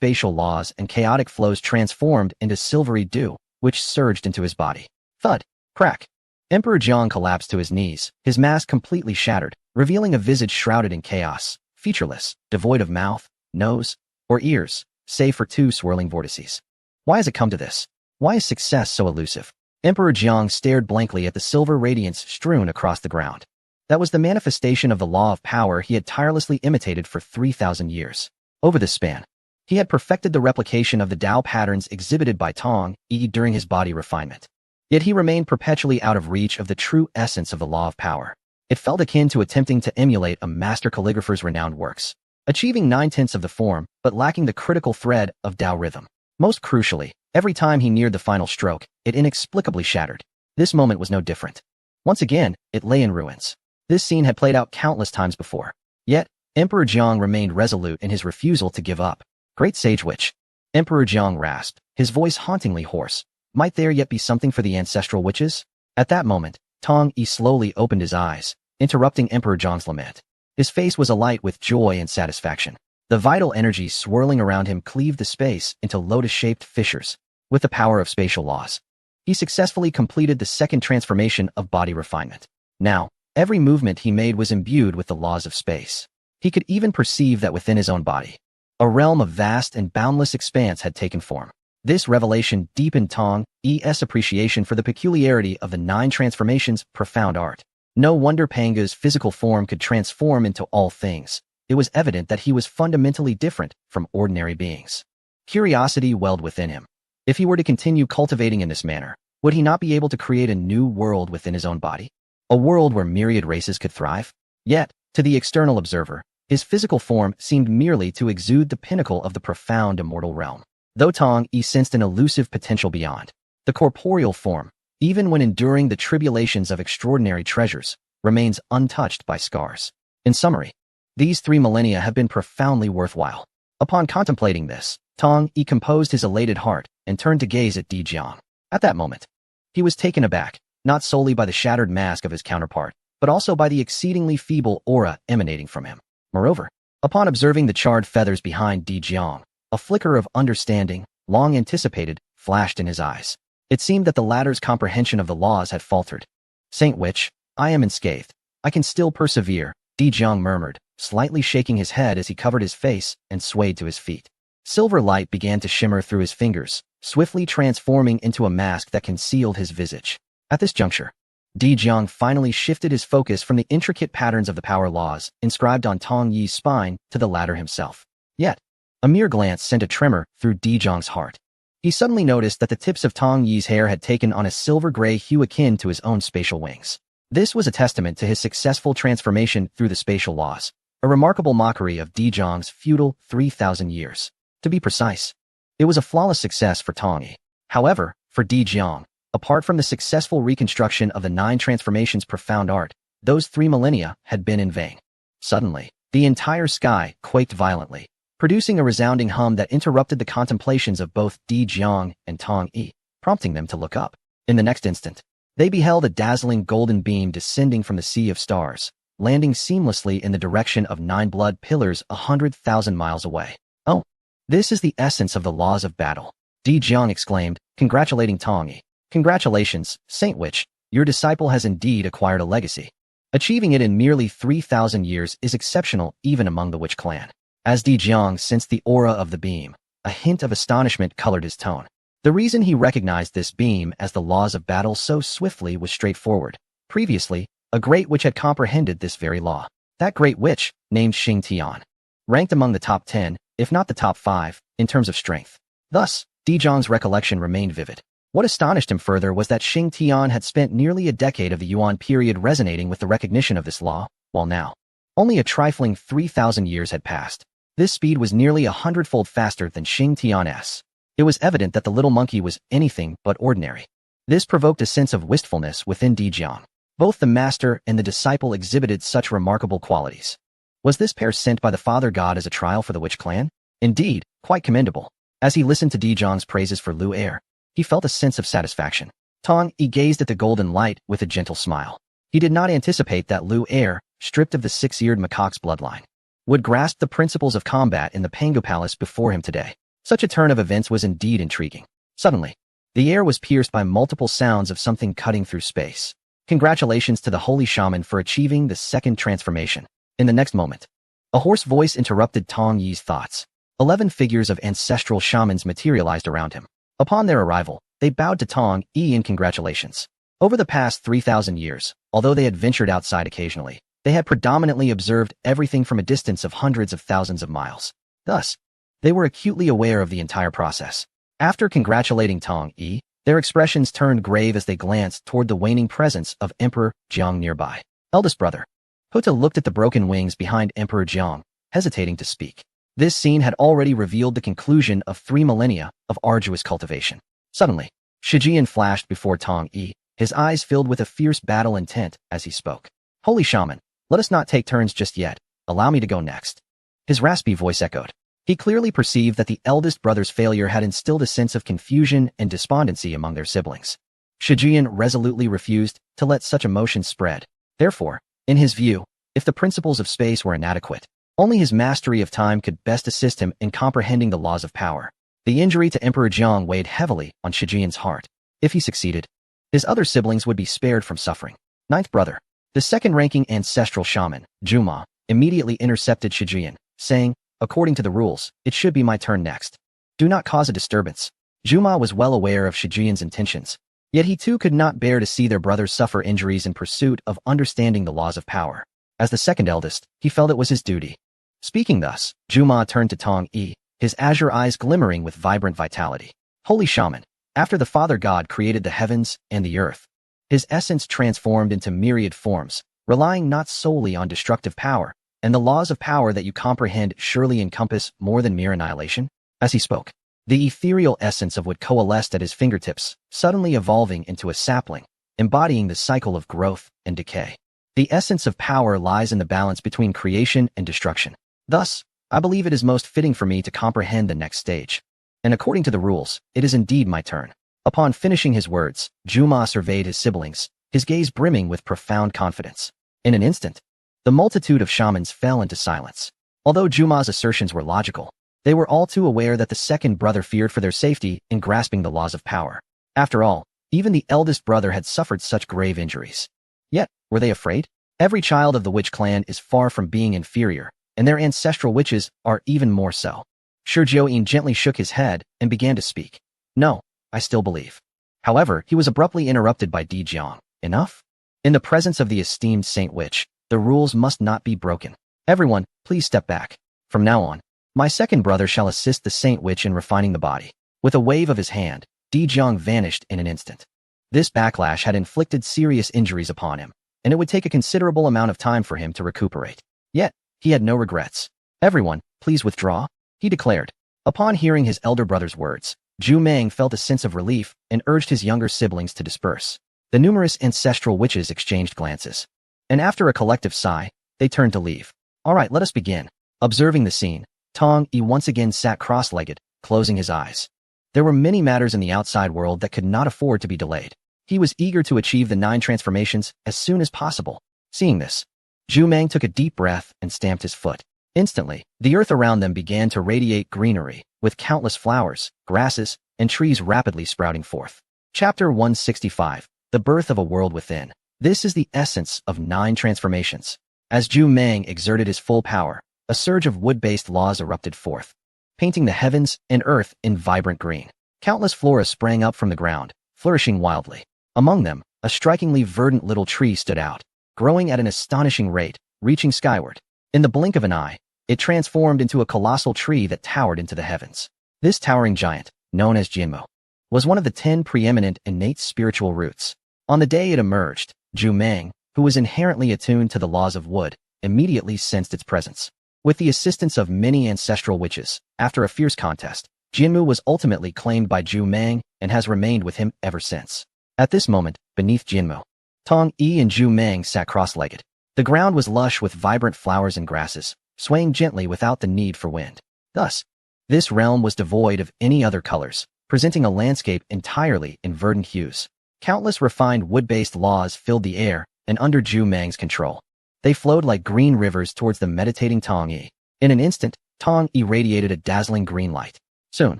spatial laws and chaotic flows transformed into silvery dew, which surged into his body. Thud. Crack. Emperor Jiang collapsed to his knees, his mask completely shattered, revealing a visage shrouded in chaos, featureless, devoid of mouth, nose, or ears, save for two swirling vortices. Why has it come to this? Why is success so elusive? Emperor Jiang stared blankly at the silver radiance strewn across the ground. That was the manifestation of the law of power he had tirelessly imitated for 3,000 years. Over this span, he had perfected the replication of the Tao patterns exhibited by Tong Yi during his body refinement. Yet he remained perpetually out of reach of the true essence of the law of power. It felt akin to attempting to emulate a master calligrapher's renowned works, achieving 9/10 of the form, but lacking the critical thread of Tao rhythm. Most crucially, every time he neared the final stroke, it inexplicably shattered. This moment was no different. Once again, it lay in ruins. This scene had played out countless times before. Yet, Emperor Jiang remained resolute in his refusal to give up. Great Sage Witch. Emperor Jiang rasped, his voice hauntingly hoarse. Might there yet be something for the ancestral witches? At that moment, Tong Yi slowly opened his eyes, interrupting Emperor Jiang's lament. His face was alight with joy and satisfaction. The vital energy swirling around him cleaved the space into lotus-shaped fissures. With the power of spatial laws, he successfully completed the second transformation of body refinement. Now, every movement he made was imbued with the laws of space. He could even perceive that within his own body, a realm of vast and boundless expanse had taken form. This revelation deepened Tong Yi's appreciation for the peculiarity of the 9 transformations' profound art. No wonder Panga's physical form could transform into all things. It was evident that he was fundamentally different from ordinary beings. Curiosity welled within him. If he were to continue cultivating in this manner, would he not be able to create a new world within his own body? A world where myriad races could thrive? Yet, to the external observer, his physical form seemed merely to exude the pinnacle of the profound immortal realm. Though Tong Yi sensed an elusive potential beyond, the corporeal form, even when enduring the tribulations of extraordinary treasures, remains untouched by scars. In summary, these 3 millennia have been profoundly worthwhile. Upon contemplating this, Tong Yi composed his elated heart and turned to gaze at Di Jiang. At that moment, he was taken aback, not solely by the shattered mask of his counterpart, but also by the exceedingly feeble aura emanating from him. Moreover, upon observing the charred feathers behind Di Jiang, a flicker of understanding, long anticipated, flashed in his eyes. It seemed that the latter's comprehension of the laws had faltered. Saint Witch, I am unscathed. I can still persevere, Di Jiang murmured, slightly shaking his head as he covered his face and swayed to his feet. Silver light began to shimmer through his fingers, swiftly transforming into a mask that concealed his visage. At this juncture, Di Jiang finally shifted his focus from the intricate patterns of the power laws inscribed on Tong Yi's spine to the latter himself. Yet, a mere glance sent a tremor through Di Jiang's heart. He suddenly noticed that the tips of Tong Yi's hair had taken on a silver-gray hue akin to his own spatial wings. This was a testament to his successful transformation through the spatial laws, a remarkable mockery of Di Jiang's feudal 3,000 years. To be precise, it was a flawless success for Tong Yi. However, for Di Jiang, apart from the successful reconstruction of the 9 transformations' profound art, those 3 millennia had been in vain. Suddenly, the entire sky quaked violently, producing a resounding hum that interrupted the contemplations of both Di Jiang and Tong Yi, prompting them to look up. In the next instant, they beheld a dazzling golden beam descending from the sea of stars, landing seamlessly in the direction of 9 blood pillars 100,000 miles away. Oh, this is the essence of the laws of battle, Di Jiang exclaimed, congratulating Tong Yi. Congratulations, Saint Witch, your disciple has indeed acquired a legacy. Achieving it in merely 3,000 years is exceptional even among the Witch clan. As Di Jiang sensed the aura of the beam, a hint of astonishment colored his tone. The reason he recognized this beam as the laws of battle so swiftly was straightforward. Previously, a great witch had comprehended this very law. That great witch, named Xing Tian, ranked among the top 10, if not the top 5, in terms of strength. Thus, Di Jiang's recollection remained vivid. What astonished him further was that Xing Tian had spent nearly a decade of the Yuan period resonating with the recognition of this law, while now, only a trifling 3,000 years had passed. This speed was nearly 100-fold faster than Xing Tian's. It was evident that the little monkey was anything but ordinary. This provoked a sense of wistfulness within Di Jiang. Both the master and the disciple exhibited such remarkable qualities. Was this pair sent by the Father God as a trial for the Witch clan? Indeed, quite commendable. As he listened to Di Jiang's praises for Lu Er, he felt a sense of satisfaction. Tong Yi gazed at the golden light with a gentle smile. He did not anticipate that Lu Er, stripped of the 6-eared macaque's bloodline, would grasp the principles of combat in the Pangu Palace before him today. Such a turn of events was indeed intriguing. Suddenly, the air was pierced by multiple sounds of something cutting through space. Congratulations to the holy shaman for achieving the second transformation. In the next moment, a hoarse voice interrupted Tong Yi's thoughts. 11 figures of ancestral shamans materialized around him. Upon their arrival, they bowed to Tong Yi in congratulations. Over the past 3,000 years, although they had ventured outside occasionally, they had predominantly observed everything from a distance of hundreds of thousands of miles. Thus, they were acutely aware of the entire process. After congratulating Tong Yi, their expressions turned grave as they glanced toward the waning presence of Emperor Jiang nearby. Eldest brother. Hota looked at the broken wings behind Emperor Jiang, hesitating to speak. This scene had already revealed the conclusion of 3 millennia of arduous cultivation. Suddenly, Shijian flashed before Tong Yi, his eyes filled with a fierce battle intent as he spoke. Holy shaman, let us not take turns just yet. Allow me to go next. His raspy voice echoed. He clearly perceived that the eldest brother's failure had instilled a sense of confusion and despondency among their siblings. Shijian resolutely refused to let such emotions spread. Therefore, in his view, if the principles of space were inadequate, only his mastery of time could best assist him in comprehending the laws of power. The injury to Emperor Jiang weighed heavily on Shijian's heart. If he succeeded, his other siblings would be spared from suffering. Ninth brother. The second-ranking ancestral shaman, Juma, immediately intercepted Shijian, saying, according to the rules, it should be my turn next. Do not cause a disturbance. Juma was well aware of Shijian's intentions, yet he too could not bear to see their brothers suffer injuries in pursuit of understanding the laws of power. As the second eldest, he felt it was his duty. Speaking thus, Juma turned to Tong Yi, his azure eyes glimmering with vibrant vitality. Holy shaman, after the Father God created the heavens and the earth, his essence transformed into myriad forms, relying not solely on destructive power, and the laws of power that you comprehend surely encompass more than mere annihilation? As he spoke, the ethereal essence of what coalesced at his fingertips, suddenly evolving into a sapling, embodying the cycle of growth and decay. The essence of power lies in the balance between creation and destruction. Thus, I believe it is most fitting for me to comprehend the next stage. And according to the rules, it is indeed my turn. Upon finishing his words, Juma surveyed his siblings, his gaze brimming with profound confidence. In an instant, the multitude of shamans fell into silence. Although Juma's assertions were logical, they were all too aware that the second brother feared for their safety in grasping the laws of power. After all, even the eldest brother had suffered such grave injuries. Yet, were they afraid? Every child of the witch clan is far from being inferior, and their ancestral witches are even more so. Shi Jiaoyin gently shook his head and began to speak. No, I still believe. However, he was abruptly interrupted by Di Jiang. Enough? In the presence of the esteemed Saint Witch, the rules must not be broken. Everyone, please step back. From now on, my second brother shall assist the Saint Witch in refining the body. With a wave of his hand, Di Jiang vanished in an instant. This backlash had inflicted serious injuries upon him, and it would take a considerable amount of time for him to recuperate. Yet, he had no regrets. Everyone, please withdraw, he declared. Upon hearing his elder brother's words, Zhu Meng felt a sense of relief and urged his younger siblings to disperse. The numerous ancestral witches exchanged glances, and after a collective sigh, they turned to leave. All right, let us begin. Observing the scene, Tong Yi once again sat cross-legged, closing his eyes. There were many matters in the outside world that could not afford to be delayed. He was eager to achieve the 9 transformations as soon as possible. Seeing this, Zhu Meng took a deep breath and stamped his foot. Instantly, the earth around them began to radiate greenery, with countless flowers, grasses, and trees rapidly sprouting forth. Chapter 165. The Birth of a World Within. This is the essence of 9 transformations. As Zhu Meng exerted his full power, a surge of wood-based laws erupted forth, painting the heavens and earth in vibrant green. Countless flora sprang up from the ground, flourishing wildly. Among them, a strikingly verdant little tree stood out, growing at an astonishing rate, reaching skyward. In the blink of an eye, it transformed into a colossal tree that towered into the heavens. This towering giant, known as Jianmu, was one of the 10 preeminent innate spiritual roots. On the day it emerged, Zhu Meng, who was inherently attuned to the laws of wood, immediately sensed its presence. With the assistance of many ancestral witches, after a fierce contest, Jianmu was ultimately claimed by Zhu Meng and has remained with him ever since. At this moment, beneath Jianmu, Tong Yi and Zhu Meng sat cross-legged. The ground was lush with vibrant flowers and grasses, swaying gently without the need for wind. Thus, this realm was devoid of any other colors, presenting a landscape entirely in verdant hues. Countless refined wood-based laws filled the air, and under Zhu Meng's control, they flowed like green rivers towards the meditating Tong Yi. In an instant, Tong Yi radiated a dazzling green light. Soon,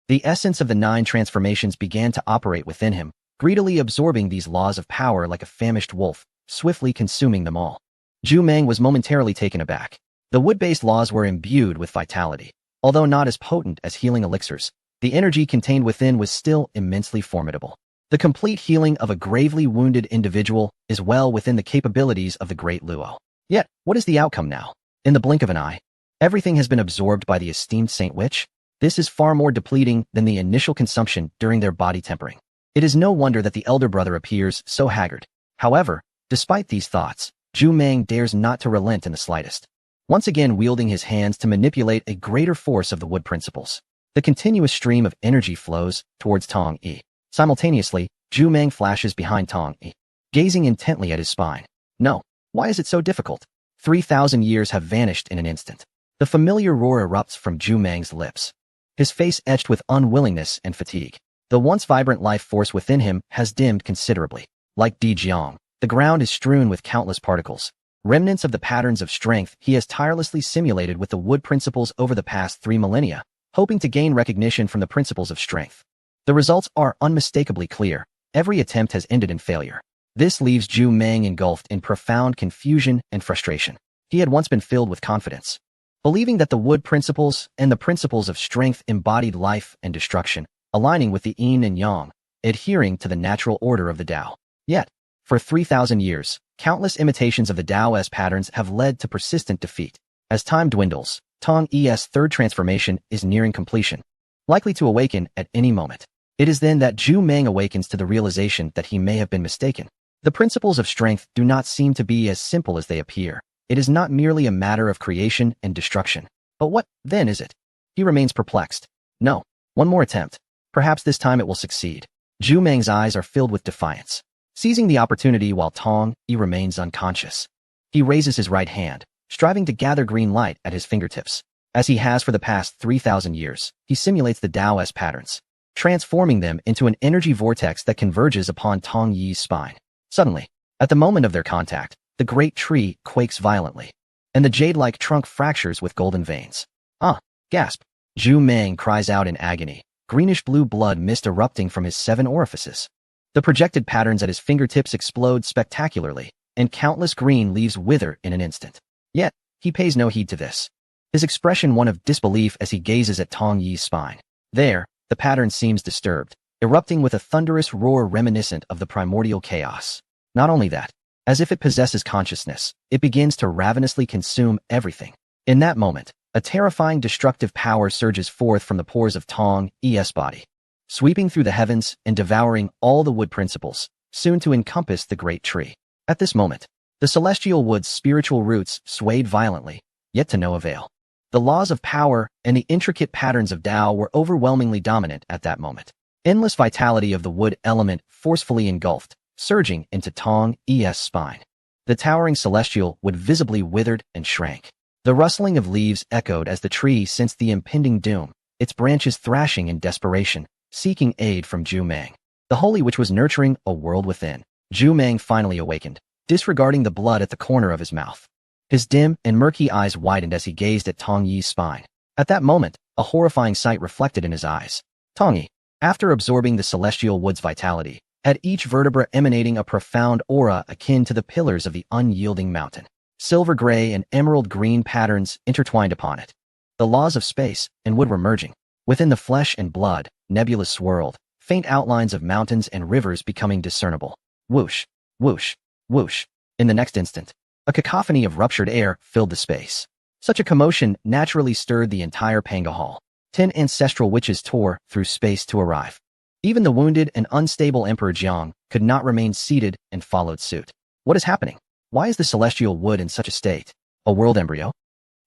the essence of the 9 transformations began to operate within him, greedily absorbing these laws of power like a famished wolf, swiftly consuming them all. Zhu Meng was momentarily taken aback. The wood-based laws were imbued with vitality. Although not as potent as healing elixirs, the energy contained within was still immensely formidable. The complete healing of a gravely wounded individual is well within the capabilities of the great Luo. Yet, what is the outcome now? In the blink of an eye, everything has been absorbed by the esteemed Saint Witch. This is far more depleting than the initial consumption during their body tempering. It is no wonder that the elder brother appears so haggard. However, despite these thoughts, Zhu Meng dares not to relent in the slightest. Once again wielding his hands to manipulate a greater force of the wood principles, the continuous stream of energy flows towards Tong Yi. Simultaneously, Zhu Meng flashes behind Tong Yi, gazing intently at his spine. No, why is it so difficult? 3,000 years have vanished in an instant. The familiar roar erupts from Zhu Meng's lips, his face etched with unwillingness and fatigue. The once vibrant life force within him has dimmed considerably. Like Di Jiang, the ground is strewn with countless particles, remnants of the patterns of strength he has tirelessly simulated with the wood principles over the past 3 millennia, hoping to gain recognition from the principles of strength. The results are unmistakably clear. Every attempt has ended in failure. This leaves Zhu Meng engulfed in profound confusion and frustration. He had once been filled with confidence, believing that the wood principles and the principles of strength embodied life and destruction, aligning with the yin and yang, adhering to the natural order of the Tao. Yet, for 3,000 years, countless imitations of the Taoist patterns have led to persistent defeat. As time dwindles, Tong Yi's third transformation is nearing completion, likely to awaken at any moment. It is then that Zhu Meng awakens to the realization that he may have been mistaken. The principles of strength do not seem to be as simple as they appear. It is not merely a matter of creation and destruction. But what, then, is it? He remains perplexed. No, one more attempt. Perhaps this time it will succeed. Zhu Meng's eyes are filled with defiance, seizing the opportunity while Tong Yi remains unconscious. He raises his right hand, striving to gather green light at his fingertips. As he has for the past 3,000 years, he simulates the Taoist patterns, transforming them into an energy vortex that converges upon Tong Yi's spine. Suddenly, at the moment of their contact, the great tree quakes violently, and the jade-like trunk fractures with golden veins. Ah! Gasp! Zhu Meng cries out in agony, greenish-blue blood mist erupting from his 7 orifices. The projected patterns at his fingertips explode spectacularly, and countless green leaves wither in an instant. Yet, he pays no heed to this, his expression one of disbelief as he gazes at Tong Yi's spine. There, the pattern seems disturbed, erupting with a thunderous roar reminiscent of the primordial chaos. Not only that, as if it possesses consciousness, it begins to ravenously consume everything. In that moment, a terrifying destructive power surges forth from the pores of Tong Yi's body, sweeping through the heavens and devouring all the wood principles, soon to encompass the great tree. At this moment, the celestial wood's spiritual roots swayed violently, yet to no avail. The laws of power and the intricate patterns of Tao were overwhelmingly dominant at that moment. Endless vitality of the wood element forcefully engulfed, surging into Tong Yi's spine. The towering celestial wood visibly withered and shrank. The rustling of leaves echoed as the tree sensed the impending doom, its branches thrashing in desperation, seeking aid from Zhu Meng, the holy witch was nurturing a world within. Zhu Meng finally awakened, disregarding the blood at the corner of his mouth. His dim and murky eyes widened as he gazed at Tong Yi's spine. At that moment, a horrifying sight reflected in his eyes. Tong Yi, after absorbing the celestial wood's vitality, had each vertebra emanating a profound aura akin to the pillars of the unyielding mountain. Silver gray and emerald green patterns intertwined upon it. The laws of space and wood were merging. Within the flesh and blood, nebulas swirled, faint outlines of mountains and rivers becoming discernible. Whoosh, whoosh, whoosh. In the next instant, a cacophony of ruptured air filled the space. Such a commotion naturally stirred the entire Panga Hall. 10 ancestral witches tore through space to arrive. Even the wounded and unstable Emperor Jiang could not remain seated and followed suit. What is happening? Why is the celestial wood in such a state? A world embryo?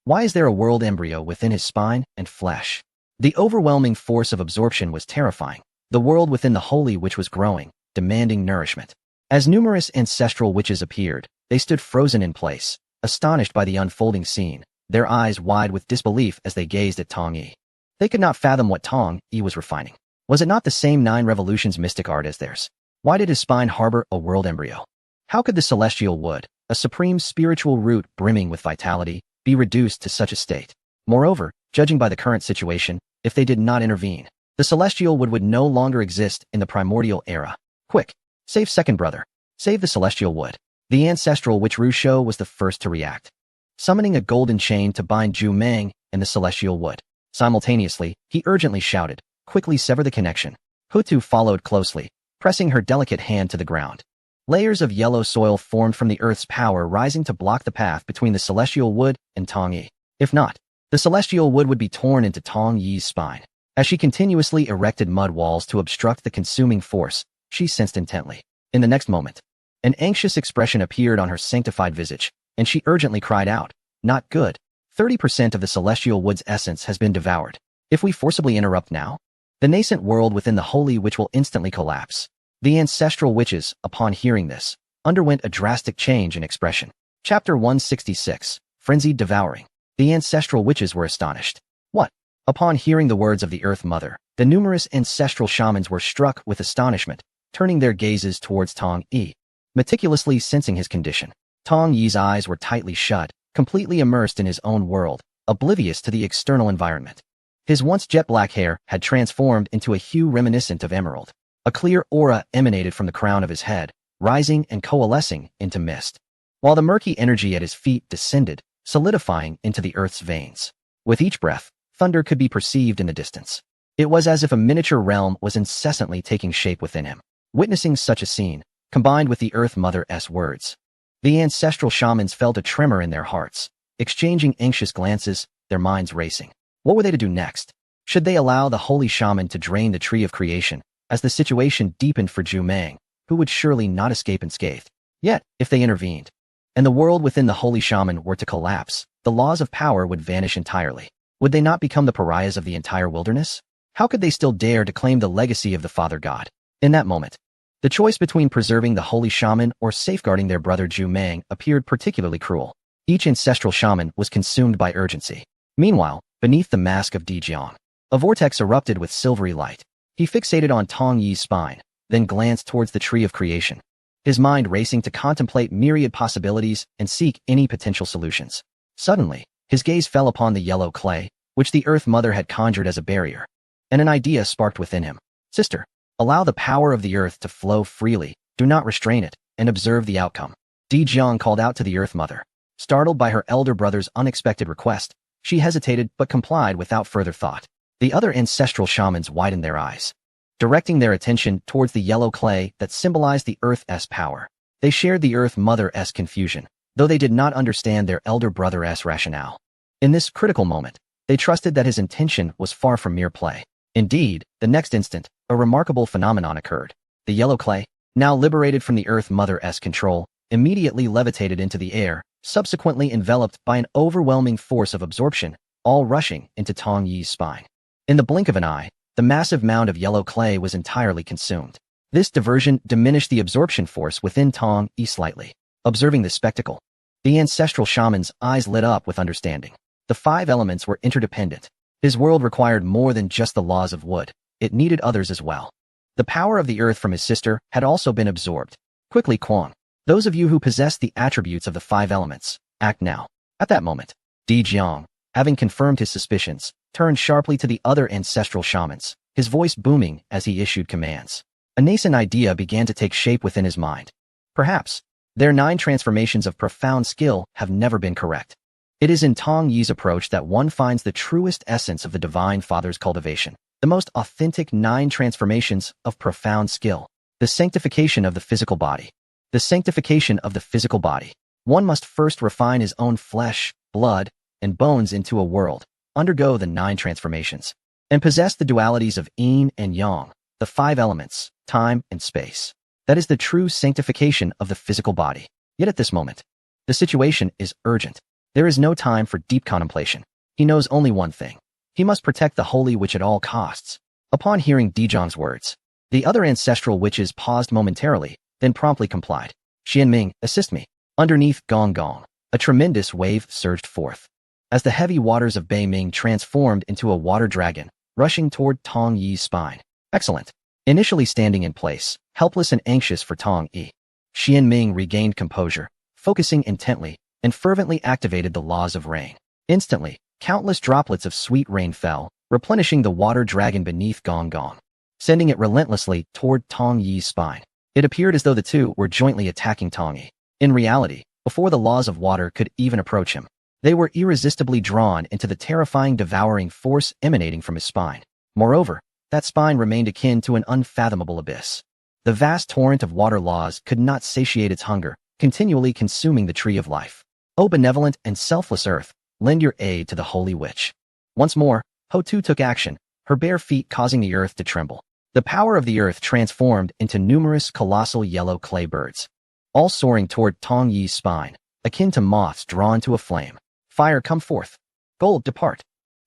Why is there a world embryo within his spine and flesh? The overwhelming force of absorption was terrifying. The world within the holy witch was growing, demanding nourishment. As numerous ancestral witches appeared, they stood frozen in place, astonished by the unfolding scene, their eyes wide with disbelief as they gazed at Tong Yi. They could not fathom what Tong Yi was refining. Was it not the same 9 revolutions mystic art as theirs? Why did his spine harbor a world embryo? How could the celestial wood, a supreme spiritual root brimming with vitality, be reduced to such a state? Moreover, judging by the current situation, if they did not intervene. The celestial wood no longer exist in the primordial era. Quick, save second brother. Save the celestial wood. The ancestral witch Ru Shou was the first to react, summoning a golden chain to bind Zhu Meng and the celestial wood. Simultaneously, he urgently shouted, quickly sever the connection. Hutu followed closely, pressing her delicate hand to the ground. Layers of yellow soil formed from the earth's power rising to block the path between the celestial wood and Tong Yi. If not, the celestial wood would be torn into Tong Yi's spine. As she continuously erected mud walls to obstruct the consuming force, she sensed intently. In the next moment, an anxious expression appeared on her sanctified visage, and she urgently cried out, "Not good. 30% of the celestial wood's essence has been devoured. If we forcibly interrupt now, the nascent world within the holy witch will instantly collapse." The ancestral witches, upon hearing this, underwent a drastic change in expression. Chapter 166, Frenzied Devouring. The ancestral witches were astonished. What? Upon hearing the words of the Earth Mother, the numerous ancestral shamans were struck with astonishment, turning their gazes towards Tong Yi, meticulously sensing his condition. Tong Yi's eyes were tightly shut, completely immersed in his own world, oblivious to the external environment. His once jet-black hair had transformed into a hue reminiscent of emerald. A clear aura emanated from the crown of his head, rising and coalescing into mist, while the murky energy at his feet descended, solidifying into the earth's veins. With each breath, thunder could be perceived in the distance. It was as if a miniature realm was incessantly taking shape within him. Witnessing such a scene, combined with the Earth Mother's words, the ancestral shamans felt a tremor in their hearts, exchanging anxious glances, their minds racing. What were they to do next? Should they allow the holy shaman to drain the tree of creation, as the situation deepened for Zhu Meng, who would surely not escape unscathed? Yet, if they intervened, and the world within the holy shaman were to collapse, the laws of power would vanish entirely. Would they not become the pariahs of the entire wilderness? How could they still dare to claim the legacy of the Father God? In that moment, the choice between preserving the holy shaman or safeguarding their brother Zhu Meng appeared particularly cruel. Each ancestral shaman was consumed by urgency. Meanwhile, beneath the mask of Di Jiang, a vortex erupted with silvery light. He fixated on Tong Yi's spine, then glanced towards the tree of creation, his mind racing to contemplate myriad possibilities and seek any potential solutions. Suddenly, his gaze fell upon the yellow clay, which the Earth Mother had conjured as a barrier, and an idea sparked within him. Sister, allow the power of the earth to flow freely, do not restrain it, and observe the outcome. Di Jiang called out to the Earth Mother. Startled by her elder brother's unexpected request, she hesitated but complied without further thought. The other ancestral shamans widened their eyes, directing their attention towards the yellow clay that symbolized the Earth's power. They shared the Earth Mother's confusion, though they did not understand their elder brother's rationale. In this critical moment, they trusted that his intention was far from mere play. Indeed, the next instant, a remarkable phenomenon occurred. The yellow clay, now liberated from the Earth Mother's control, immediately levitated into the air, subsequently enveloped by an overwhelming force of absorption, all rushing into Tong Yi's spine. In the blink of an eye, the massive mound of yellow clay was entirely consumed. This diversion diminished the absorption force within Tong Yi slightly. Observing this spectacle, the ancestral shaman's eyes lit up with understanding. The 5 elements were interdependent. His world required more than just the laws of wood. It needed others as well. The power of the earth from his sister had also been absorbed. Quickly, Kwang. Those of you who possess the attributes of the 5 elements, act now. At that moment, Di Jiang, having confirmed his suspicions, turned sharply to the other ancestral shamans, his voice booming as he issued commands. A nascent idea began to take shape within his mind. Perhaps, their 9 transformations of profound skill have never been correct. It is in Tong Yi's approach that one finds the truest essence of the Divine Father's cultivation, the most authentic 9 transformations of profound skill. The sanctification of the physical body. The sanctification of the physical body. One must first refine his own flesh, blood, and bones into a world, undergo the 9 transformations, and possess the dualities of yin and yang, the 5 elements, time and space. That is the true sanctification of the physical body. Yet at this moment, the situation is urgent. There is no time for deep contemplation. He knows only one thing. He must protect the holy witch at all costs. Upon hearing Di Jiang's words, the other ancestral witches paused momentarily, then promptly complied. Xianming, assist me. Underneath Gong Gong, a tremendous wave surged forth, as the heavy waters of Beiming transformed into a water dragon, rushing toward Tong Yi's spine. Excellent. Initially standing in place, helpless and anxious for Tong Yi, Xianming regained composure, focusing intently, and fervently activated the laws of rain. Instantly, countless droplets of sweet rain fell, replenishing the water dragon beneath Gong Gong, sending it relentlessly toward Tong Yi's spine. It appeared as though the two were jointly attacking Tong Yi. In reality, before the laws of water could even approach him, they were irresistibly drawn into the terrifying devouring force emanating from his spine. Moreover, that spine remained akin to an unfathomable abyss. The vast torrent of water laws could not satiate its hunger, continually consuming the tree of life. O benevolent and selfless earth, lend your aid to the holy witch. Once more, Ho-Tu took action, her bare feet causing the earth to tremble. The power of the earth transformed into numerous colossal yellow clay birds, all soaring toward Tong Yi's spine, akin to moths drawn to a flame. Fire, come forth. Gold, depart.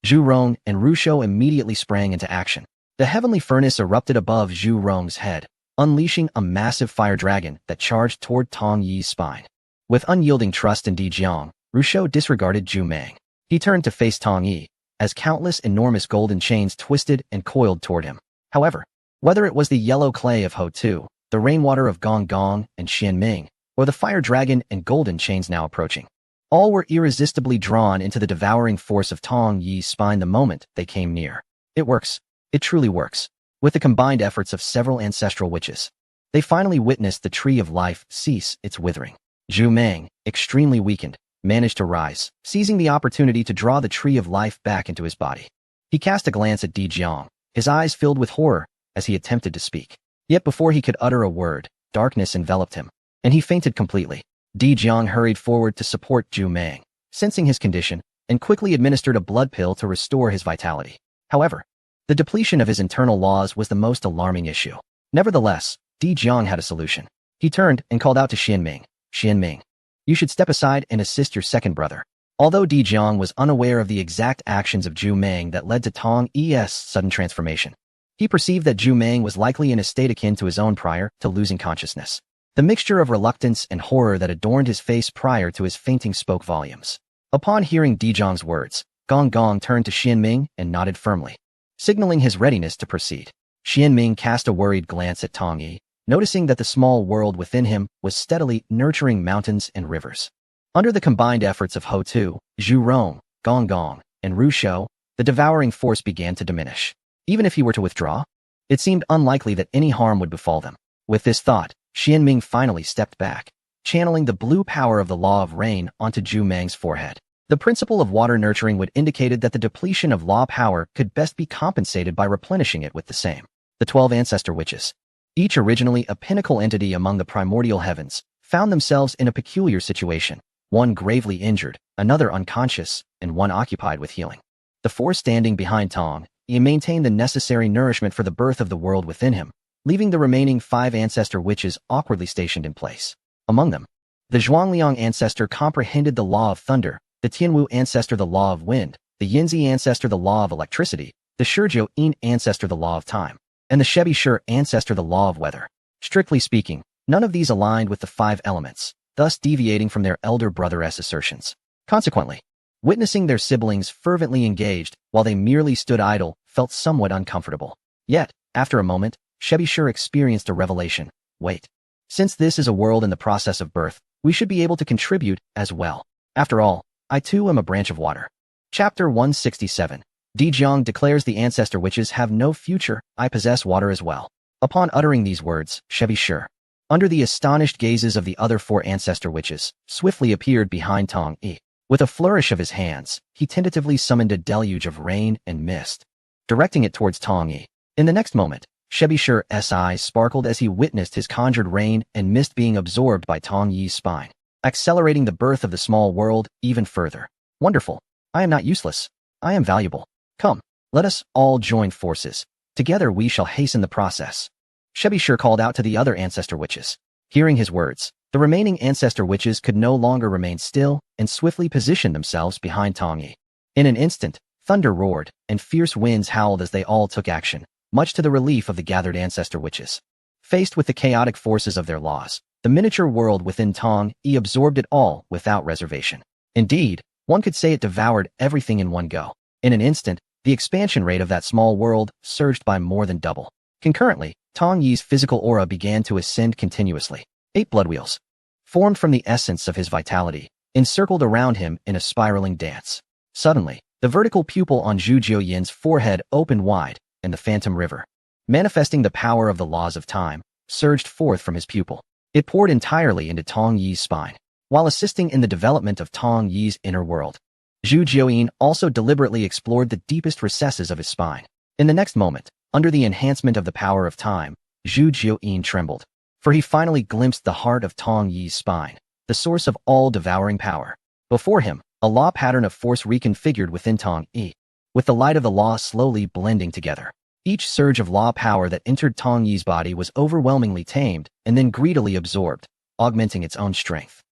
Zhu Rong and Rushou immediately sprang into action. The heavenly furnace erupted above Zhu Rong's head, unleashing a massive fire dragon that charged toward Tong Yi's spine. With unyielding trust in Di Jiang, Rushou disregarded Zhu Meng. He turned to face Tong Yi, as countless enormous golden chains twisted and coiled toward him. However, whether it was the yellow clay of Ho-Tu, the rainwater of Gong Gong and Xian Ming, or the fire dragon and golden chains now approaching, all were irresistibly drawn into the devouring force of Tong Yi's spine the moment they came near. It works. It truly works. With the combined efforts of several ancestral witches, they finally witnessed the tree of life cease its withering. Zhu Meng, extremely weakened, managed to rise, seizing the opportunity to draw the tree of life back into his body. He cast a glance at Di Jiang, his eyes filled with horror as he attempted to speak. Yet before he could utter a word, darkness enveloped him, and he fainted completely. Di Jiang hurried forward to support Zhu Meng, sensing his condition, and quickly administered a blood pill to restore his vitality. However, the depletion of his internal laws was the most alarming issue. Nevertheless, Di Jiang had a solution. He turned and called out to Xian Ming. Xian Ming, you should step aside and assist your second brother. Although Di Jiang was unaware of the exact actions of Zhu Meng that led to Tong Yi's sudden transformation, he perceived that Zhu Meng was likely in a state akin to his own prior to losing consciousness. The mixture of reluctance and horror that adorned his face prior to his fainting spoke volumes. Upon hearing Di Jiang's words, Gong Gong turned to Xian Ming and nodded firmly, signaling his readiness to proceed. Xian Ming cast a worried glance at Tong Yi, noticing that the small world within him was steadily nurturing mountains and rivers. Under the combined efforts of Ho-Tu, Zhu Rong, Gong Gong, and Rushou, the devouring force began to diminish. Even if he were to withdraw, it seemed unlikely that any harm would befall them. With this thought, Xian Ming finally stepped back, channeling the blue power of the law of rain onto Zhu Meng's forehead. The principle of water nurturing would indicated that the depletion of law power could best be compensated by replenishing it with the same. The 12 ancestor witches, each originally a pinnacle entity among the primordial heavens, found themselves in a peculiar situation, one gravely injured, another unconscious, and one occupied with healing. The four standing behind Tong Yi maintained the necessary nourishment for the birth of the world within him, leaving the remaining 5 ancestor witches awkwardly stationed in place. Among them, the Zhuangliang ancestor comprehended the law of thunder, the Tianwu ancestor the law of wind, the Yinzi ancestor the law of electricity, the Shizhou Yin ancestor the law of time, and the Shebi Shi ancestor the law of weather. Strictly speaking, none of these aligned with the 5 elements, thus deviating from their elder brother's assertions. Consequently, witnessing their siblings fervently engaged while they merely stood idle felt somewhat uncomfortable. Yet, after a moment, Shebi Shi experienced a revelation. Wait. Since this is a world in the process of birth, we should be able to contribute as well. After all, I too am a branch of water. Chapter 167. Di Jiang declares the ancestor witches have no future. I possess water as well. Upon uttering these words, Shebi Shi, under the astonished gazes of the other 4 ancestor witches, swiftly appeared behind Tong Yi. With a flourish of his hands, he tentatively summoned a deluge of rain and mist, directing it towards Tong Yi. In the next moment, Shebi Shi's eyes sparkled as he witnessed his conjured rain and mist being absorbed by Tong Yi's spine, accelerating the birth of the small world even further. Wonderful. I am not useless. I am valuable. Come, let us all join forces. Together we shall hasten the process. Shebi Shi called out to the other ancestor witches. Hearing his words, the remaining ancestor witches could no longer remain still and swiftly positioned themselves behind Tong Yi. In an instant, thunder roared and fierce winds howled as they all took action, much to the relief of the gathered ancestor witches. Faced with the chaotic forces of their laws, the miniature world within Tong Yi absorbed it all without reservation. Indeed, one could say it devoured everything in one go. In an instant, the expansion rate of that small world surged by more than double. Concurrently, Tong Yi's physical aura began to ascend continuously. 8 blood wheels, formed from the essence of his vitality, encircled around him in a spiraling dance. Suddenly, The vertical pupil on Zhu Jiuyin's forehead opened wide, and the phantom river, manifesting the power of the laws of time, surged forth from his pupil. It poured entirely into Tong Yi's spine, while assisting in the development of Tong Yi's inner world. Zhu Jiuyin also deliberately explored the deepest recesses of his spine. In the next moment, under the enhancement of the power of time, Zhu Jiuyin trembled, for he finally glimpsed the heart of Tong Yi's spine, the source of all devouring power. Before him, a law pattern of force reconfigured within Tong Yi, with the light of the law slowly blending together. Each surge of law power that entered Tong Yi's body was overwhelmingly tamed and then greedily absorbed, augmenting its own strength.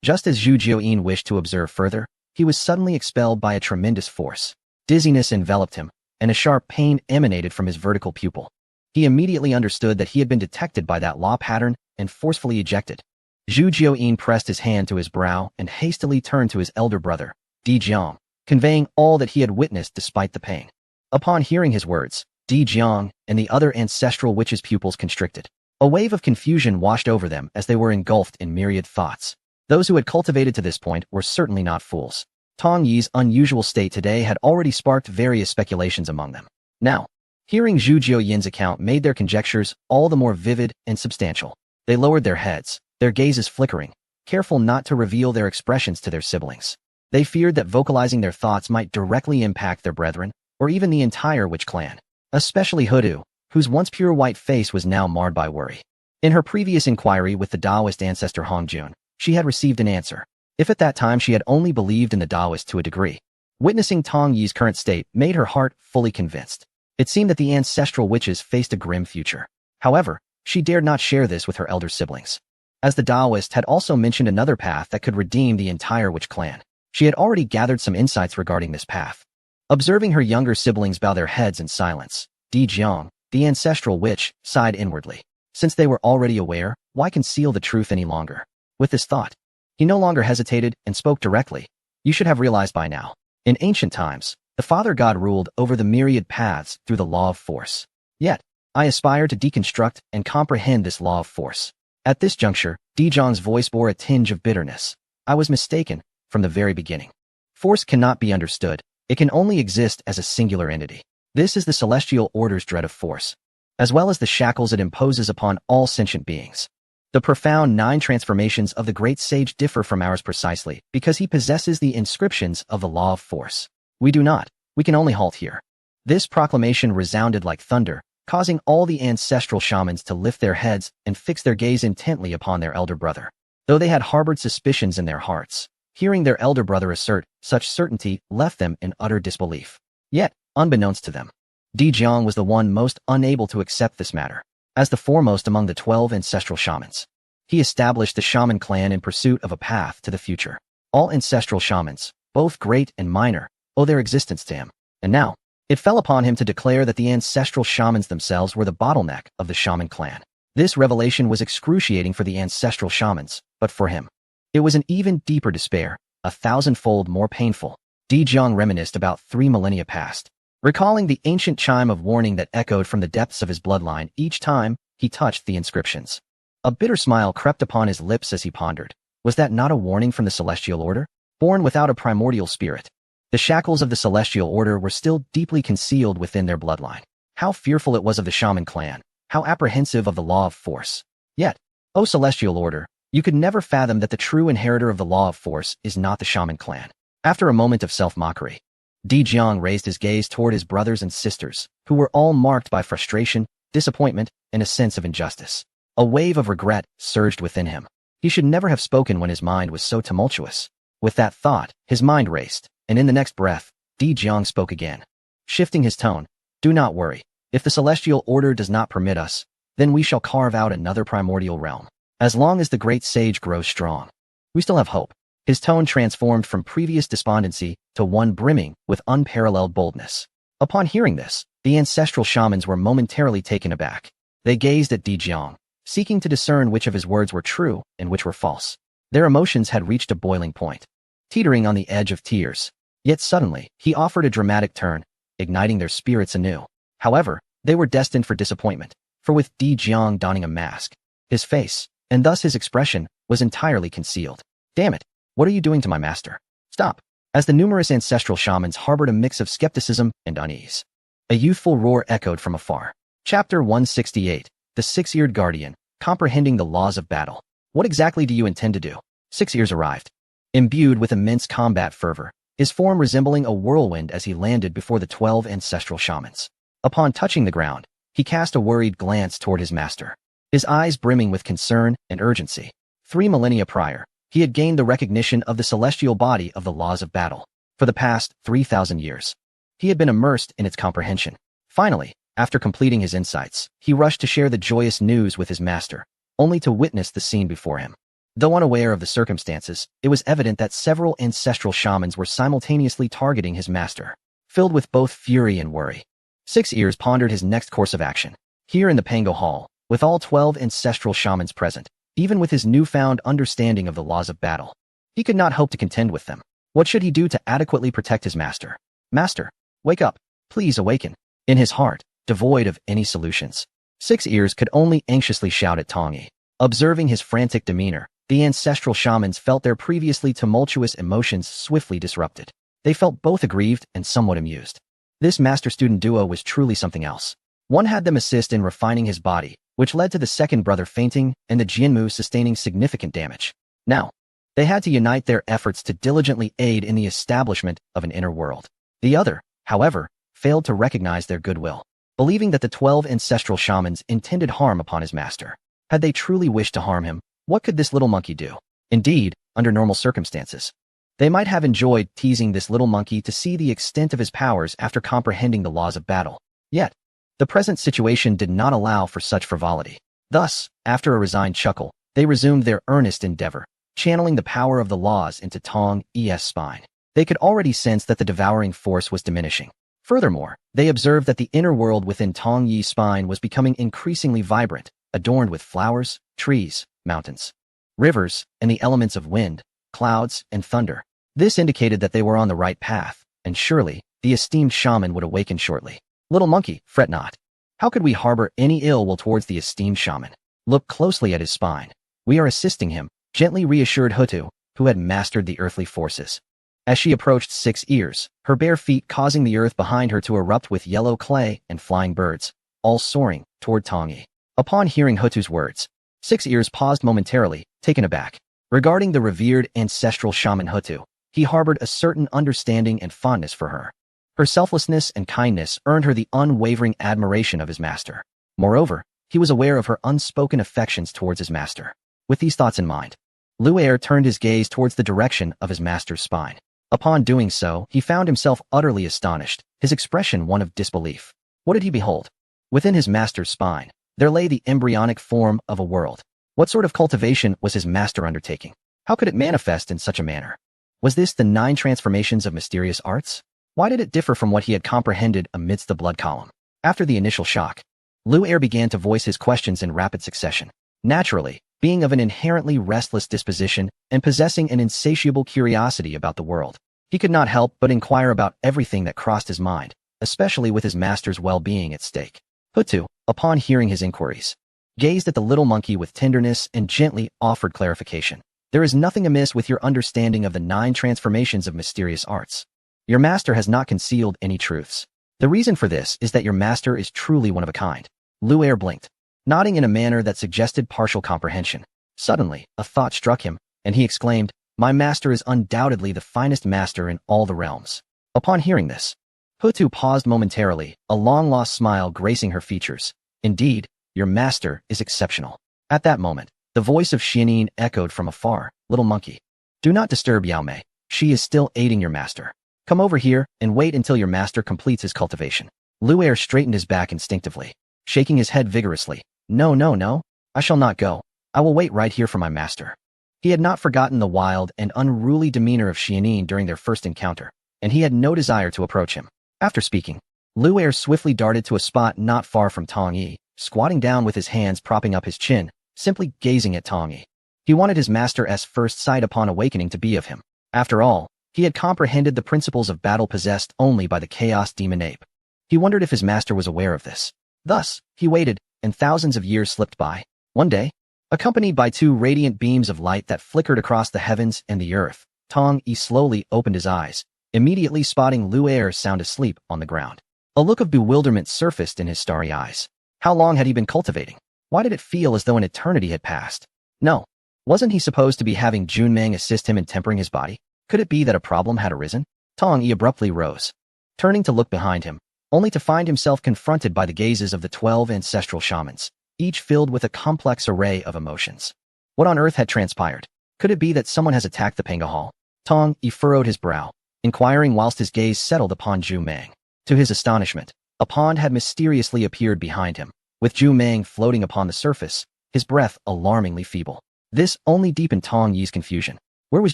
Just as Zhu Jiuyin wished to observe further, he was suddenly expelled by a tremendous force. Dizziness enveloped him, and a sharp pain emanated from his vertical pupil. He immediately understood that he had been detected by that law pattern and forcefully ejected. Zhu Jiuyin pressed his hand to his brow and hastily turned to his elder brother, Di Jiang, conveying all that he had witnessed despite the pain. Upon hearing his words, Di Jiang and the other ancestral witch's pupils constricted. A wave of confusion washed over them as they were engulfed in myriad thoughts. Those who had cultivated to this point were certainly not fools. Tong Yi's unusual state today had already sparked various speculations among them. Now, hearing Zhu Jiuyin's account made their conjectures all the more vivid and substantial. They lowered their heads, their gazes flickering, careful not to reveal their expressions to their siblings. They feared that vocalizing their thoughts might directly impact their brethren, or even the entire witch clan, especially Hudu, whose once pure white face was now marred by worry. In her previous inquiry with the Taoist ancestor Hong Jun, she had received an answer. If at that time she had only believed in the Taoist to a degree, witnessing Tong Yi's current state made her heart fully convinced. It seemed that the ancestral witches faced a grim future. However, she dared not share this with her elder siblings, as the Taoist had also mentioned another path that could redeem the entire witch clan. She had already gathered some insights regarding this path. Observing her younger siblings bow their heads in silence, Di Jiang, the ancestral witch, sighed inwardly. Since they were already aware, why conceal the truth any longer? With this thought, he no longer hesitated and spoke directly. You should have realized by now. In ancient times, the Father God ruled over the myriad paths through the law of force. Yet, I aspire to deconstruct and comprehend this law of force. At this juncture, Di Jiang's voice bore a tinge of bitterness. I was mistaken from the very beginning. Force cannot be understood. It can only exist as a singular entity. This is the celestial order's dread of force, as well as the shackles it imposes upon all sentient beings. The profound 9 transformations of the great sage differ from ours precisely because he possesses the inscriptions of the law of force. We do not. We can only halt here. This proclamation resounded like thunder, causing all the ancestral shamans to lift their heads and fix their gaze intently upon their elder brother. Though they had harbored suspicions in their hearts, hearing their elder brother assert such certainty left them in utter disbelief. Yet, unbeknownst to them, Di Jiang was the one most unable to accept this matter. As the foremost among the 12 ancestral shamans, he established the shaman clan in pursuit of a path to the future. All ancestral shamans, both great and minor, owe their existence to him. And now, it fell upon him to declare that the ancestral shamans themselves were the bottleneck of the shaman clan. This revelation was excruciating for the ancestral shamans, but for him, it was an even deeper despair, 1,000-fold more painful. Di Jiang reminisced about 3 millennia past, recalling the ancient chime of warning that echoed from the depths of his bloodline each time he touched the inscriptions. A bitter smile crept upon his lips as he pondered. Was that not a warning from the celestial order? Born without a primordial spirit, the shackles of the celestial order were still deeply concealed within their bloodline. How fearful it was of the shaman clan, how apprehensive of the law of force. Yet, O celestial order, you could never fathom that the true inheritor of the law of force is not the shaman clan. After a moment of self-mockery, Di Jiang raised his gaze toward his brothers and sisters, who were all marked by frustration, disappointment, and a sense of injustice. A wave of regret surged within him. He should never have spoken when his mind was so tumultuous. With that thought, his mind raced, and in the next breath, Di Jiang spoke again. Shifting his tone, do not worry. If the celestial order does not permit us, then we shall carve out another primordial realm. As long as the great sage grows strong, we still have hope. His tone transformed from previous despondency to one brimming with unparalleled boldness. Upon hearing this, the ancestral shamans were momentarily taken aback. They gazed at Di Jiang, seeking to discern which of his words were true and which were false. Their emotions had reached a boiling point, teetering on the edge of tears. Yet suddenly, he offered a dramatic turn, igniting their spirits anew. However, they were destined for disappointment, for with Di Jiang donning a mask, his face, and thus his expression, was entirely concealed. Damn it! What are you doing to my master? Stop! as the numerous ancestral shamans harbored a mix of skepticism and unease. A youthful roar echoed from afar. Chapter 168, The Six-Eared Guardian, Comprehending the Laws of Battle. What exactly do you intend to do? 6 Ears arrived. Imbued with immense combat fervor, his form resembling a whirlwind as he landed before the 12 ancestral shamans. Upon touching the ground, he cast a worried glance toward his master, his eyes brimming with concern and urgency. 3 millennia prior, he had gained the recognition of the celestial body of the laws of battle. For the past 3,000 years, he had been immersed in its comprehension. Finally, after completing his insights, he rushed to share the joyous news with his master, only to witness the scene before him. Though unaware of the circumstances, it was evident that several ancestral shamans were simultaneously targeting his master. Filled with both fury and worry, 6 Ears pondered his next course of action. Here in the Pango Hall, with all 12 ancestral shamans present, even with his newfound understanding of the laws of battle, he could not hope to contend with them. What should he do to adequately protect his master? Master, wake up. Please awaken. In his heart, devoid of any solutions, 6 Ears could only anxiously shout at Tong Yi. Observing his frantic demeanor, the ancestral shamans felt their previously tumultuous emotions swiftly disrupted. They felt both aggrieved and somewhat amused. This master-student duo was truly something else. One had them assist in refining his body, which led to the second brother fainting and the Jianmu sustaining significant damage. Now, they had to unite their efforts to diligently aid in the establishment of an inner world. The other, however, failed to recognize their goodwill, believing that the 12 ancestral shamans intended harm upon his master. Had they truly wished to harm him, what could this little monkey do? Indeed, under normal circumstances, they might have enjoyed teasing this little monkey to see the extent of his powers after comprehending the laws of battle. Yet, the present situation did not allow for such frivolity. Thus, after a resigned chuckle, they resumed their earnest endeavor, channeling the power of the laws into Tong Yi's spine. They could already sense that the devouring force was diminishing. Furthermore, they observed that the inner world within Tong Yi's spine was becoming increasingly vibrant, adorned with flowers, trees, mountains, rivers, and the elements of wind, clouds, and thunder. This indicated that they were on the right path, and surely, the esteemed shaman would awaken shortly. Little monkey, fret not. How could we harbor any ill will towards the esteemed shaman? Look closely at his spine. We are assisting him, gently reassured Hutu, who had mastered the earthly forces. As she approached 6 Ears, her bare feet causing the earth behind her to erupt with yellow clay and flying birds, all soaring toward Tong Yi. Upon hearing Hutu's words, 6 Ears paused momentarily, taken aback. Regarding the revered ancestral shaman Hutu, he harbored a certain understanding and fondness for her. Her selflessness and kindness earned her the unwavering admiration of his master. Moreover, he was aware of her unspoken affections towards his master. With these thoughts in mind, Lu'er turned his gaze towards the direction of his master's spine. Upon doing so, he found himself utterly astonished, his expression one of disbelief. What did he behold? Within his master's spine, there lay the embryonic form of a world. What sort of cultivation was his master undertaking? How could it manifest in such a manner? Was this the 9 transformations of mysterious arts? Why did it differ from what he had comprehended amidst the blood column? After the initial shock, Lu'er began to voice his questions in rapid succession. Naturally, being of an inherently restless disposition and possessing an insatiable curiosity about the world, he could not help but inquire about everything that crossed his mind, especially with his master's well-being at stake. Hutu, upon hearing his inquiries, gazed at the little monkey with tenderness and gently offered clarification. There is nothing amiss with your understanding of the 9 transformations of mysterious arts. Your master has not concealed any truths. The reason for this is that your master is truly one of a kind. Lu'er blinked, nodding in a manner that suggested partial comprehension. Suddenly, a thought struck him, and he exclaimed, "My master is undoubtedly the finest master in all the realms." Upon hearing this, Hutu paused momentarily, a long-lost smile gracing her features. "Indeed, your master is exceptional." At that moment, the voice of Xianin echoed from afar, "Little monkey, do not disturb Yao Mei. She is still aiding your master. Come over here and wait until your master completes his cultivation." Lu'er straightened his back instinctively, shaking his head vigorously. No, I shall not go. I will wait right here for my master." He had not forgotten the wild and unruly demeanor of Xianin during their first encounter, and he had no desire to approach him. After speaking, Lu'er swiftly darted to a spot not far from Tong Yi, squatting down with his hands propping up his chin, simply gazing at Tong Yi. He wanted his master's first sight upon awakening to be of him. After all, he had comprehended the principles of battle possessed only by the Chaos Demon Ape. He wondered if his master was aware of this. Thus, he waited, and thousands of years slipped by. One day, accompanied by 2 radiant beams of light that flickered across the heavens and the earth, Tong Yi slowly opened his eyes, immediately spotting Lu Er sound asleep on the ground. A look of bewilderment surfaced in his starry eyes. How long had he been cultivating? Why did it feel as though an eternity had passed? No. Wasn't he supposed to be having Junmeng assist him in tempering his body? Could it be that a problem had arisen? Tong Yi abruptly rose, turning to look behind him, only to find himself confronted by the gazes of the 12 ancestral shamans, each filled with a complex array of emotions. What on earth had transpired? Could it be that someone has attacked the Panga Hall? Tong Yi furrowed his brow, inquiring whilst his gaze settled upon Junmeng. To his astonishment, a pond had mysteriously appeared behind him, with Junmeng floating upon the surface, his breath alarmingly feeble. This only deepened Tong Yi's confusion. Where was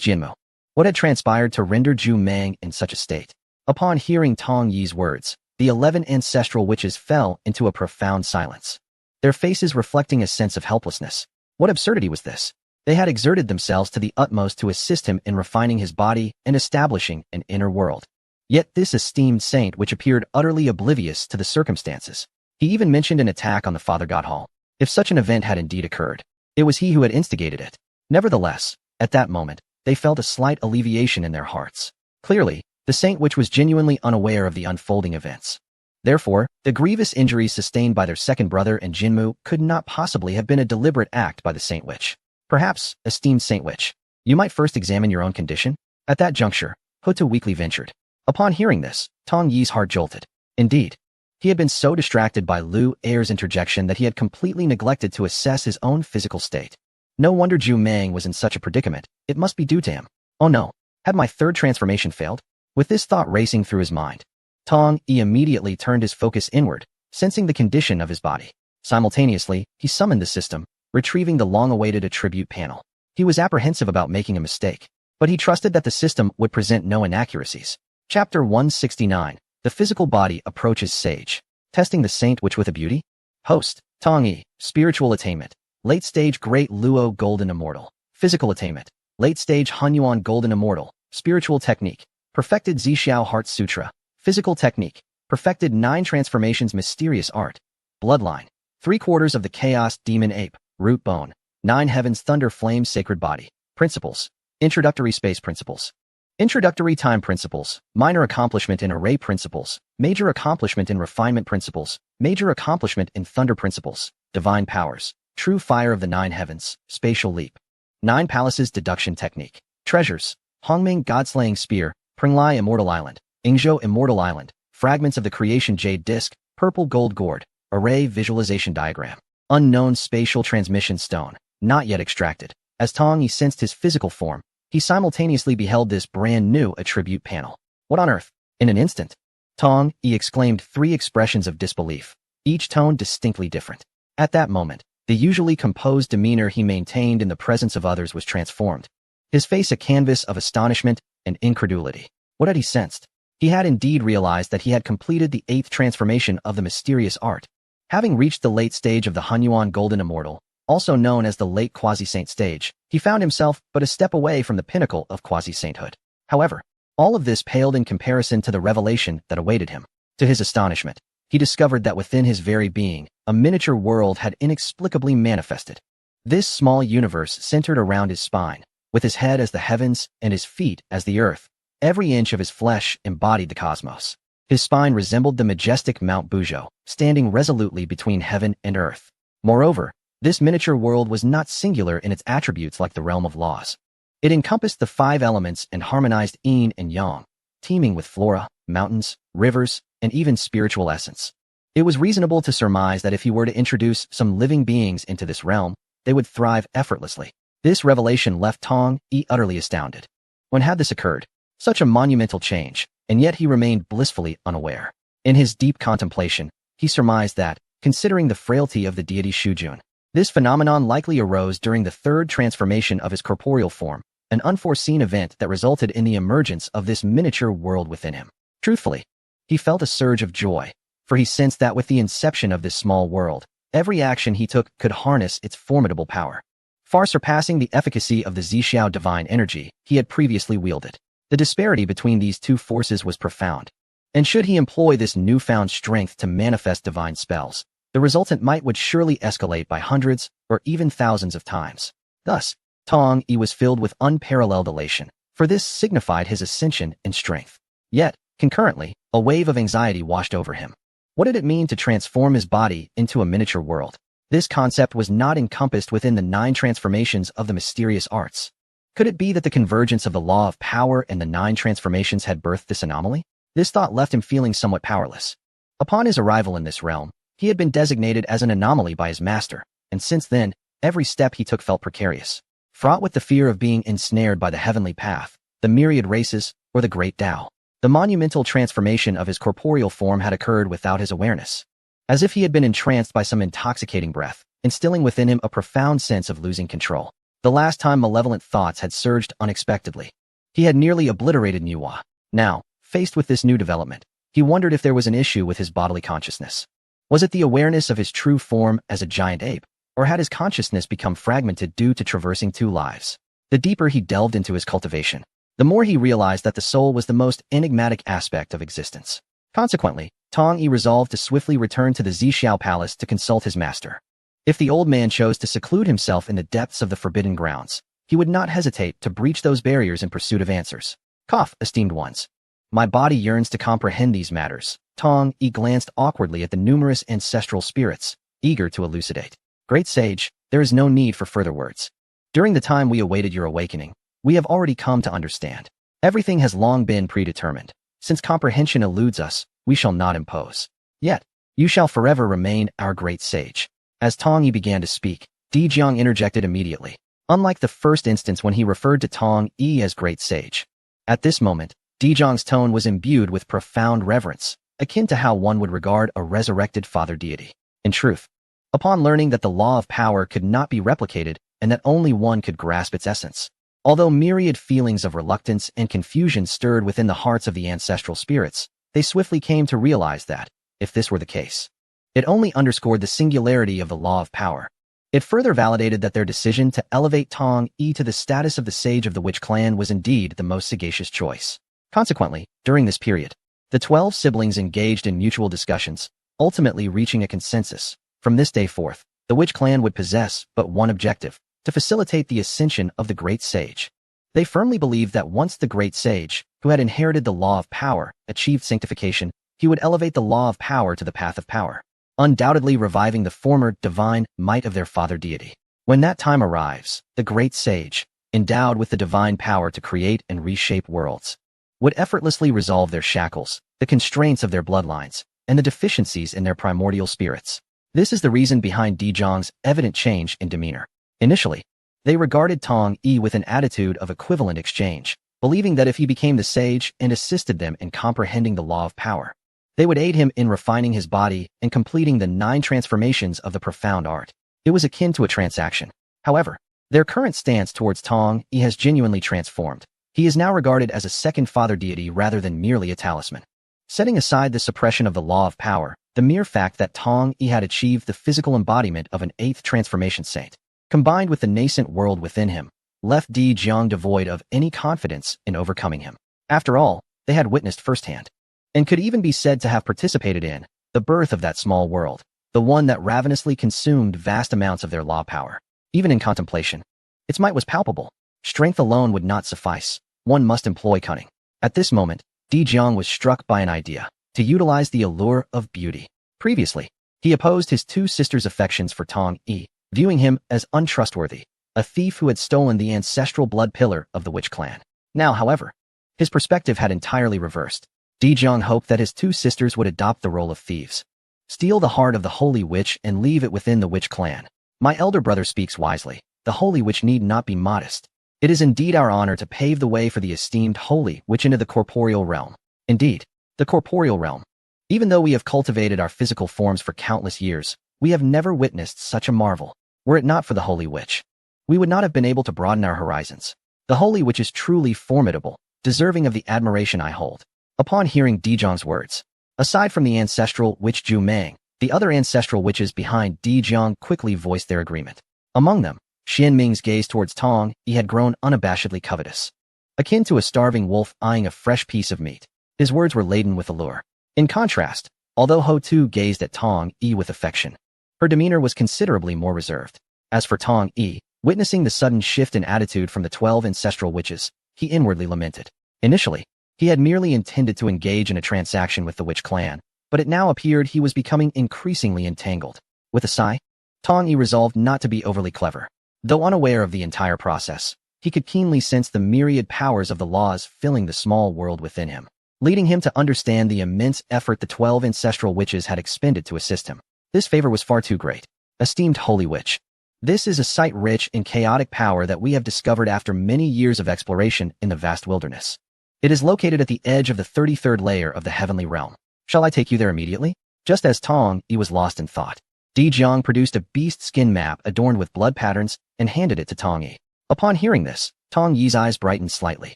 Jinmo? What had transpired to render Junmeng in such a state? Upon hearing Tong Yi's words, the 11 ancestral witches fell into a profound silence, their faces reflecting a sense of helplessness. What absurdity was this? They had exerted themselves to the utmost to assist him in refining his body and establishing an inner world. Yet this esteemed saint which appeared utterly oblivious to the circumstances. He even mentioned an attack on the Father God Hall. If such an event had indeed occurred, it was he who had instigated it. Nevertheless, at that moment, they felt a slight alleviation in their hearts. Clearly, the saint witch was genuinely unaware of the unfolding events. Therefore, the grievous injuries sustained by their second brother and Jinmu could not possibly have been a deliberate act by the saint witch. Perhaps, esteemed saint witch, you might first examine your own condition? At that juncture, Huta weakly ventured. Upon hearing this, Tong Yi's heart jolted. Indeed, he had been so distracted by Lu Er's interjection that he had completely neglected to assess his own physical state. No wonder Junmeng was in such a predicament. It must be due to him. Oh no, had my third transformation failed? With this thought racing through his mind, Tong Yi immediately turned his focus inward, sensing the condition of his body. Simultaneously, he summoned the system, retrieving the long-awaited attribute panel. He was apprehensive about making a mistake, but he trusted that the system would present no inaccuracies. Chapter 169. The physical body approaches sage. Testing the saint witch with a beauty? Host, Tong Yi. Spiritual attainment. Late stage Great Luo Golden Immortal. Physical attainment. Late stage Hunyuan Golden Immortal. Spiritual technique. Perfected Zixiao Heart Sutra. Physical technique. Perfected 9 transformations mysterious art. Bloodline. 3/4 of the chaos demon ape. Root bone. 9 heavens thunder flame sacred body. Principles. Introductory space principles. Introductory time principles, minor accomplishment in array principles, major accomplishment in refinement principles, major accomplishment in thunder principles, divine powers, true fire of the 9 heavens, spatial leap. 9 palaces deduction technique. Treasures, Hongming God-slaying spear, Pringlai Immortal Island, Ingzhou Immortal Island, fragments of the creation jade disc, purple gold gourd, array visualization diagram. Unknown spatial transmission stone, not yet extracted. As Tong Yi sensed his physical form, he simultaneously beheld this brand new attribute panel. What on earth? In an instant, Tong Yi exclaimed 3 expressions of disbelief, each tone distinctly different. At that moment, the usually composed demeanor he maintained in the presence of others was transformed, his face a canvas of astonishment and incredulity. What had he sensed? He had indeed realized that he had completed the 8th transformation of the mysterious art. Having reached the late stage of the Hunyuan Golden Immortal, also known as the late quasi-saint stage, he found himself but a step away from the pinnacle of quasi-sainthood. However, all of this paled in comparison to the revelation that awaited him. To his astonishment, he discovered that within his very being, a miniature world had inexplicably manifested. This small universe centered around his spine, with his head as the heavens and his feet as the earth. Every inch of his flesh embodied the cosmos. His spine resembled the majestic Mount Buzhou, standing resolutely between heaven and earth. Moreover, this miniature world was not singular in its attributes like the realm of laws. It encompassed the 5 elements and harmonized yin and yang, teeming with flora, mountains, rivers, and even spiritual essence. It was reasonable to surmise that if he were to introduce some living beings into this realm, they would thrive effortlessly. This revelation left Tong Yi utterly astounded. When had this occurred? Such a monumental change, and yet he remained blissfully unaware. In his deep contemplation, he surmised that, considering the frailty of the deity Shujun, this phenomenon likely arose during the 3rd transformation of his corporeal form, an unforeseen event that resulted in the emergence of this miniature world within him. Truthfully, he felt a surge of joy, for he sensed that with the inception of this small world, every action he took could harness its formidable power, far surpassing the efficacy of the Zixiao divine energy he had previously wielded. The disparity between these 2 forces was profound, and should he employ this newfound strength to manifest divine spells, the resultant might would surely escalate by hundreds or even thousands of times. Thus, Tong Yi was filled with unparalleled elation, for this signified his ascension in strength. Yet, concurrently, a wave of anxiety washed over him. What did it mean to transform his body into a miniature world? This concept was not encompassed within the 9 transformations of the mysterious arts. Could it be that the convergence of the law of power and the 9 transformations had birthed this anomaly? This thought left him feeling somewhat powerless. Upon his arrival in this realm, he had been designated as an anomaly by his master, and since then, every step he took felt precarious. Fraught with the fear of being ensnared by the heavenly path, the myriad races, or the great Tao. The monumental transformation of his corporeal form had occurred without his awareness. As if he had been entranced by some intoxicating breath, instilling within him a profound sense of losing control. The last time malevolent thoughts had surged unexpectedly. He had nearly obliterated Nuwa. Now, faced with this new development, he wondered if there was an issue with his bodily consciousness. Was it the awareness of his true form as a giant ape, or had his consciousness become fragmented due to traversing 2 lives? The deeper he delved into his cultivation, the more he realized that the soul was the most enigmatic aspect of existence. Consequently, Tong Yi resolved to swiftly return to the Zixiao Palace to consult his master. If the old man chose to seclude himself in the depths of the Forbidden Grounds, he would not hesitate to breach those barriers in pursuit of answers. Cough, esteemed ones. My body yearns to comprehend these matters. Tong Yi glanced awkwardly at the numerous ancestral spirits, eager to elucidate. Great sage, there is no need for further words. During the time we awaited your awakening, we have already come to understand. Everything has long been predetermined. Since comprehension eludes us, we shall not impose. Yet, you shall forever remain our great sage. As Tong Yi began to speak, Di Jiang interjected immediately, unlike the first instance when he referred to Tong Yi as great sage. At this moment, Di Jiang's tone was imbued with profound reverence, akin to how one would regard a resurrected father deity. In truth, upon learning that the law of power could not be replicated and that only one could grasp its essence, although myriad feelings of reluctance and confusion stirred within the hearts of the ancestral spirits, they swiftly came to realize that, if this were the case, it only underscored the singularity of the law of power. It further validated that their decision to elevate Tong Yi to the status of the sage of the Witch Clan was indeed the most sagacious choice. Consequently, during this period, the 12 siblings engaged in mutual discussions, ultimately reaching a consensus. From this day forth, the Witch Clan would possess but one objective: to facilitate the ascension of the Great Sage. They firmly believed that once the Great Sage, who had inherited the law of power, achieved sanctification, he would elevate the law of power to the path of power, undoubtedly reviving the former divine might of their father deity. When that time arrives, the Great Sage, endowed with the divine power to create and reshape worlds, would effortlessly resolve their shackles, the constraints of their bloodlines, and the deficiencies in their primordial spirits. This is the reason behind Di Jiang's evident change in demeanor. Initially, they regarded Tong Yi with an attitude of equivalent exchange, believing that if he became the sage and assisted them in comprehending the law of power, they would aid him in refining his body and completing the 9 transformations of the profound art. It was akin to a transaction. However, their current stance towards Tong Yi has genuinely transformed. He is now regarded as a second father deity rather than merely a talisman. Setting aside the suppression of the law of power, the mere fact that Tong Yi had achieved the physical embodiment of an 8th transformation saint, combined with the nascent world within him, left Di Jiang devoid of any confidence in overcoming him. After all, they had witnessed firsthand, and could even be said to have participated in, the birth of that small world, the one that ravenously consumed vast amounts of their law power. Even in contemplation, its might was palpable. Strength alone would not suffice. One must employ cunning. At this moment, Di Jiang was struck by an idea: to utilize the allure of beauty. Previously, he opposed his 2 sisters' affections for Tong Yi, viewing him as untrustworthy, a thief who had stolen the ancestral blood pillar of the Witch Clan. Now, however, his perspective had entirely reversed. Di Jiang hoped that his 2 sisters would adopt the role of thieves, steal the heart of the Holy Witch and leave it within the Witch Clan. My elder brother speaks wisely. The Holy Witch need not be modest. It is indeed our honor to pave the way for the esteemed Holy Witch into the corporeal realm. Indeed, the corporeal realm. Even though we have cultivated our physical forms for countless years, we have never witnessed such a marvel. Were it not for the Holy Witch, we would not have been able to broaden our horizons. The Holy Witch is truly formidable, deserving of the admiration I hold. Upon hearing Di Jiang's words, aside from the ancestral witch Zhu Meng, the other ancestral witches behind Di Jiang quickly voiced their agreement. Among them, Xian Ming's gaze towards Tong Yi had grown unabashedly covetous, akin to a starving wolf eyeing a fresh piece of meat. His words were laden with allure. In contrast, although Ho Tu gazed at Tong Yi with affection, her demeanor was considerably more reserved. As for Tong Yi, witnessing the sudden shift in attitude from the 12 ancestral witches, he inwardly lamented. Initially, He had merely intended to engage in a transaction with the Witch clan, but it now appeared he was becoming increasingly entangled. With a sigh, Tong Yi resolved not to be overly clever. Though unaware of the entire process, he could keenly sense the myriad powers of the laws filling the small world within him, leading him to understand the immense effort the 12 ancestral witches had expended to assist him. This favor was far too great. Esteemed Holy Witch, this is a site rich in chaotic power that we have discovered after many years of exploration in the vast wilderness. It is located at the edge of the 33rd layer of the heavenly realm. Shall I take you there immediately? Just as Tong Yi was lost in thought, Di Jiang produced a beast skin map adorned with blood patterns and handed it to Tong Yi. Upon hearing this, Tong Yi's eyes brightened slightly.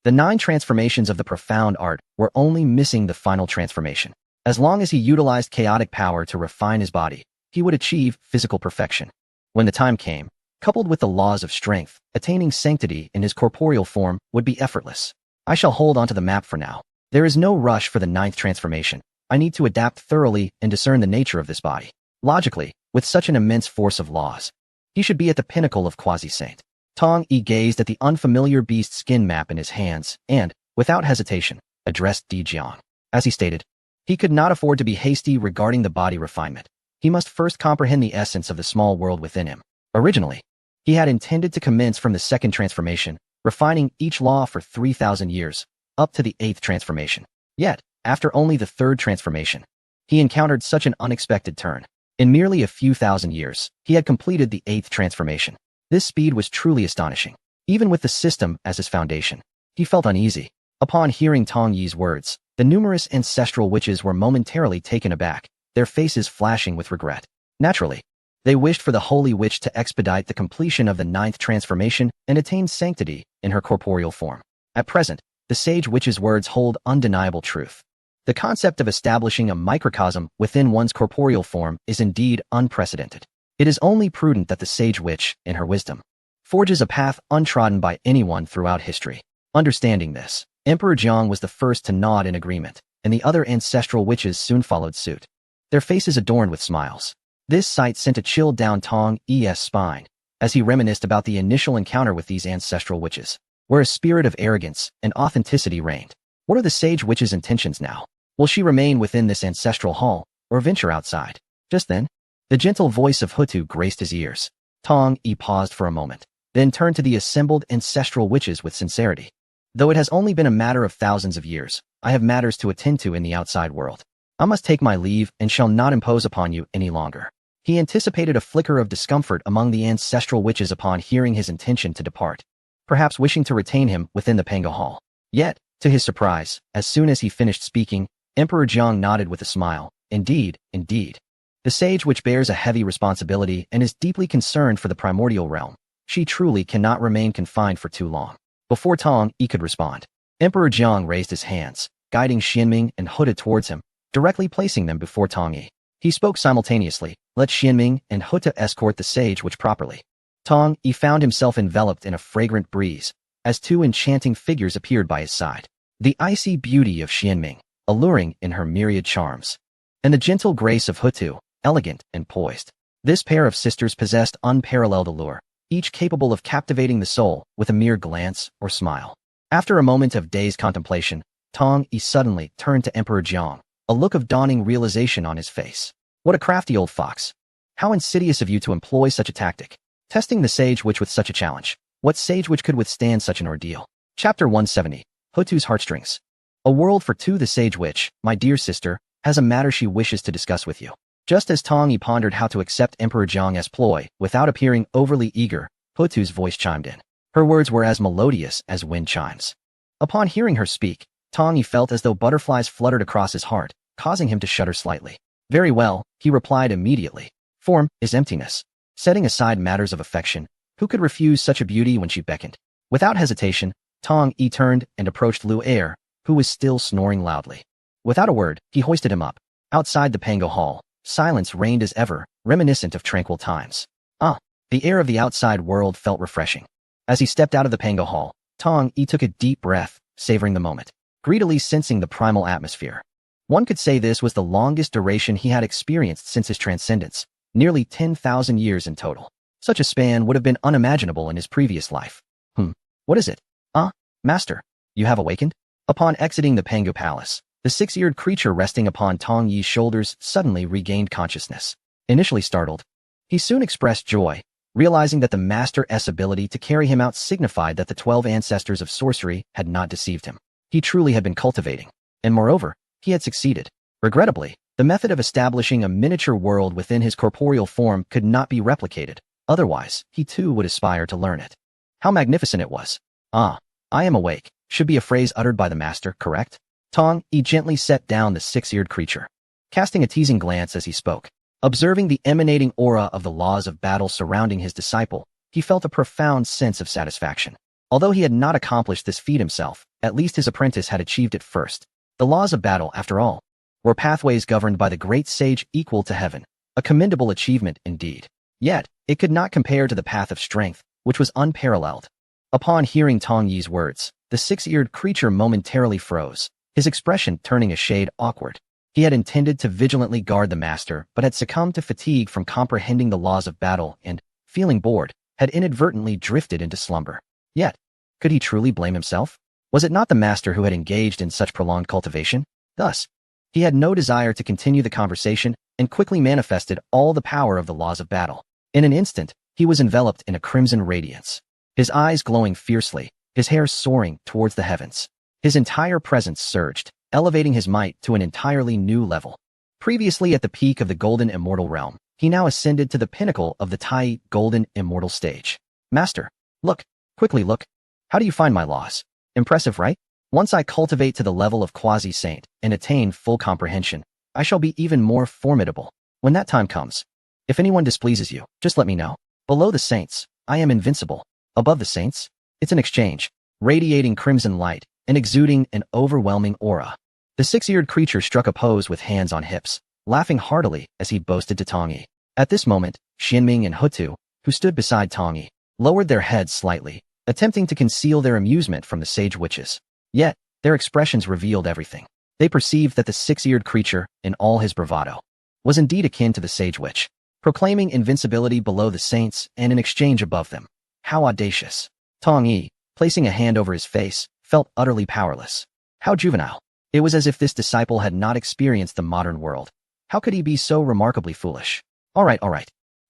The 9 transformations of the profound art were only missing the final transformation. As long as he utilized chaotic power to refine his body, he would achieve physical perfection. When the time came, coupled with the laws of strength, attaining sanctity in his corporeal form would be effortless. I shall hold onto the map for now. There is no rush for the 9th transformation. I need to adapt thoroughly and discern the nature of this body. Logically, with such an immense force of laws, he should be at the pinnacle of quasi-saint. Tong Yi gazed at the unfamiliar beast skin map in his hands and, without hesitation, addressed Di Jiang. As he stated, he could not afford to be hasty regarding the body refinement. He must first comprehend the essence of the small world within him. Originally, he had intended to commence from the 2nd transformation, refining each law for 3,000 years, up to the 8th transformation. Yet, after only the 3rd transformation, he encountered such an unexpected turn. In merely a few thousand years, he had completed the 8th transformation. This speed was truly astonishing. Even with the system as his foundation, he felt uneasy. Upon hearing Tong Yi's words, the numerous ancestral witches were momentarily taken aback, their faces flashing with regret. Naturally, they wished for the Holy Witch to expedite the completion of the 9th transformation and attain sanctity in her corporeal form. At present, the sage witch's words hold undeniable truth. The concept of establishing a microcosm within one's corporeal form is indeed unprecedented. It is only prudent that the sage witch, in her wisdom, forges a path untrodden by anyone throughout history. Understanding this, Emperor Jiang was the first to nod in agreement, and the other ancestral witches soon followed suit, their faces adorned with smiles. This sight sent a chill down Tong Yi's spine, as he reminisced about the initial encounter with these ancestral witches, where a spirit of arrogance and authenticity reigned. What are the sage witch's intentions now? Will she remain within this ancestral hall, or venture outside? Just then, the gentle voice of Hutu graced his ears. Tong Yi paused for a moment, then turned to the assembled ancestral witches with sincerity. Though it has only been a matter of thousands of years, I have matters to attend to in the outside world. I must take my leave and shall not impose upon you any longer. He anticipated a flicker of discomfort among the ancestral witches upon hearing his intention to depart, perhaps wishing to retain him within the Pango Hall. Yet, to his surprise, as soon as he finished speaking, Emperor Jiang nodded with a smile. Indeed, indeed. The sage witch bears a heavy responsibility and is deeply concerned for the primordial realm. She truly cannot remain confined for too long. Before Tong Yi could respond, Emperor Jiang raised his hands, guiding Xianming and Huda towards him, directly placing them before Tong Yi. He spoke simultaneously. Let Xianming and Huda escort the sage witch properly. Tong Yi found himself enveloped in a fragrant breeze, as 2 enchanting figures appeared by his side. The icy beauty of Xianming, alluring in her myriad charms, and the gentle grace of Hutu, elegant and poised. This pair of sisters possessed unparalleled allure, each capable of captivating the soul with a mere glance or smile. After a moment of dazed contemplation, Tong Yi suddenly turned to Emperor Jiang, a look of dawning realization on his face. What a crafty old fox. How insidious of you to employ such a tactic. Testing the sage witch with such a challenge. What sage witch could withstand such an ordeal? Chapter 170. Hutu's Heartstrings. A world for 2. The sage witch, my dear sister, has a matter she wishes to discuss with you. Just as Tong Yi pondered how to accept Emperor Jiang's ploy without appearing overly eager, Hutu's voice chimed in. Her words were as melodious as wind chimes. Upon hearing her speak, Tong Yi felt as though butterflies fluttered across his heart, causing him to shudder slightly. Very well, he replied immediately. Form is emptiness. Setting aside matters of affection, who could refuse such a beauty when she beckoned? Without hesitation, Tong Yi turned and approached Lu Er, who was still snoring loudly. Without a word, he hoisted him up. Outside the Pango Hall, silence reigned as ever, reminiscent of tranquil times. The air of the outside world felt refreshing. As he stepped out of the Pango Hall, Tong Yi took a deep breath, savoring the moment, greedily sensing the primal atmosphere. One could say this was the longest duration he had experienced since his transcendence, nearly 10,000 years in total. Such a span would have been unimaginable in his previous life. What is it? Master, you have awakened? Upon exiting the Pangu Palace, the six-eared creature resting upon Tong Yi's shoulders suddenly regained consciousness. Initially startled, he soon expressed joy, realizing that the Master's ability to carry him out signified that the 12 ancestors of sorcery had not deceived him. He truly had been cultivating, and moreover, he had succeeded. Regrettably, the method of establishing a miniature world within his corporeal form could not be replicated, otherwise, he too would aspire to learn it. How magnificent it was. "Ah, I am awake," should be a phrase uttered by the master, correct? Tong Yi gently set down the six-eared creature, casting a teasing glance as he spoke. Observing the emanating aura of the laws of battle surrounding his disciple, he felt a profound sense of satisfaction. Although he had not accomplished this feat himself, at least his apprentice had achieved it first. The laws of battle, after all, were pathways governed by the great sage equal to heaven, a commendable achievement indeed. Yet, it could not compare to the path of strength, which was unparalleled. Upon hearing Tong Yi's words, the six-eared creature momentarily froze, his expression turning a shade awkward. He had intended to vigilantly guard the master, but had succumbed to fatigue from comprehending the laws of battle and, feeling bored, had inadvertently drifted into slumber. Yet, could he truly blame himself? Was it not the master who had engaged in such prolonged cultivation? Thus, he had no desire to continue the conversation and quickly manifested all the power of the laws of battle. In an instant, he was enveloped in a crimson radiance, his eyes glowing fiercely, his hair soaring towards the heavens. His entire presence surged, elevating his might to an entirely new level. Previously at the peak of the Golden Immortal realm, he now ascended to the pinnacle of the Tai Golden Immortal stage. "Master, look, quickly look. How do you find my laws? Impressive, right? Once I cultivate to the level of quasi-saint and attain full comprehension, I shall be even more formidable. When that time comes, if anyone displeases you, just let me know. Below the saints, I am invincible. Above the saints, it's an exchange, radiating crimson light and exuding an overwhelming aura." The six-eared creature struck a pose with hands on hips, laughing heartily as he boasted to Tong Yi. At this moment, Xianming and Hutu, who stood beside Tong Yi, lowered their heads slightly, attempting to conceal their amusement from the sage witches. Yet, their expressions revealed everything. They perceived that the six-eared creature, in all his bravado, was indeed akin to the sage witch, proclaiming invincibility below the saints and an exchange above them. How audacious. Tong Yi, placing a hand over his face, felt utterly powerless. How juvenile. It was as if this disciple had not experienced the modern world. How could he be so remarkably foolish? All right.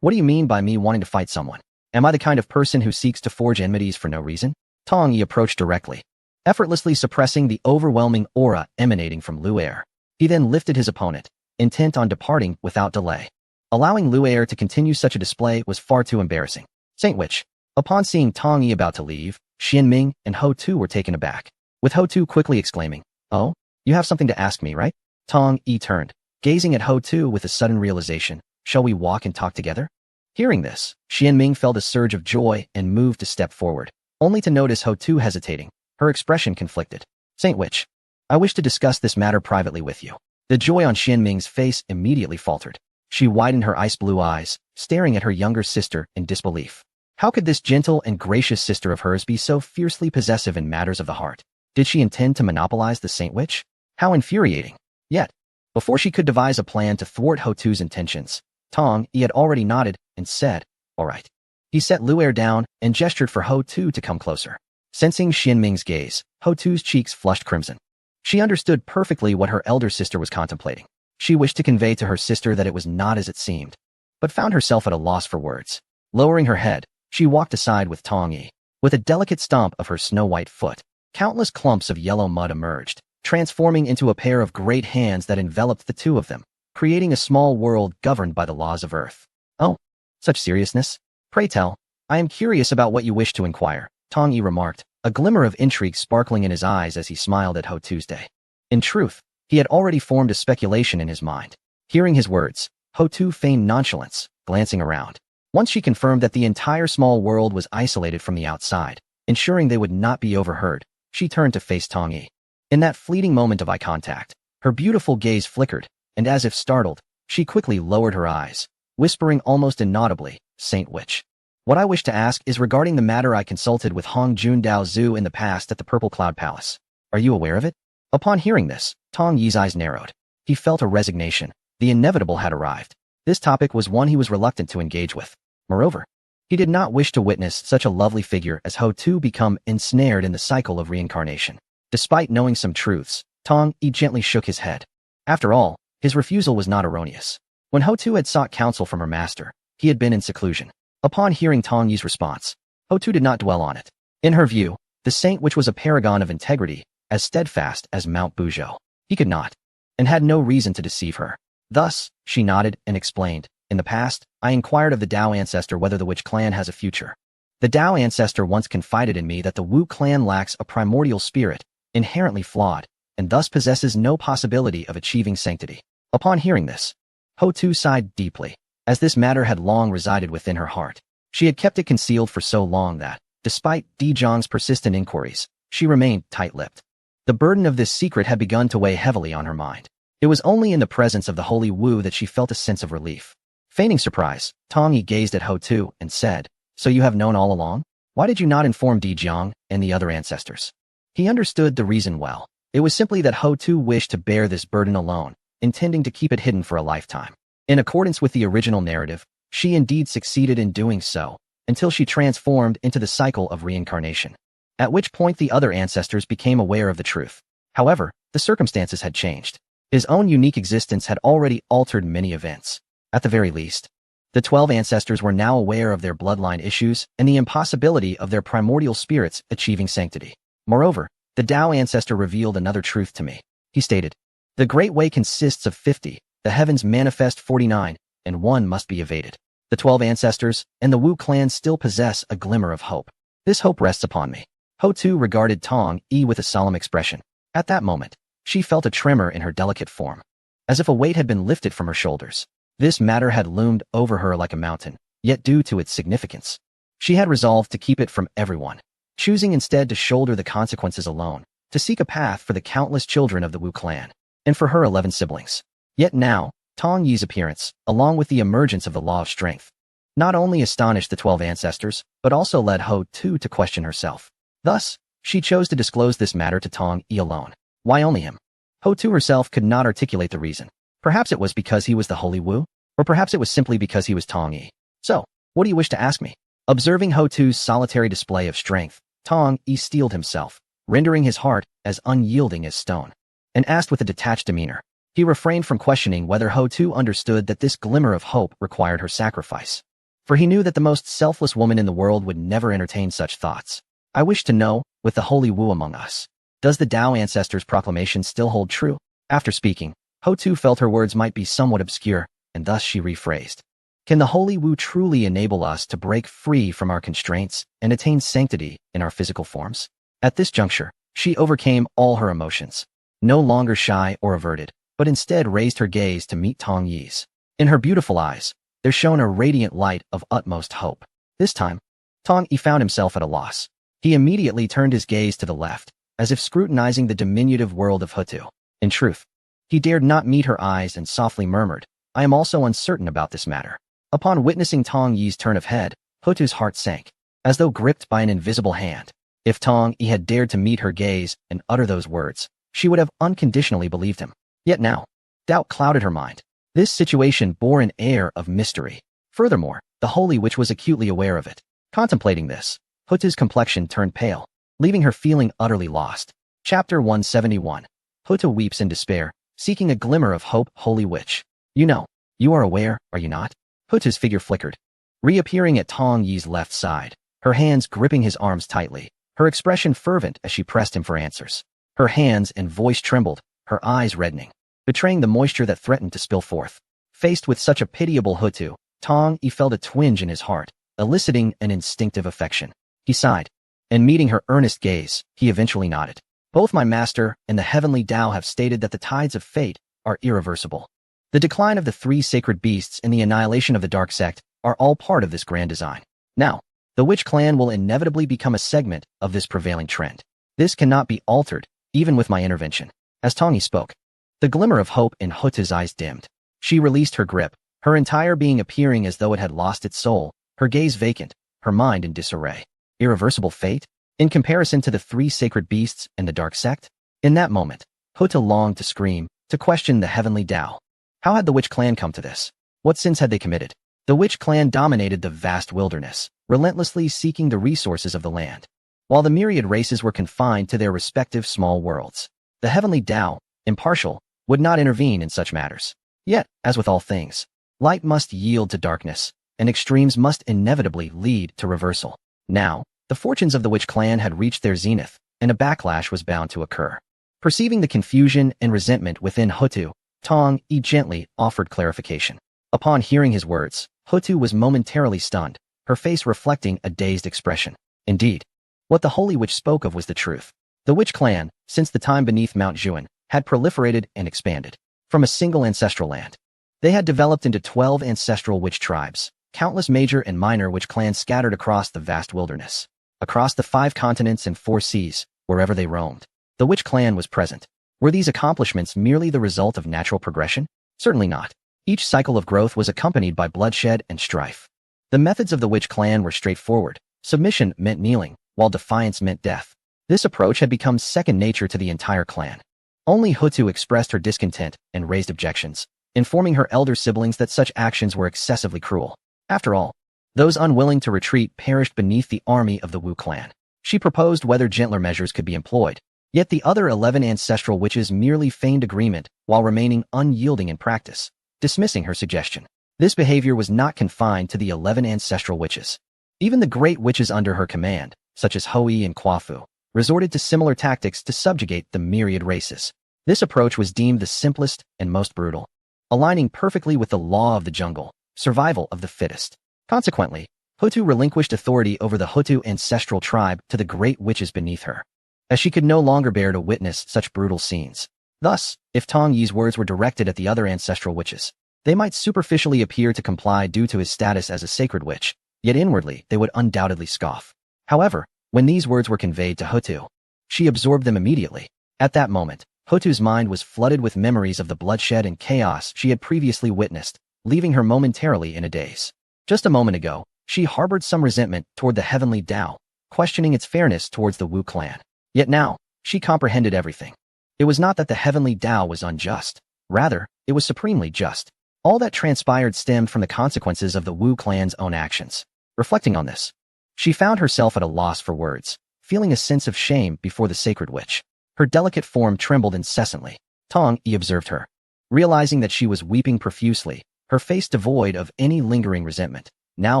What do you mean by me wanting to fight someone? Am I the kind of person who seeks to forge enmities for no reason? Tong Yi approached directly, effortlessly suppressing the overwhelming aura emanating from Lu'er. He then lifted his opponent, intent on departing without delay. Allowing Lu'er to continue such a display was far too embarrassing. Saint Witch. Upon seeing Tong Yi about to leave, Xianming and Hutu were taken aback, with Hutu quickly exclaiming, "Oh, you have something to ask me, right?" Tong Yi turned, gazing at Hutu with a sudden realization. "Shall we walk and talk together?" Hearing this, Xianming felt a surge of joy and moved to step forward, only to notice Hutu hesitating, her expression conflicted. "Saint Witch, I wish to discuss this matter privately with you." The joy on Xianming's face immediately faltered. She widened her ice-blue eyes, staring at her younger sister in disbelief. How could this gentle and gracious sister of hers be so fiercely possessive in matters of the heart? Did she intend to monopolize the Saint Witch? How infuriating. Yet, before she could devise a plan to thwart Hutu's intentions, Tong Yi had already nodded and said, "All right." He set Lu'er down and gestured for Hutu to come closer. Sensing Xianming's gaze, Hutu's cheeks flushed crimson. She understood perfectly what her elder sister was contemplating. She wished to convey to her sister that it was not as it seemed, but found herself at a loss for words. Lowering her head, she walked aside with Tong Yi. With a delicate stomp of her snow-white foot, countless clumps of yellow mud emerged, transforming into a pair of great hands that enveloped the two of them, creating a small world governed by the laws of Earth. "Oh, such seriousness? Pray tell, I am curious about what you wish to inquire," Tong Yi remarked, a glimmer of intrigue sparkling in his eyes as he smiled at Hutu's day. In truth, he had already formed a speculation in his mind. Hearing his words, Hutu feigned nonchalance, glancing around. Once she confirmed that the entire small world was isolated from the outside, ensuring they would not be overheard, she turned to face Tong Yi. In that fleeting moment of eye contact, her beautiful gaze flickered, and as if startled, she quickly lowered her eyes, whispering almost inaudibly, "Saint Witch. What I wish to ask is regarding the matter I consulted with Hong Jun Dao Zhu in the past at the Purple Cloud Palace. Are you aware of it?" Upon hearing this, Tong Yi's eyes narrowed. He felt a resignation. The inevitable had arrived. This topic was one he was reluctant to engage with. Moreover, he did not wish to witness such a lovely figure as Hutu become ensnared in the cycle of reincarnation. Despite knowing some truths, Tong Yi gently shook his head. After all, his refusal was not erroneous. When Ho-Tu had sought counsel from her master, he had been in seclusion. Upon hearing Tong Yi's response, Ho-Tu did not dwell on it. In her view, the saint which was a paragon of integrity, as steadfast as Mount Buzhou. He could not, and had no reason to deceive her. Thus, she nodded and explained, in the past, I inquired of the Dao ancestor whether the Witch clan has a future. The Dao ancestor once confided in me that the Wu clan lacks a primordial spirit, inherently flawed, and thus possesses no possibility of achieving sanctity. Upon hearing this, Ho-Tu sighed deeply, as this matter had long resided within her heart. She had kept it concealed for so long that, despite Di Zhang's persistent inquiries, she remained tight-lipped. The burden of this secret had begun to weigh heavily on her mind. It was only in the presence of the Holy Wu that she felt a sense of relief. Feigning surprise, Tong Yi gazed at Ho-Tu and said, So you have known all along? Why did you not inform Di Zhang and the other ancestors? He understood the reason well. It was simply that Ho-Tu wished to bear this burden alone, intending to keep it hidden for a lifetime. In accordance with the original narrative, she indeed succeeded in doing so, until she transformed into the cycle of reincarnation. At which point the other ancestors became aware of the truth. However, the circumstances had changed. His own unique existence had already altered many events. At the very least, the 12 ancestors were now aware of their bloodline issues and the impossibility of their primordial spirits achieving sanctity. Moreover, the Dao ancestor revealed another truth to me. He stated, The Great Way consists of 50, the heavens manifest 49, and one must be evaded. The 12 ancestors and the Wu clan still possess a glimmer of hope. This hope rests upon me. Ho-Tu regarded Tong Yi with a solemn expression. At that moment, she felt a tremor in her delicate form, as if a weight had been lifted from her shoulders. This matter had loomed over her like a mountain, yet due to its significance, she had resolved to keep it from everyone, choosing instead to shoulder the consequences alone, to seek a path for the countless children of the Wu clan, and for her 11 siblings. Yet now, Tong Yi's appearance, along with the emergence of the Law of Strength, not only astonished the 12 ancestors, but also led Ho-Tu to question herself. Thus, she chose to disclose this matter to Tong Yi alone. Why only him? Ho-Tu herself could not articulate the reason. Perhaps it was because he was the Holy Wu, or perhaps it was simply because he was Tong Yi. So, what do you wish to ask me? Observing Ho-Tu's solitary display of strength, Tong Yi steeled himself, rendering his heart as unyielding as stone, and asked with a detached demeanor. He refrained from questioning whether Ho-Tu understood that this glimmer of hope required her sacrifice, for he knew that the most selfless woman in the world would never entertain such thoughts. I wish to know, with the Holy Wu among us, does the Dao ancestors' proclamation still hold true? After speaking, Ho-Tu felt her words might be somewhat obscure, and thus she rephrased. Can the Holy Wu truly enable us to break free from our constraints and attain sanctity in our physical forms? At this juncture, she overcame all her emotions, no longer shy or averted, but instead raised her gaze to meet Tong Yi's. In her beautiful eyes, there shone a radiant light of utmost hope. This time, Tong Yi found himself at a loss. He immediately turned his gaze to the left, as if scrutinizing the diminutive world of Ho-Tu. In truth, he dared not meet her eyes and softly murmured, I am also uncertain about this matter. Upon witnessing Tong Yi's turn of head, Ho-Tu's heart sank, as though gripped by an invisible hand. If Tong Yi had dared to meet her gaze and utter those words, she would have unconditionally believed him. Yet now, doubt clouded her mind. This situation bore an air of mystery. Furthermore, the Holy Witch was acutely aware of it. Contemplating this, Ho-Tu's complexion turned pale, leaving her feeling utterly lost. Chapter 171. Ho-Tu weeps in despair, seeking a glimmer of hope. Holy Witch. You are aware, are you not? Ho-Tu's figure flickered, reappearing at Tong Yi's left side, her hands gripping his arms tightly, her expression fervent as she pressed him for answers. Her hands and voice trembled, her eyes reddening, betraying the moisture that threatened to spill forth. Faced with such a pitiable Ho-Tu, Tong Yi felt a twinge in his heart, eliciting an instinctive affection. He sighed, and meeting her earnest gaze, he eventually nodded. Both my master and the heavenly Tao have stated that the tides of fate are irreversible. The decline of the 3 sacred beasts and the annihilation of the dark sect are all part of this grand design. Now, the Witch clan will inevitably become a segment of this prevailing trend. This cannot be altered, even with my intervention. As Tong Yi spoke, the glimmer of hope in Ho-Tu's eyes dimmed. She released her grip, her entire being appearing as though it had lost its soul, her gaze vacant, her mind in disarray. Irreversible fate? In comparison to the 3 sacred beasts and the dark sect? In that moment, Ho-Tu longed to scream, to question the heavenly Tao. How had the Witch clan come to this? What sins had they committed? The Witch clan dominated the vast wilderness, relentlessly seeking the resources of the land. while the myriad races were confined to their respective small worlds. The heavenly Tao, impartial, would not intervene in such matters. Yet, as with all things, light must yield to darkness, and extremes must inevitably lead to reversal. Now, the fortunes of the Witch Clan had reached their zenith, and a backlash was bound to occur. Perceiving the confusion and resentment within Hotu, Tong Yi gently offered clarification. Upon hearing his words, Hotu was momentarily stunned, her face reflecting a dazed expression. Indeed, what the Holy Witch spoke of was the truth. The Witch Clan, since the time beneath Mount Juan, had proliferated and expanded. From a single ancestral land, they had developed into 12 ancestral witch tribes, countless major and minor witch clans scattered across the vast wilderness. Across the 5 continents and 4 seas, wherever they roamed, the Witch Clan was present. Were these accomplishments merely the result of natural progression? Certainly not. Each cycle of growth was accompanied by bloodshed and strife. The methods of the Witch Clan were straightforward. Submission meant kneeling, while defiance meant death. This approach had become second nature to the entire clan. Only Hotu expressed her discontent and raised objections, informing her elder siblings that such actions were excessively cruel. After all, those unwilling to retreat perished beneath the army of the Wu clan. She proposed whether gentler measures could be employed, yet the other 11 ancestral witches merely feigned agreement while remaining unyielding in practice, dismissing her suggestion. This behavior was not confined to the 11 ancestral witches. Even the great witches under her command, such as Hou-Yi and Quafu, resorted to similar tactics to subjugate the myriad races. This approach was deemed the simplest and most brutal, aligning perfectly with the law of the jungle, survival of the fittest. Consequently, Hotu relinquished authority over the Hotu ancestral tribe to the great witches beneath her, as she could no longer bear to witness such brutal scenes. Thus, if Tong Yi's words were directed at the other ancestral witches, they might superficially appear to comply due to his status as a sacred witch, yet inwardly they would undoubtedly scoff. However, when these words were conveyed to Hotu, she absorbed them immediately. At that moment, Hotu's mind was flooded with memories of the bloodshed and chaos she had previously witnessed, leaving her momentarily in a daze. Just a moment ago, she harbored some resentment toward the heavenly Tao, questioning its fairness towards the Wu clan. Yet now, she comprehended everything. It was not that the heavenly Tao was unjust. Rather, it was supremely just. All that transpired stemmed from the consequences of the Wu clan's own actions. Reflecting on this, she found herself at a loss for words, feeling a sense of shame before the sacred witch. Her delicate form trembled incessantly. Tong Yi observed her. Realizing that she was weeping profusely, her face devoid of any lingering resentment, now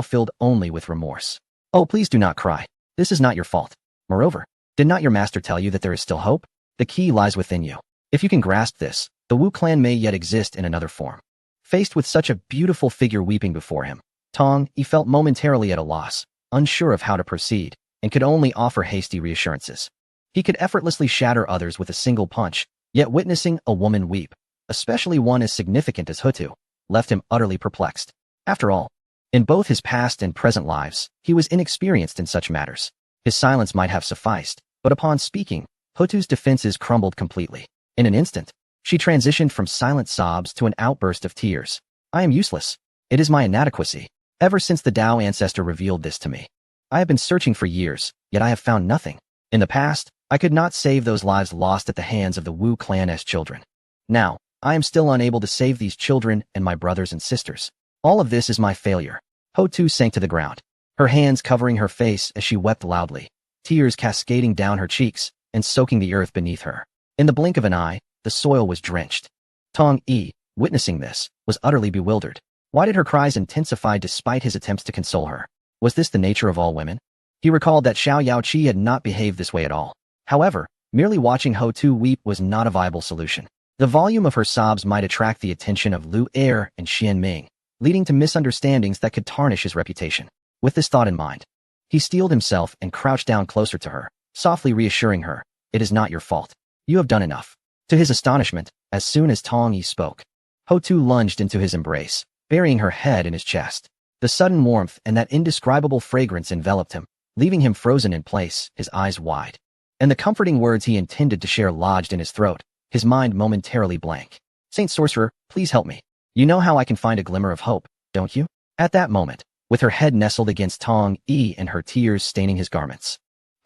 filled only with remorse. Oh, please do not cry. This is not your fault. Moreover, did not your master tell you that there is still hope? The key lies within you. If you can grasp this, the Wu clan may yet exist in another form. Faced with such a beautiful figure weeping before him, Tong Yi felt momentarily at a loss, unsure of how to proceed, and could only offer hasty reassurances. He could effortlessly shatter others with a single punch, yet witnessing a woman weep, especially one as significant as Hotu, left him utterly perplexed. After all, in both his past and present lives, he was inexperienced in such matters. His silence might have sufficed, but upon speaking, Hotu's defenses crumbled completely. In an instant, she transitioned from silent sobs to an outburst of tears. I am useless. It is my inadequacy. Ever since the Tao ancestor revealed this to me, I have been searching for years, yet I have found nothing. In the past, I could not save those lives lost at the hands of the Wu clan's children. Now, I am still unable to save these children and my brothers and sisters. All of this is my failure. Hotu sank to the ground, her hands covering her face as she wept loudly, tears cascading down her cheeks and soaking the earth beneath her. In the blink of an eye, the soil was drenched. Tong Yi, witnessing this, was utterly bewildered. Why did her cries intensify despite his attempts to console her? Was this the nature of all women? He recalled that Xiao Yaoqi had not behaved this way at all. However, merely watching Hotu weep was not a viable solution. The volume of her sobs might attract the attention of Lu Er and Xian Ming, leading to misunderstandings that could tarnish his reputation. With this thought in mind, he steeled himself and crouched down closer to her, softly reassuring her, "It is not your fault. You have done enough." To his astonishment, as soon as Tong Yi spoke, Hotu lunged into his embrace, burying her head in his chest. The sudden warmth and that indescribable fragrance enveloped him, leaving him frozen in place, his eyes wide. And the comforting words he intended to share lodged in his throat, his mind momentarily blank. "Saint Sorcerer, please help me. You know how I can find a glimmer of hope, don't you?" At that moment, with her head nestled against Tong Yi and her tears staining his garments,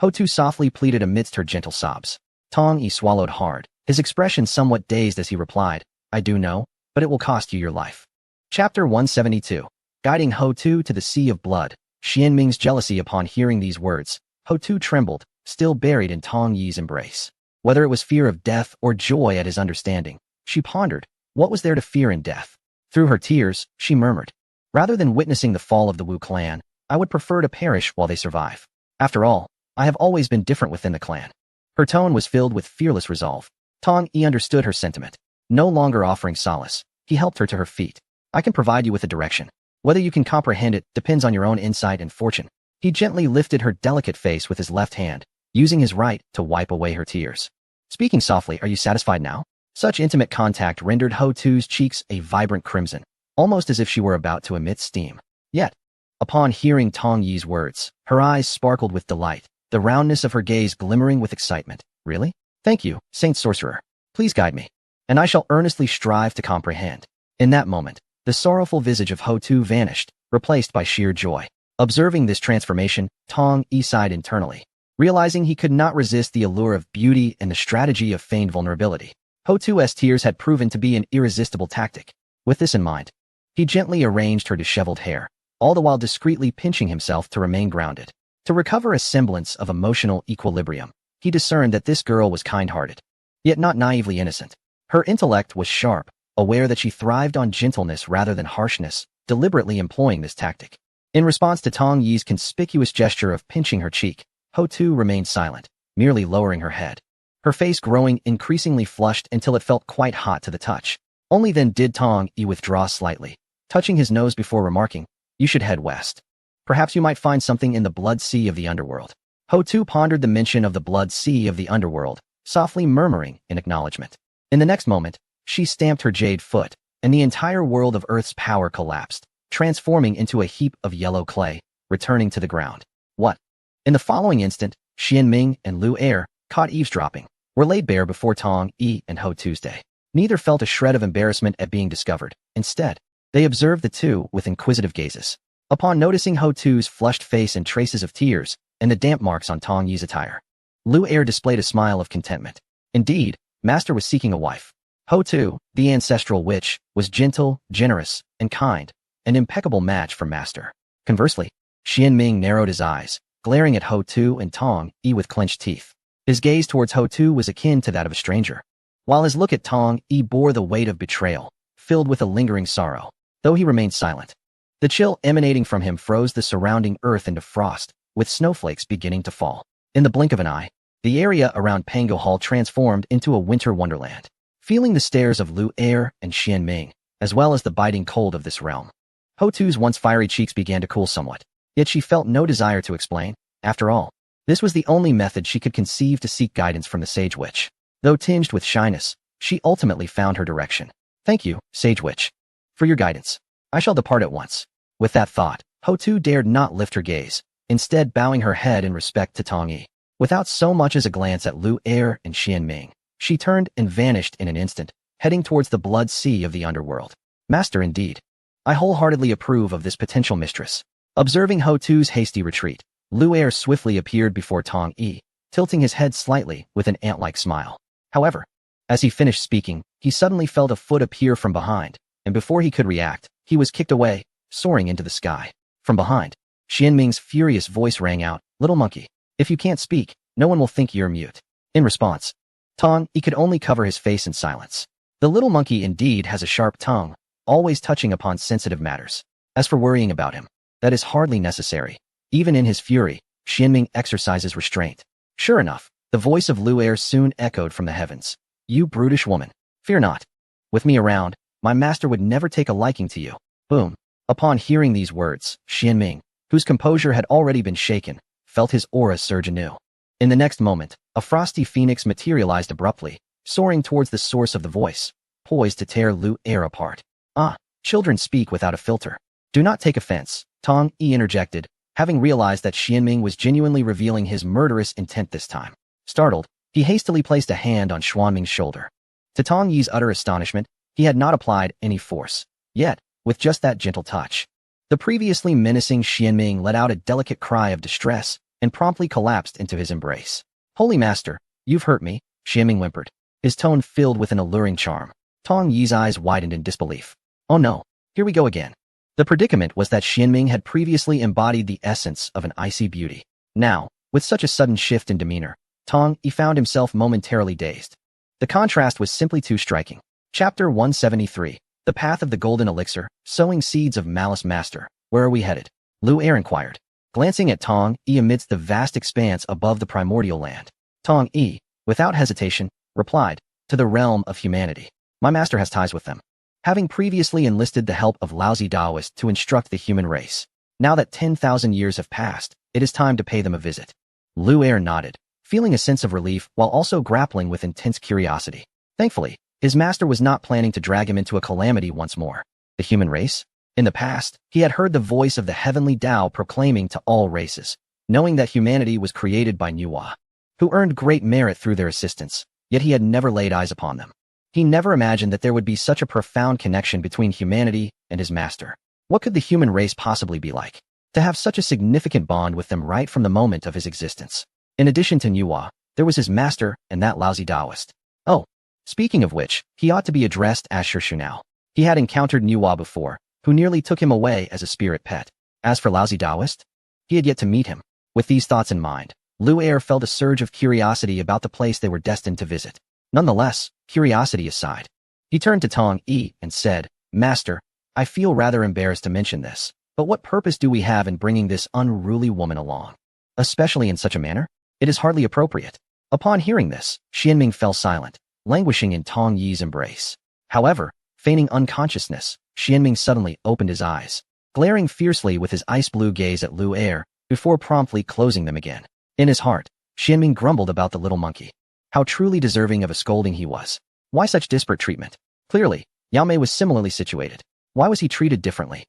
Hotu softly pleaded amidst her gentle sobs. Tong Yi swallowed hard, his expression somewhat dazed as he replied, "I do know, but it will cost you your life." Chapter 172. Guiding Hotu to the Sea of Blood. Xian Ming's jealousy upon hearing these words, Ho-Tu trembled, still buried in Tong Yi's embrace. Whether it was fear of death or joy at his understanding, she pondered, what was there to fear in death? Through her tears, she murmured, rather than witnessing the fall of the Wu clan, I would prefer to perish while they survive. After all, I have always been different within the clan. Her tone was filled with fearless resolve. Tong Yi understood her sentiment. No longer offering solace, he helped her to her feet. I can provide you with a direction. Whether you can comprehend it depends on your own insight and fortune. He gently lifted her delicate face with his left hand, using his right to wipe away her tears. Speaking softly, are you satisfied now? Such intimate contact rendered Ho-Tu's cheeks a vibrant crimson, almost as if she were about to emit steam. Yet, upon hearing Tong Yi's words, her eyes sparkled with delight, the roundness of her gaze glimmering with excitement. Really? Thank you, Saint Sorcerer. Please guide me, and I shall earnestly strive to comprehend. In that moment, the sorrowful visage of Ho-Tu vanished, replaced by sheer joy. Observing this transformation, Tong Yi sighed internally, realizing he could not resist the allure of beauty and the strategy of feigned vulnerability. Ho-Tu's tears had proven to be an irresistible tactic. With this in mind, he gently arranged her disheveled hair, all the while discreetly pinching himself to remain grounded. To recover a semblance of emotional equilibrium, he discerned that this girl was kind-hearted, yet not naively innocent. Her intellect was sharp, aware that she thrived on gentleness rather than harshness, deliberately employing this tactic. In response to Tong Yi's conspicuous gesture of pinching her cheek, Ho-Tu remained silent, merely lowering her head, her face growing increasingly flushed until it felt quite hot to the touch. Only then did Tong Yi withdraw slightly, touching his nose before remarking, you should head west. Perhaps you might find something in the blood sea of the underworld. Ho-Tu pondered the mention of the blood sea of the underworld, softly murmuring in acknowledgement. In the next moment, she stamped her jade foot, and the entire world of Earth's power collapsed, transforming into a heap of yellow clay, returning to the ground. What? In the following instant, Xianming and Lu Er, caught eavesdropping, were laid bare before Tong Yi and Ho-Tu's day. Neither felt a shred of embarrassment at being discovered. Instead, they observed the two with inquisitive gazes. Upon noticing Ho-Tu's flushed face and traces of tears, and the damp marks on Tong Yi's attire, Lu Er displayed a smile of contentment. Indeed, Master was seeking a wife. Ho-Tu, the ancestral witch, was gentle, generous, and kind, an impeccable match for Master. Conversely, Xianming narrowed his eyes, glaring at Ho-Tu and Tong Yi with clenched teeth. His gaze towards Ho-Tu was akin to that of a stranger, while his look at Tong Yi bore the weight of betrayal, filled with a lingering sorrow. Though he remained silent, the chill emanating from him froze the surrounding earth into frost, with snowflakes beginning to fall. In the blink of an eye, the area around Pango Hall transformed into a winter wonderland. Feeling the stares of Lu Er and Xianming, as well as the biting cold of this realm, Ho-Tu's once fiery cheeks began to cool somewhat, yet she felt no desire to explain. After all, this was the only method she could conceive to seek guidance from the Sage Witch. Though tinged with shyness, she ultimately found her direction. Thank you, Sage Witch, for your guidance. I shall depart at once. With that thought, Ho-Tu dared not lift her gaze, instead bowing her head in respect to Tong Yi. Without so much as a glance at Lu Er and Xianming, she turned and vanished in an instant, heading towards the blood sea of the underworld. Master indeed. I wholeheartedly approve of this potential mistress. Observing Ho-Tu's hasty retreat, Lu Er swiftly appeared before Tong Yi, tilting his head slightly with an ant-like smile. However, as he finished speaking, he suddenly felt a foot appear from behind, and before he could react, he was kicked away, soaring into the sky. From behind, Xianming's furious voice rang out, "Little monkey, if you can't speak, no one will think you're mute." In response, Tong Yi could only cover his face in silence. The little monkey indeed has a sharp tongue, always touching upon sensitive matters. As for worrying about him, that is hardly necessary. Even in his fury, Xianming exercises restraint. Sure enough, the voice of Lu Er soon echoed from the heavens. You brutish woman. Fear not. With me around, my master would never take a liking to you. Boom. Upon hearing these words, Xianming, whose composure had already been shaken, felt his aura surge anew. In the next moment, a frosty phoenix materialized abruptly, soaring towards the source of the voice, poised to tear Lu Er apart. Ah, children speak without a filter. Do not take offense, Tong Yi interjected, having realized that Xianming was genuinely revealing his murderous intent this time. Startled, he hastily placed a hand on Xuanming's shoulder. To Tong Yi's utter astonishment, he had not applied any force. Yet, with just that gentle touch, the previously menacing Xianming let out a delicate cry of distress and promptly collapsed into his embrace. Holy Master, you've hurt me, Xianming whimpered, his tone filled with an alluring charm. Tong Yi's eyes widened in disbelief. Oh no, here we go again. The predicament was that Xianming had previously embodied the essence of an icy beauty. Now, With such a sudden shift in demeanor, Tong Yi found himself momentarily dazed. The contrast was simply too striking. Chapter 173. The Path of the Golden Elixir, Sowing Seeds of Malice. Master, where are we headed? Lu Er inquired, glancing at Tong Yi amidst the vast expanse above the primordial land. Tong Yi, without hesitation, replied, to the realm of humanity. My master has ties with them, having previously enlisted the help of lousy Taoists to instruct the human race. Now that 10,000 years have passed, it is time to pay them a visit. Lu Er nodded, feeling a sense of relief while also grappling with intense curiosity. Thankfully, his master was not planning to drag him into a calamity once more. The human race? In the past, he had heard the voice of the heavenly Tao proclaiming to all races, knowing that humanity was created by Nuwa, who earned great merit through their assistance, yet he had never laid eyes upon them. He never imagined that there would be such a profound connection between humanity and his master. What could the human race possibly be like? To have such a significant bond with them right from the moment of his existence. In addition to Nuwa, there was his master and that lousy Taoist. Oh, speaking of which, he ought to be addressed as Shirshu now. He had encountered Nuwa before, who nearly took him away as a spirit pet. As for lousy Taoist, he had yet to meet him. With these thoughts in mind, Lu Er felt a surge of curiosity about the place they were destined to visit. Nonetheless, curiosity aside, he turned to Tong Yi and said, Master, I feel rather embarrassed to mention this, but what purpose do we have in bringing this unruly woman along? Especially in such a manner? It is hardly appropriate. Upon hearing this, Xianming fell silent, languishing in Tong Yi's embrace. However, feigning unconsciousness, Xianming suddenly opened his eyes, glaring fiercely with his ice-blue gaze at Lu Er, before promptly closing them again. In his heart, Xianming grumbled about the little monkey. How truly deserving of a scolding he was. Why such disparate treatment? Clearly, Yao Mei was similarly situated. Why was he treated differently?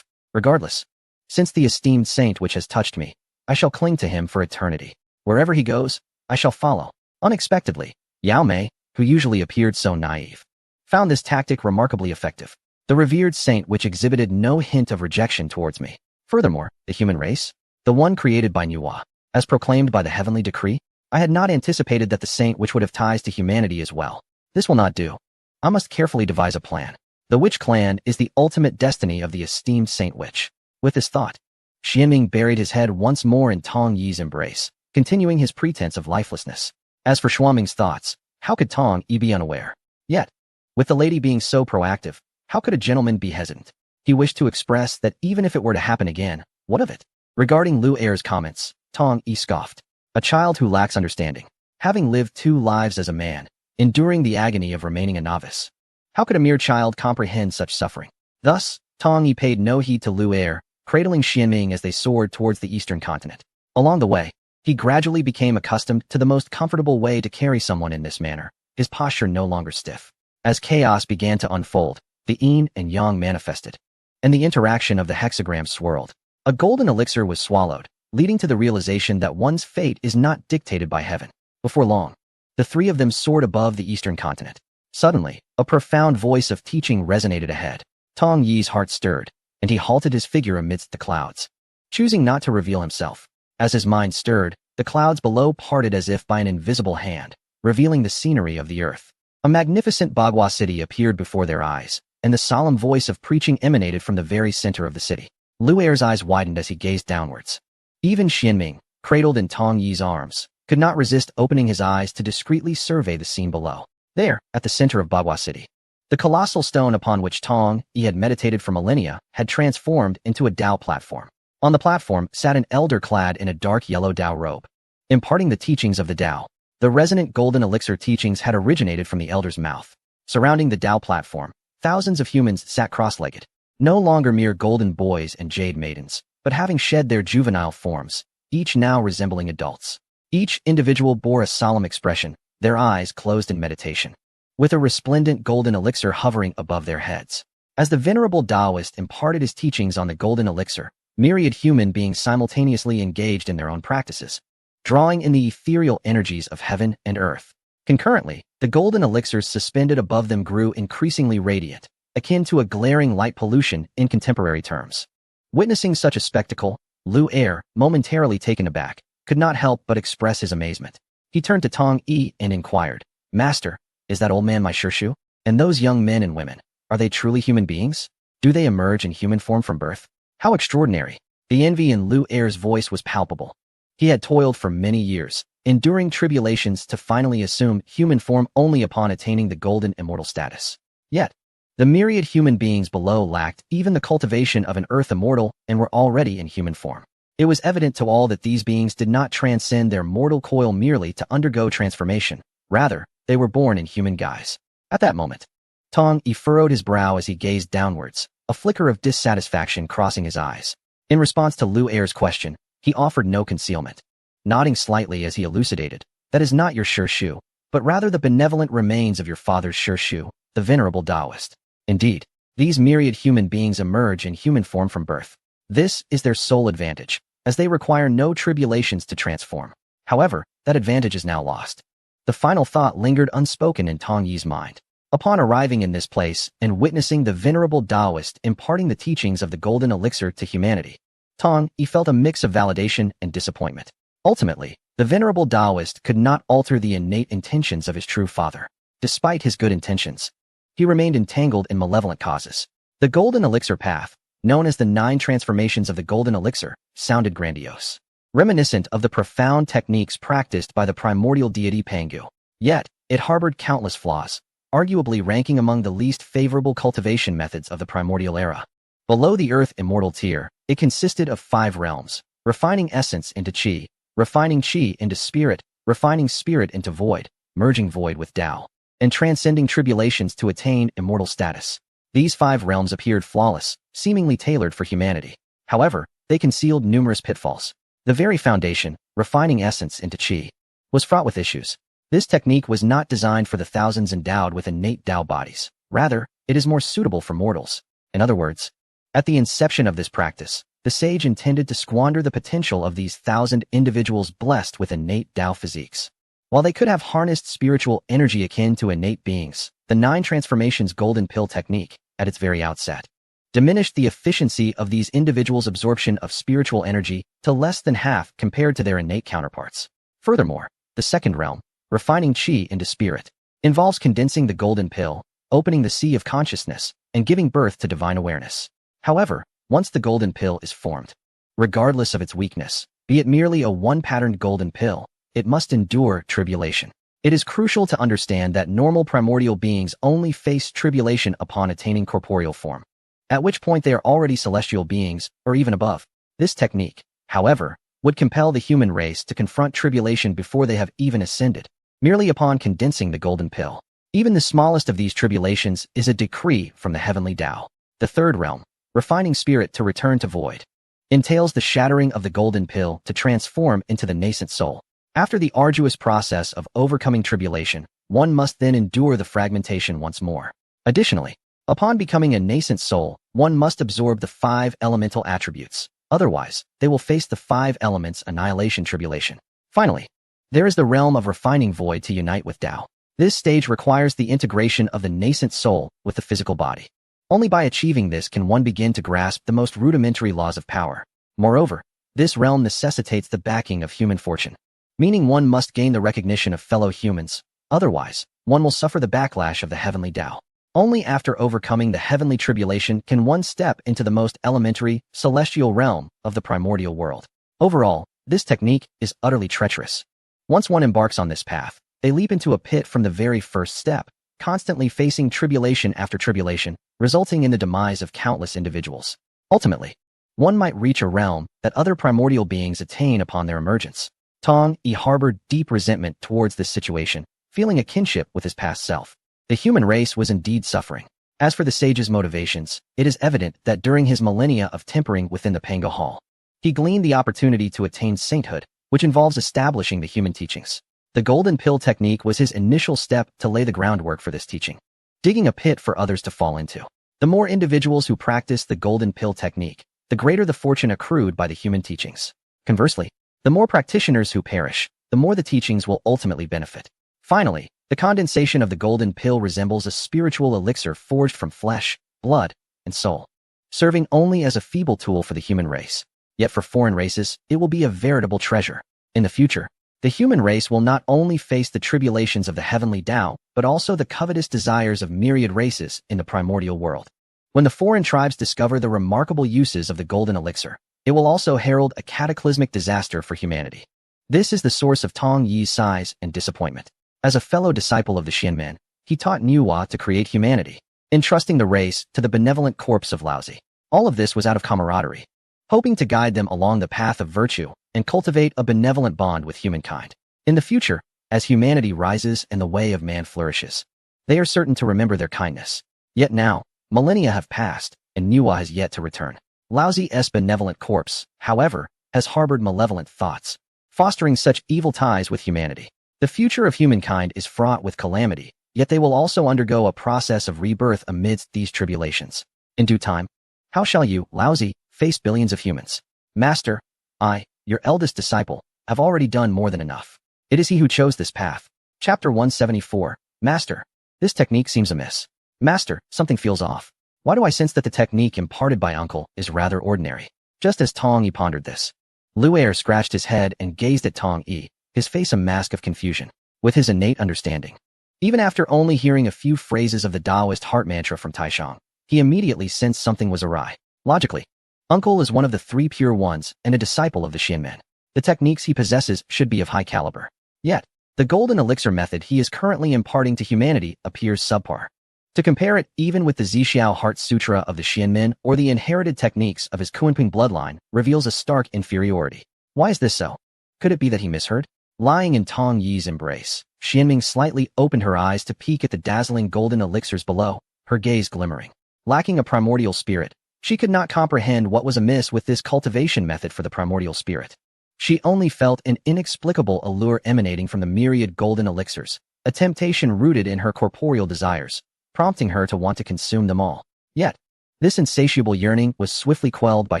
Regardless. Since the esteemed saint which has touched me, I shall cling to him for eternity. Wherever he goes, I shall follow. Unexpectedly, Yao Mei, who usually appeared so naive, found this tactic remarkably effective. The revered saint which exhibited no hint of rejection towards me. Furthermore, the human race? The one created by Nuwa, as proclaimed by the heavenly decree? I had not anticipated that the saint which would have ties to humanity as well. This will not do. I must carefully devise a plan. The Witch Clan is the ultimate destiny of the esteemed Saint Witch. With this thought, Xianming buried his head once more in Tong Yi's embrace, continuing his pretense of lifelessness. As for Xianming's thoughts, how could Tong Yi be unaware? Yet, with the lady being so proactive, how could a gentleman be hesitant? He wished to express that even if it were to happen again, what of it? Regarding Lu Er's comments, Tong Yi scoffed. A child who lacks understanding, having lived 2 lives as a man, enduring the agony of remaining a novice. How could a mere child comprehend such suffering? Thus, Tong Yi paid no heed to Lu Er, cradling Xianming as they soared towards the eastern continent. Along the way, he gradually became accustomed to the most comfortable way to carry someone in this manner, his posture no longer stiff. As chaos began to unfold, the yin and yang manifested, and the interaction of the hexagram swirled. A golden elixir was swallowed, leading to the realization that one's fate is not dictated by heaven. Before long, the 3 of them soared above the eastern continent. Suddenly, a profound voice of teaching resonated ahead. Tong Yi's heart stirred, and he halted his figure amidst the clouds, choosing not to reveal himself. As his mind stirred, the clouds below parted as if by an invisible hand, revealing the scenery of the earth. A magnificent Bagua city appeared before their eyes, and the solemn voice of preaching emanated from the very center of the city. Lu Er's eyes widened as he gazed downwards. Even Xianming, cradled in Tong Yi's arms, could not resist opening his eyes to discreetly survey the scene below. There, at the center of Bagua City, the colossal stone upon which Tong Yi had meditated for millennia had transformed into a Tao platform. On the platform sat an elder clad in a dark yellow Tao robe, imparting the teachings of the Tao. The resonant golden elixir teachings had originated from the elder's mouth. Surrounding the Tao platform, thousands of humans sat cross-legged, no longer mere golden boys and jade maidens, but having shed their juvenile forms, each now resembling adults. Each individual bore a solemn expression, their eyes closed in meditation, with a resplendent golden elixir hovering above their heads. As the venerable Taoist imparted his teachings on the golden elixir, myriad human beings simultaneously engaged in their own practices, drawing in the ethereal energies of heaven and earth. Concurrently, the golden elixirs suspended above them grew increasingly radiant, akin to a glaring light pollution in contemporary terms. Witnessing such a spectacle, Lu Er, momentarily taken aback, could not help but express his amazement. He turned to Tong Yi and inquired, Master, is that old man my Shirshu? And those young men and women, are they truly human beings? Do they emerge in human form from birth? How extraordinary! The envy in Lu Er's voice was palpable. He had toiled for many years, enduring tribulations to finally assume human form only upon attaining the golden immortal status. Yet, the myriad human beings below lacked even the cultivation of an earth immortal and were already in human form. It was evident to all that these beings did not transcend their mortal coil merely to undergo transformation. Rather, they were born in human guise. At that moment, Tong Yi furrowed his brow as he gazed downwards, a flicker of dissatisfaction crossing his eyes. In response to Lu Er's question, he offered no concealment, nodding slightly as he elucidated, "That is not your Shi Shu, but rather the benevolent remains of your father's Shi Shu, the venerable Taoist. Indeed, these myriad human beings emerge in human form from birth. This is their sole advantage, as they require no tribulations to transform. However, that advantage is now lost." The final thought lingered unspoken in Tong Yi's mind. Upon arriving in this place and witnessing the venerable Taoist imparting the teachings of the golden elixir to humanity, Tong Yi felt a mix of validation and disappointment. Ultimately, the venerable Taoist could not alter the innate intentions of his true father. Despite his good intentions, he remained entangled in malevolent causes. The golden elixir path, known as the 9 transformations of the golden elixir, sounded grandiose, reminiscent of the profound techniques practiced by the primordial deity Pangu. Yet, it harbored countless flaws, arguably ranking among the least favorable cultivation methods of the primordial era. Below the earth immortal tier, it consisted of 5 realms: refining essence into qi, refining qi into spirit, refining spirit into void, merging void with Tao, and transcending tribulations to attain immortal status. These 5 realms appeared flawless, seemingly tailored for humanity. However, they concealed numerous pitfalls. The very foundation, refining essence into qi, was fraught with issues. This technique was not designed for the thousands endowed with innate Tao bodies. Rather, it is more suitable for mortals. In other words, at the inception of this practice, the sage intended to squander the potential of these 1,000 individuals blessed with innate Tao physiques. While they could have harnessed spiritual energy akin to innate beings, the 9 transformations golden pill technique, at its very outset, diminished the efficiency of these individuals' absorption of spiritual energy to less than half compared to their innate counterparts. Furthermore, the second realm, refining qi into spirit, involves condensing the golden pill, opening the sea of consciousness, and giving birth to divine awareness. However, once the golden pill is formed, regardless of its weakness, be it merely a one-patterned golden pill, it must endure tribulation. It is crucial to understand that normal primordial beings only face tribulation upon attaining corporeal form, at which point they are already celestial beings, or even above. This technique, however, would compel the human race to confront tribulation before they have even ascended, merely upon condensing the golden pill. Even the smallest of these tribulations is a decree from the heavenly Tao. The third realm, refining spirit to return to void, entails the shattering of the golden pill to transform into the nascent soul. After the arduous process of overcoming tribulation, one must then endure the fragmentation once more. Additionally, upon becoming a nascent soul, one must absorb the 5 elemental attributes. Otherwise, they will face the 5 elements annihilation tribulation. Finally, there is the realm of refining void to unite with Tao. This stage requires the integration of the nascent soul with the physical body. Only by achieving this can one begin to grasp the most rudimentary laws of power. Moreover, this realm necessitates the backing of human fortune, meaning one must gain the recognition of fellow humans. Otherwise, one will suffer the backlash of the heavenly Tao. Only after overcoming the heavenly tribulation can one step into the most elementary, celestial realm of the primordial world. Overall, this technique is utterly treacherous. Once one embarks on this path, they leap into a pit from the very first step, constantly facing tribulation after tribulation, resulting in the demise of countless individuals. Ultimately, one might reach a realm that other primordial beings attain upon their emergence. Tong Yi harbored deep resentment towards this situation, feeling a kinship with his past self. The human race was indeed suffering. As for the sage's motivations, it is evident that during his millennia of tempering within the Pangu Hall, he gleaned the opportunity to attain sainthood, which involves establishing the human teachings. The golden pill technique was his initial step to lay the groundwork for this teaching, digging a pit for others to fall into. The more individuals who practice the golden pill technique, the greater the fortune accrued by the human teachings. Conversely, the more practitioners who perish, the more the teachings will ultimately benefit. Finally, the condensation of the golden pill resembles a spiritual elixir forged from flesh, blood, and soul, serving only as a feeble tool for the human race. Yet for foreign races, it will be a veritable treasure. In the future, the human race will not only face the tribulations of the heavenly Tao, but also the covetous desires of myriad races in the primordial world. When the foreign tribes discover the remarkable uses of the golden elixir, it will also herald a cataclysmic disaster for humanity. This is the source of Tong Yi's sighs and disappointment. As a fellow disciple of the Xianmen, he taught Nuwa to create humanity, entrusting the race to the benevolent corpse of Laozi. All of this was out of camaraderie, hoping to guide them along the path of virtue and cultivate a benevolent bond with humankind. In the future, as humanity rises and the way of man flourishes, they are certain to remember their kindness. Yet now, millennia have passed, and Nuwa has yet to return. Laozi's benevolent corpse, however, has harbored malevolent thoughts, fostering such evil ties with humanity. The future of humankind is fraught with calamity, yet they will also undergo a process of rebirth amidst these tribulations. In due time, how shall you, Laozi, face billions of humans? Master, I, your eldest disciple, have already done more than enough. It is he who chose this path. Chapter 174. Master, this technique seems amiss. Master, something feels off. Why do I sense that the technique imparted by uncle is rather ordinary? Just as Tong Yi pondered this, Lu Er scratched his head and gazed at Tong Yi, his face a mask of confusion. With his innate understanding, even after only hearing a few phrases of the Taoist heart mantra from Taishang, he immediately sensed something was awry. Logically, uncle is one of the three pure ones and a disciple of the Xianmen. The techniques he possesses should be of high caliber. Yet, the golden elixir method he is currently imparting to humanity appears subpar. To compare it even with the Zixiao Heart Sutra of the Xianmen or the inherited techniques of his Kunping bloodline reveals a stark inferiority. Why is this so? Could it be that he misheard? Lying in Tong Yi's embrace, Xianming slightly opened her eyes to peek at the dazzling golden elixirs below, her gaze glimmering. Lacking a primordial spirit, she could not comprehend what was amiss with this cultivation method for the primordial spirit. She only felt an inexplicable allure emanating from the myriad golden elixirs, a temptation rooted in her corporeal desires, prompting her to want to consume them all. Yet, this insatiable yearning was swiftly quelled by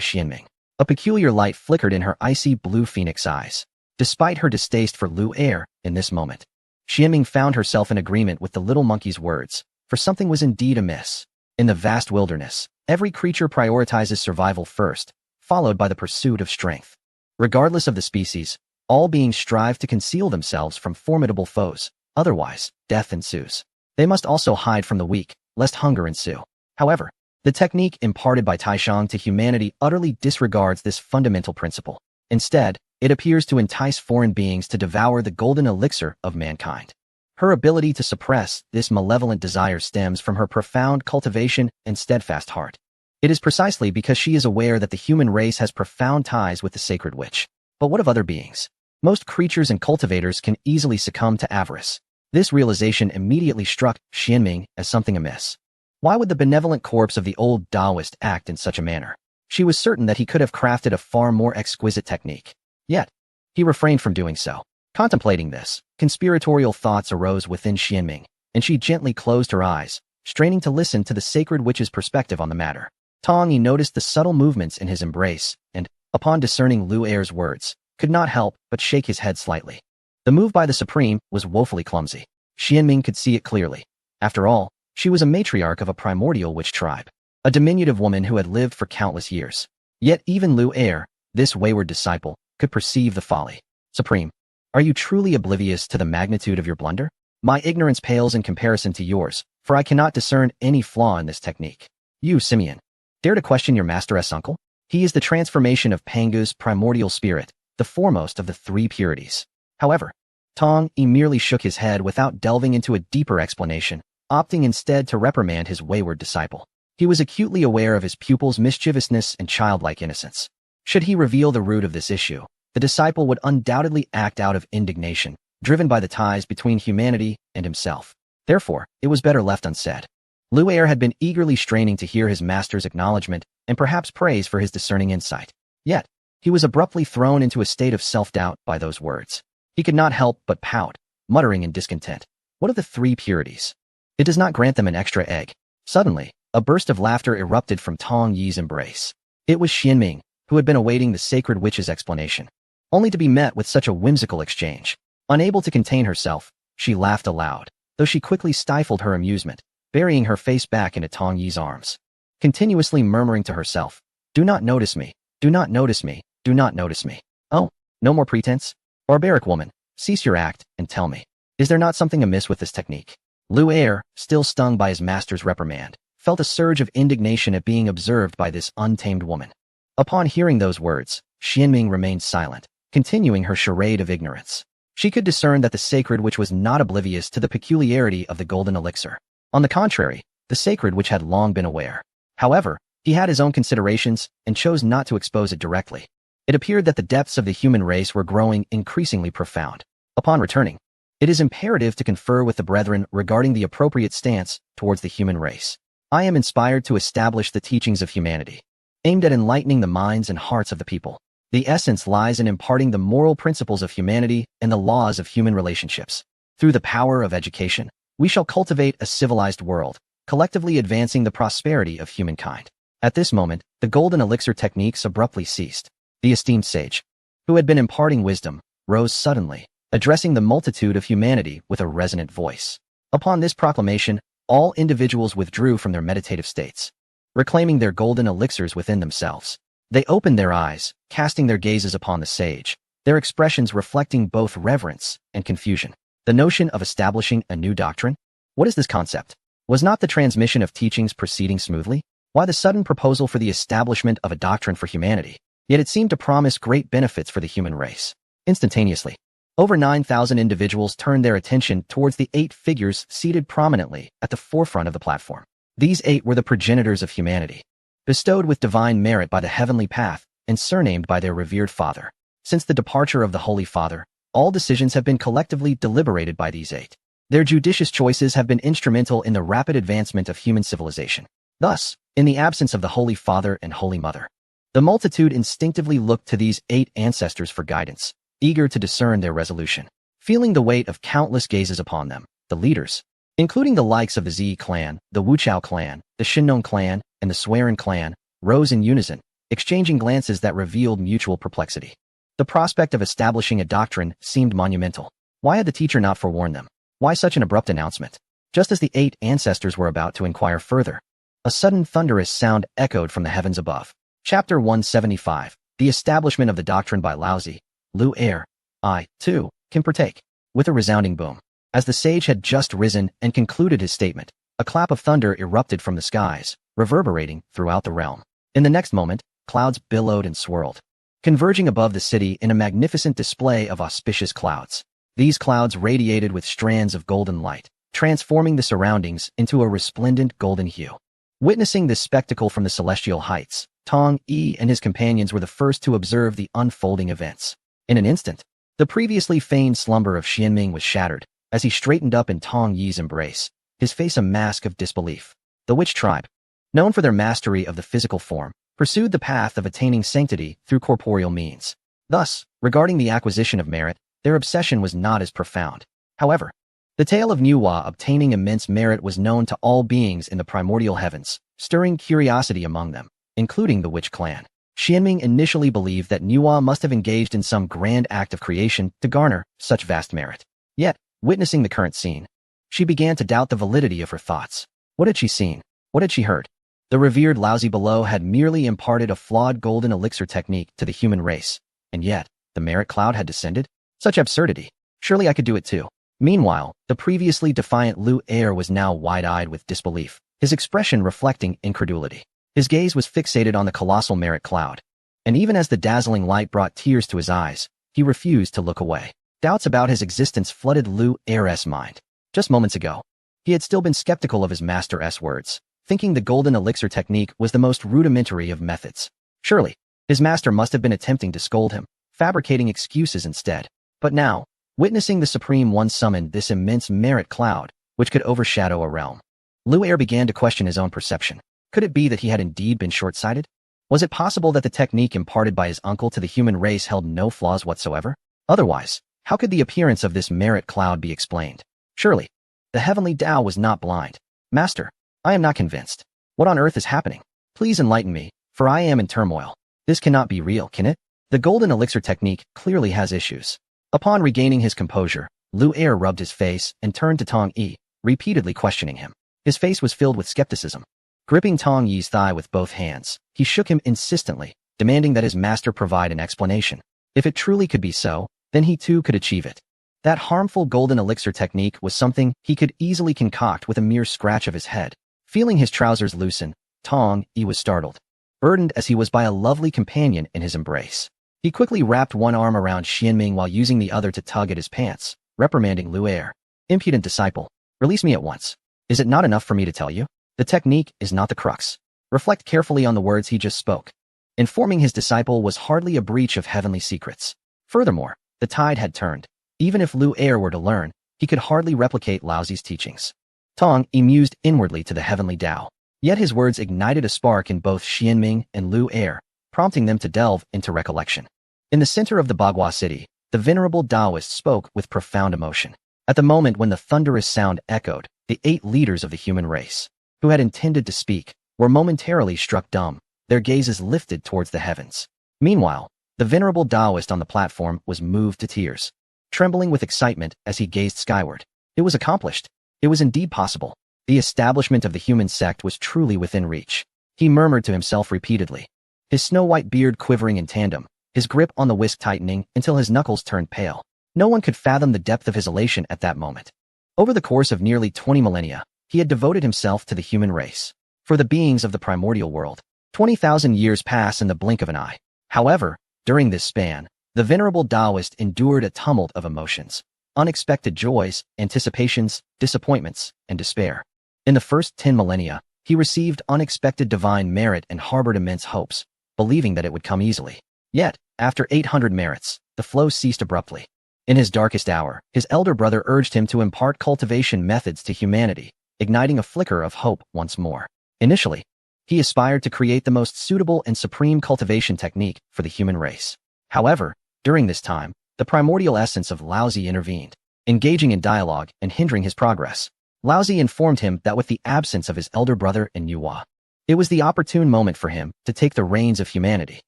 Xianming. A peculiar light flickered in her icy blue phoenix eyes. Despite her distaste for Lu Er, in this moment, Xianming found herself in agreement with the little monkey's words, for something was indeed amiss. In the vast wilderness, every creature prioritizes survival first, followed by the pursuit of strength. Regardless of the species, all beings strive to conceal themselves from formidable foes, otherwise, death ensues. They must also hide from the weak, lest hunger ensue. However, the technique imparted by Taishang to humanity utterly disregards this fundamental principle. Instead, it appears to entice foreign beings to devour the golden elixir of mankind. Her ability to suppress this malevolent desire stems from her profound cultivation and steadfast heart. It is precisely because she is aware that the human race has profound ties with the sacred witch. But what of other beings? Most creatures and cultivators can easily succumb to avarice. This realization immediately struck Xianming as something amiss. Why would the benevolent corpse of the old Taoist act in such a manner? She was certain that he could have crafted a far more exquisite technique. Yet, he refrained from doing so. Contemplating this, conspiratorial thoughts arose within Xianming, and she gently closed her eyes, straining to listen to the sacred witch's perspective on the matter. Tong Yi noticed the subtle movements in his embrace, and, upon discerning Lu Er's words, could not help but shake his head slightly. The move by the Supreme was woefully clumsy. Xianming could see it clearly. After all, she was a matriarch of a primordial witch tribe, a diminutive woman who had lived for countless years. Yet even Lu Er, this wayward disciple, could perceive the folly. Supreme, are you truly oblivious to the magnitude of your blunder? My ignorance pales in comparison to yours, for I cannot discern any flaw in this technique. You, Simeon, dare to question your master's uncle? He is the transformation of Pangu's primordial spirit, the foremost of the three purities. However, Tong Yi merely shook his head without delving into a deeper explanation, opting instead to reprimand his wayward disciple. He was acutely aware of his pupil's mischievousness and childlike innocence. Should he reveal the root of this issue, the disciple would undoubtedly act out of indignation, driven by the ties between humanity and himself. Therefore, it was better left unsaid. Lu Er had been eagerly straining to hear his master's acknowledgement and perhaps praise for his discerning insight. Yet, he was abruptly thrown into a state of self-doubt by those words. He could not help but pout, muttering in discontent. What of the three purities? It does not grant them an extra egg. Suddenly, a burst of laughter erupted from Tong Yi's embrace. It was Xianming, who had been awaiting the sacred witch's explanation, only to be met with such a whimsical exchange. Unable to contain herself, she laughed aloud, though she quickly stifled her amusement, burying her face back into Tong Yi's arms, continuously murmuring to herself, "Do not notice me, do not notice me, do not notice me. Oh, no more pretense? Barbaric woman, cease your act and tell me, is there not something amiss with this technique?" Lu Er, still stung by his master's reprimand, felt a surge of indignation at being observed by this untamed woman. Upon hearing those words, Xianming remained silent, continuing her charade of ignorance. She could discern that the sacred witch was not oblivious to the peculiarity of the golden elixir. On the contrary, the sacred witch had long been aware. However, he had his own considerations and chose not to expose it directly. It appeared that the depths of the human race were growing increasingly profound. Upon returning, it is imperative to confer with the brethren regarding the appropriate stance towards the human race. I am inspired to establish the teachings of humanity, aimed at enlightening the minds and hearts of the people. The essence lies in imparting the moral principles of humanity and the laws of human relationships. Through the power of education, we shall cultivate a civilized world, collectively advancing the prosperity of humankind. At this moment, the golden elixir techniques abruptly ceased. The esteemed sage, who had been imparting wisdom, rose suddenly, addressing the multitude of humanity with a resonant voice. Upon this proclamation, all individuals withdrew from their meditative states, reclaiming their golden elixirs within themselves. They opened their eyes, casting their gazes upon the sage, their expressions reflecting both reverence and confusion. The notion of establishing a new doctrine? What is this concept? Was not the transmission of teachings proceeding smoothly? Why the sudden proposal for the establishment of a doctrine for humanity? Yet it seemed to promise great benefits for the human race. Instantaneously, over 9,000 individuals turned their attention towards the 8 figures seated prominently at the forefront of the platform. These 8 were the progenitors of humanity, bestowed with divine merit by the heavenly path and surnamed by their revered father. Since the departure of the Holy Father, all decisions have been collectively deliberated by these 8. Their judicious choices have been instrumental in the rapid advancement of human civilization. Thus, in the absence of the Holy Father and Holy Mother, the multitude instinctively looked to these 8 ancestors for guidance, eager to discern their resolution. Feeling the weight of countless gazes upon them, the leaders, including the likes of the Zi clan, the Wuchao clan, the Shinnong clan, and the Swearen clan, rose in unison, exchanging glances that revealed mutual perplexity. The prospect of establishing a doctrine seemed monumental. Why had the teacher not forewarned them? Why such an abrupt announcement? Just as the 8 ancestors were about to inquire further, a sudden thunderous sound echoed from the heavens above. Chapter 175, The Establishment of the Doctrine by Laozi. Lu Er, I, too, can partake. With a resounding boom. As the sage had just risen and concluded his statement, a clap of thunder erupted from the skies, reverberating throughout the realm. In the next moment, clouds billowed and swirled, converging above the city in a magnificent display of auspicious clouds. These clouds radiated with strands of golden light, transforming the surroundings into a resplendent golden hue. Witnessing this spectacle from the celestial heights, Tong Yi and his companions were the first to observe the unfolding events. In an instant, the previously feigned slumber of Xianming was shattered as he straightened up in Tong Yi's embrace, his face a mask of disbelief. The witch tribe, known for their mastery of the physical form, pursued the path of attaining sanctity through corporeal means. Thus, regarding the acquisition of merit, their obsession was not as profound. However, the tale of Nuwa obtaining immense merit was known to all beings in the primordial heavens, stirring curiosity among them, including the witch clan. Xianming initially believed that Nuwa must have engaged in some grand act of creation to garner such vast merit. Yet, witnessing the current scene, she began to doubt the validity of her thoughts. What had she seen? What had she heard? The revered Laozi below had merely imparted a flawed golden elixir technique to the human race, and yet, the merit cloud had descended? Such absurdity. Surely I could do it too. Meanwhile, the previously defiant Lu Er was now wide-eyed with disbelief, his expression reflecting incredulity. His gaze was fixated on the colossal merit cloud, and even as the dazzling light brought tears to his eyes, he refused to look away. Doubts about his existence flooded Lu Er's mind. Just moments ago, he had still been skeptical of his master's words, thinking the golden elixir technique was the most rudimentary of methods. Surely, his master must have been attempting to scold him, fabricating excuses instead. But now, witnessing the Supreme One summon this immense merit cloud, which could overshadow a realm, Lu Er began to question his own perception. Could it be that he had indeed been short-sighted? Was it possible that the technique imparted by his uncle to the human race held no flaws whatsoever? Otherwise, how could the appearance of this merit cloud be explained? Surely, the heavenly Tao was not blind. Master, I am not convinced. What on earth is happening? Please enlighten me, for I am in turmoil. This cannot be real, can it? The golden elixir technique clearly has issues. Upon regaining his composure, Lu Er rubbed his face and turned to Tong Yi, repeatedly questioning him. His face was filled with skepticism. Gripping Tong Yi's thigh with both hands, he shook him insistently, demanding that his master provide an explanation. If it truly could be so, then he too could achieve it. That harmful golden elixir technique was something he could easily concoct with a mere scratch of his head. Feeling his trousers loosen, Tong Yi was startled. burdened as he was by a lovely companion in his embrace. He quickly wrapped one arm around Xianming while using the other to tug at his pants, reprimanding Lu Er. Impudent disciple, release me at once. Is it not enough for me to tell you? The technique is not the crux. Reflect carefully on the words he just spoke. Informing his disciple was hardly a breach of heavenly secrets. Furthermore, the tide had turned. Even if Lu Er were to learn, he could hardly replicate Laozi's teachings. Tong mused inwardly to the heavenly Tao. Yet his words ignited a spark in both Xianming and Lu Er, prompting them to delve into recollection. In the center of the Bagua city, the venerable Taoist spoke with profound emotion. At the moment when the thunderous sound echoed, the 8 leaders of the human race, who had intended to speak, were momentarily struck dumb, their gazes lifted towards the heavens. Meanwhile, the venerable Taoist on the platform was moved to tears, trembling with excitement as he gazed skyward. It was accomplished. It was indeed possible. The establishment of the human sect was truly within reach. He murmured to himself repeatedly, his snow-white beard quivering in tandem, his grip on the whisk tightening until his knuckles turned pale. No one could fathom the depth of his elation at that moment. Over the course of nearly 20 millennia, he had devoted himself to the human race. For the beings of the primordial world, 20,000 years pass in the blink of an eye. However, during this span, the venerable Taoist endured a tumult of emotions, unexpected joys, anticipations, disappointments, and despair. In the first 10 millennia, he received unexpected divine merit and harbored immense hopes, believing that it would come easily. Yet, after 800 merits, the flow ceased abruptly. In his darkest hour, his elder brother urged him to impart cultivation methods to humanity, igniting a flicker of hope once more. Initially, he aspired to create the most suitable and supreme cultivation technique for the human race. However, during this time, the primordial essence of Laozi intervened, engaging in dialogue and hindering his progress. Laozi informed him that with the absence of his elder brother and Yuhua, it was the opportune moment for him to take the reins of humanity.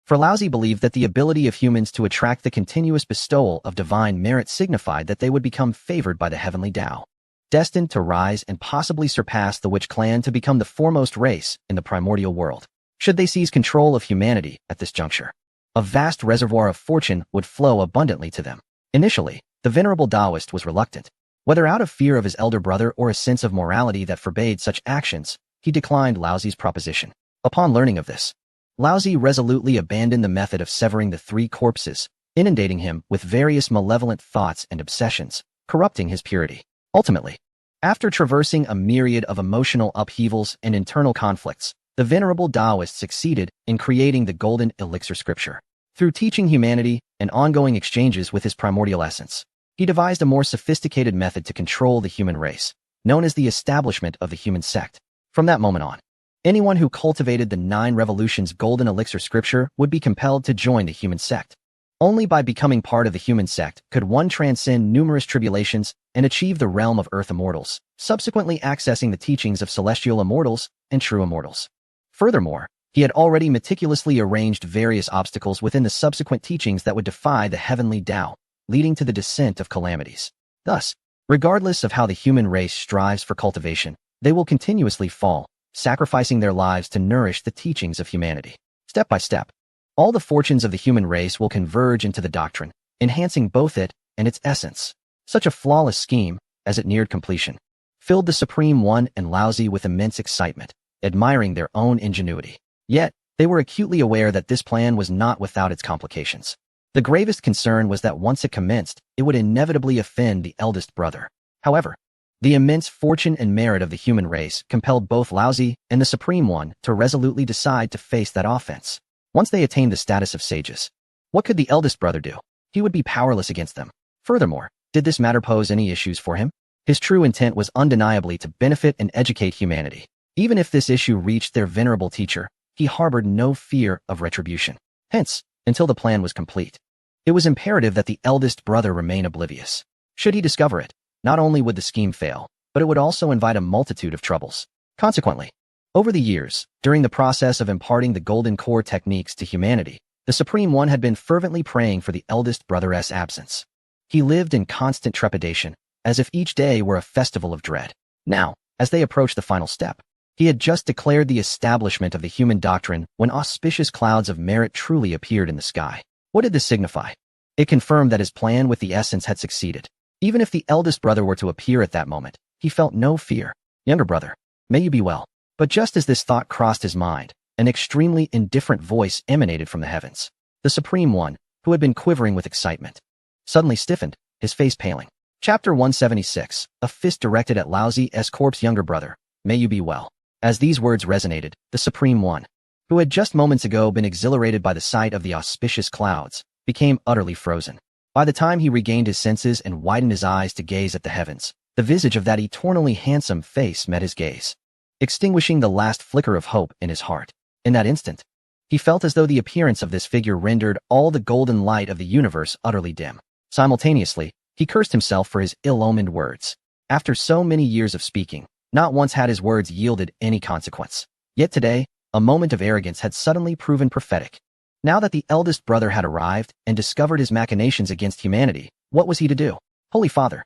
For Laozi believed that the ability of humans to attract the continuous bestowal of divine merit signified that they would become favored by the heavenly Tao, destined to rise and possibly surpass the Witch clan to become the foremost race in the primordial world. Should they seize control of humanity at this juncture, a vast reservoir of fortune would flow abundantly to them. Initially, the venerable Taoist was reluctant. Whether out of fear of his elder brother or a sense of morality that forbade such actions, he declined Laozi's proposition. Upon learning of this, Laozi resolutely abandoned the method of severing the 3 corpses, inundating him with various malevolent thoughts and obsessions, corrupting his purity. Ultimately, after traversing a myriad of emotional upheavals and internal conflicts, the venerable Taoist succeeded in creating the golden elixir scripture. Through teaching humanity and ongoing exchanges with his primordial essence, he devised a more sophisticated method to control the human race, known as the establishment of the human sect. From that moment on, anyone who cultivated the 9 revolutions golden elixir scripture would be compelled to join the human sect. Only by becoming part of the human sect could one transcend numerous tribulations and achieve the realm of earth immortals, subsequently accessing the teachings of celestial immortals and true immortals. Furthermore, he had already meticulously arranged various obstacles within the subsequent teachings that would defy the heavenly Tao, leading to the descent of calamities. Thus, regardless of how the human race strives for cultivation, they will continuously fall, sacrificing their lives to nourish the teachings of humanity. Step by step, all the fortunes of the human race will converge into the doctrine, enhancing both it and its essence. Such a flawless scheme, as it neared completion, filled the Supreme One and Laozi with immense excitement, admiring their own ingenuity. Yet, they were acutely aware that this plan was not without its complications. The gravest concern was that once it commenced, it would inevitably offend the eldest brother. However, the immense fortune and merit of the human race compelled both Laozi and the Supreme One to resolutely decide to face that offense. Once they attained the status of sages, what could the eldest brother do? He would be powerless against them. Furthermore, did this matter pose any issues for him? His true intent was undeniably to benefit and educate humanity. Even if this issue reached their venerable teacher, he harbored no fear of retribution. Hence, until the plan was complete, it was imperative that the eldest brother remain oblivious. Should he discover it, not only would the scheme fail, but it would also invite a multitude of troubles. Consequently, over the years, during the process of imparting the golden core techniques to humanity, the Supreme One had been fervently praying for the eldest brother's absence. He lived in constant trepidation, as if each day were a festival of dread. Now, as they approached the final step, he had just declared the establishment of the human doctrine when auspicious clouds of merit truly appeared in the sky. What did this signify? It confirmed that his plan with the essence had succeeded. Even if the eldest brother were to appear at that moment, he felt no fear. Younger brother, may you be well. But just as this thought crossed his mind, An extremely indifferent voice emanated from the heavens. The Supreme One, who had been quivering with excitement, suddenly stiffened, his face paling. Chapter 176, a fist directed at Lao Zi's corpse younger brother. May you be well. As these words resonated, the Supreme One, who had just moments ago been exhilarated by the sight of the auspicious clouds, became utterly frozen. By the time he regained his senses and widened his eyes to gaze at the heavens, the visage of that eternally handsome face met his gaze, extinguishing the last flicker of hope in his heart. In that instant, he felt as though the appearance of this figure rendered all the golden light of the universe utterly dim. Simultaneously, he cursed himself for his ill-omened words. After so many years of speaking, not once had his words yielded any consequence. Yet today, a moment of arrogance had suddenly proven prophetic. Now that the eldest brother had arrived and discovered his machinations against humanity, what was he to do? Holy Father,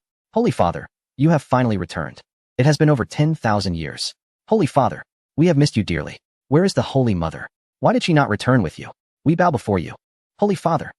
you have finally returned. It has been over 10,000 years. Holy Father, we have missed you dearly. Where is the Holy Mother? Why did she not return with you? We bow before you. Holy Father,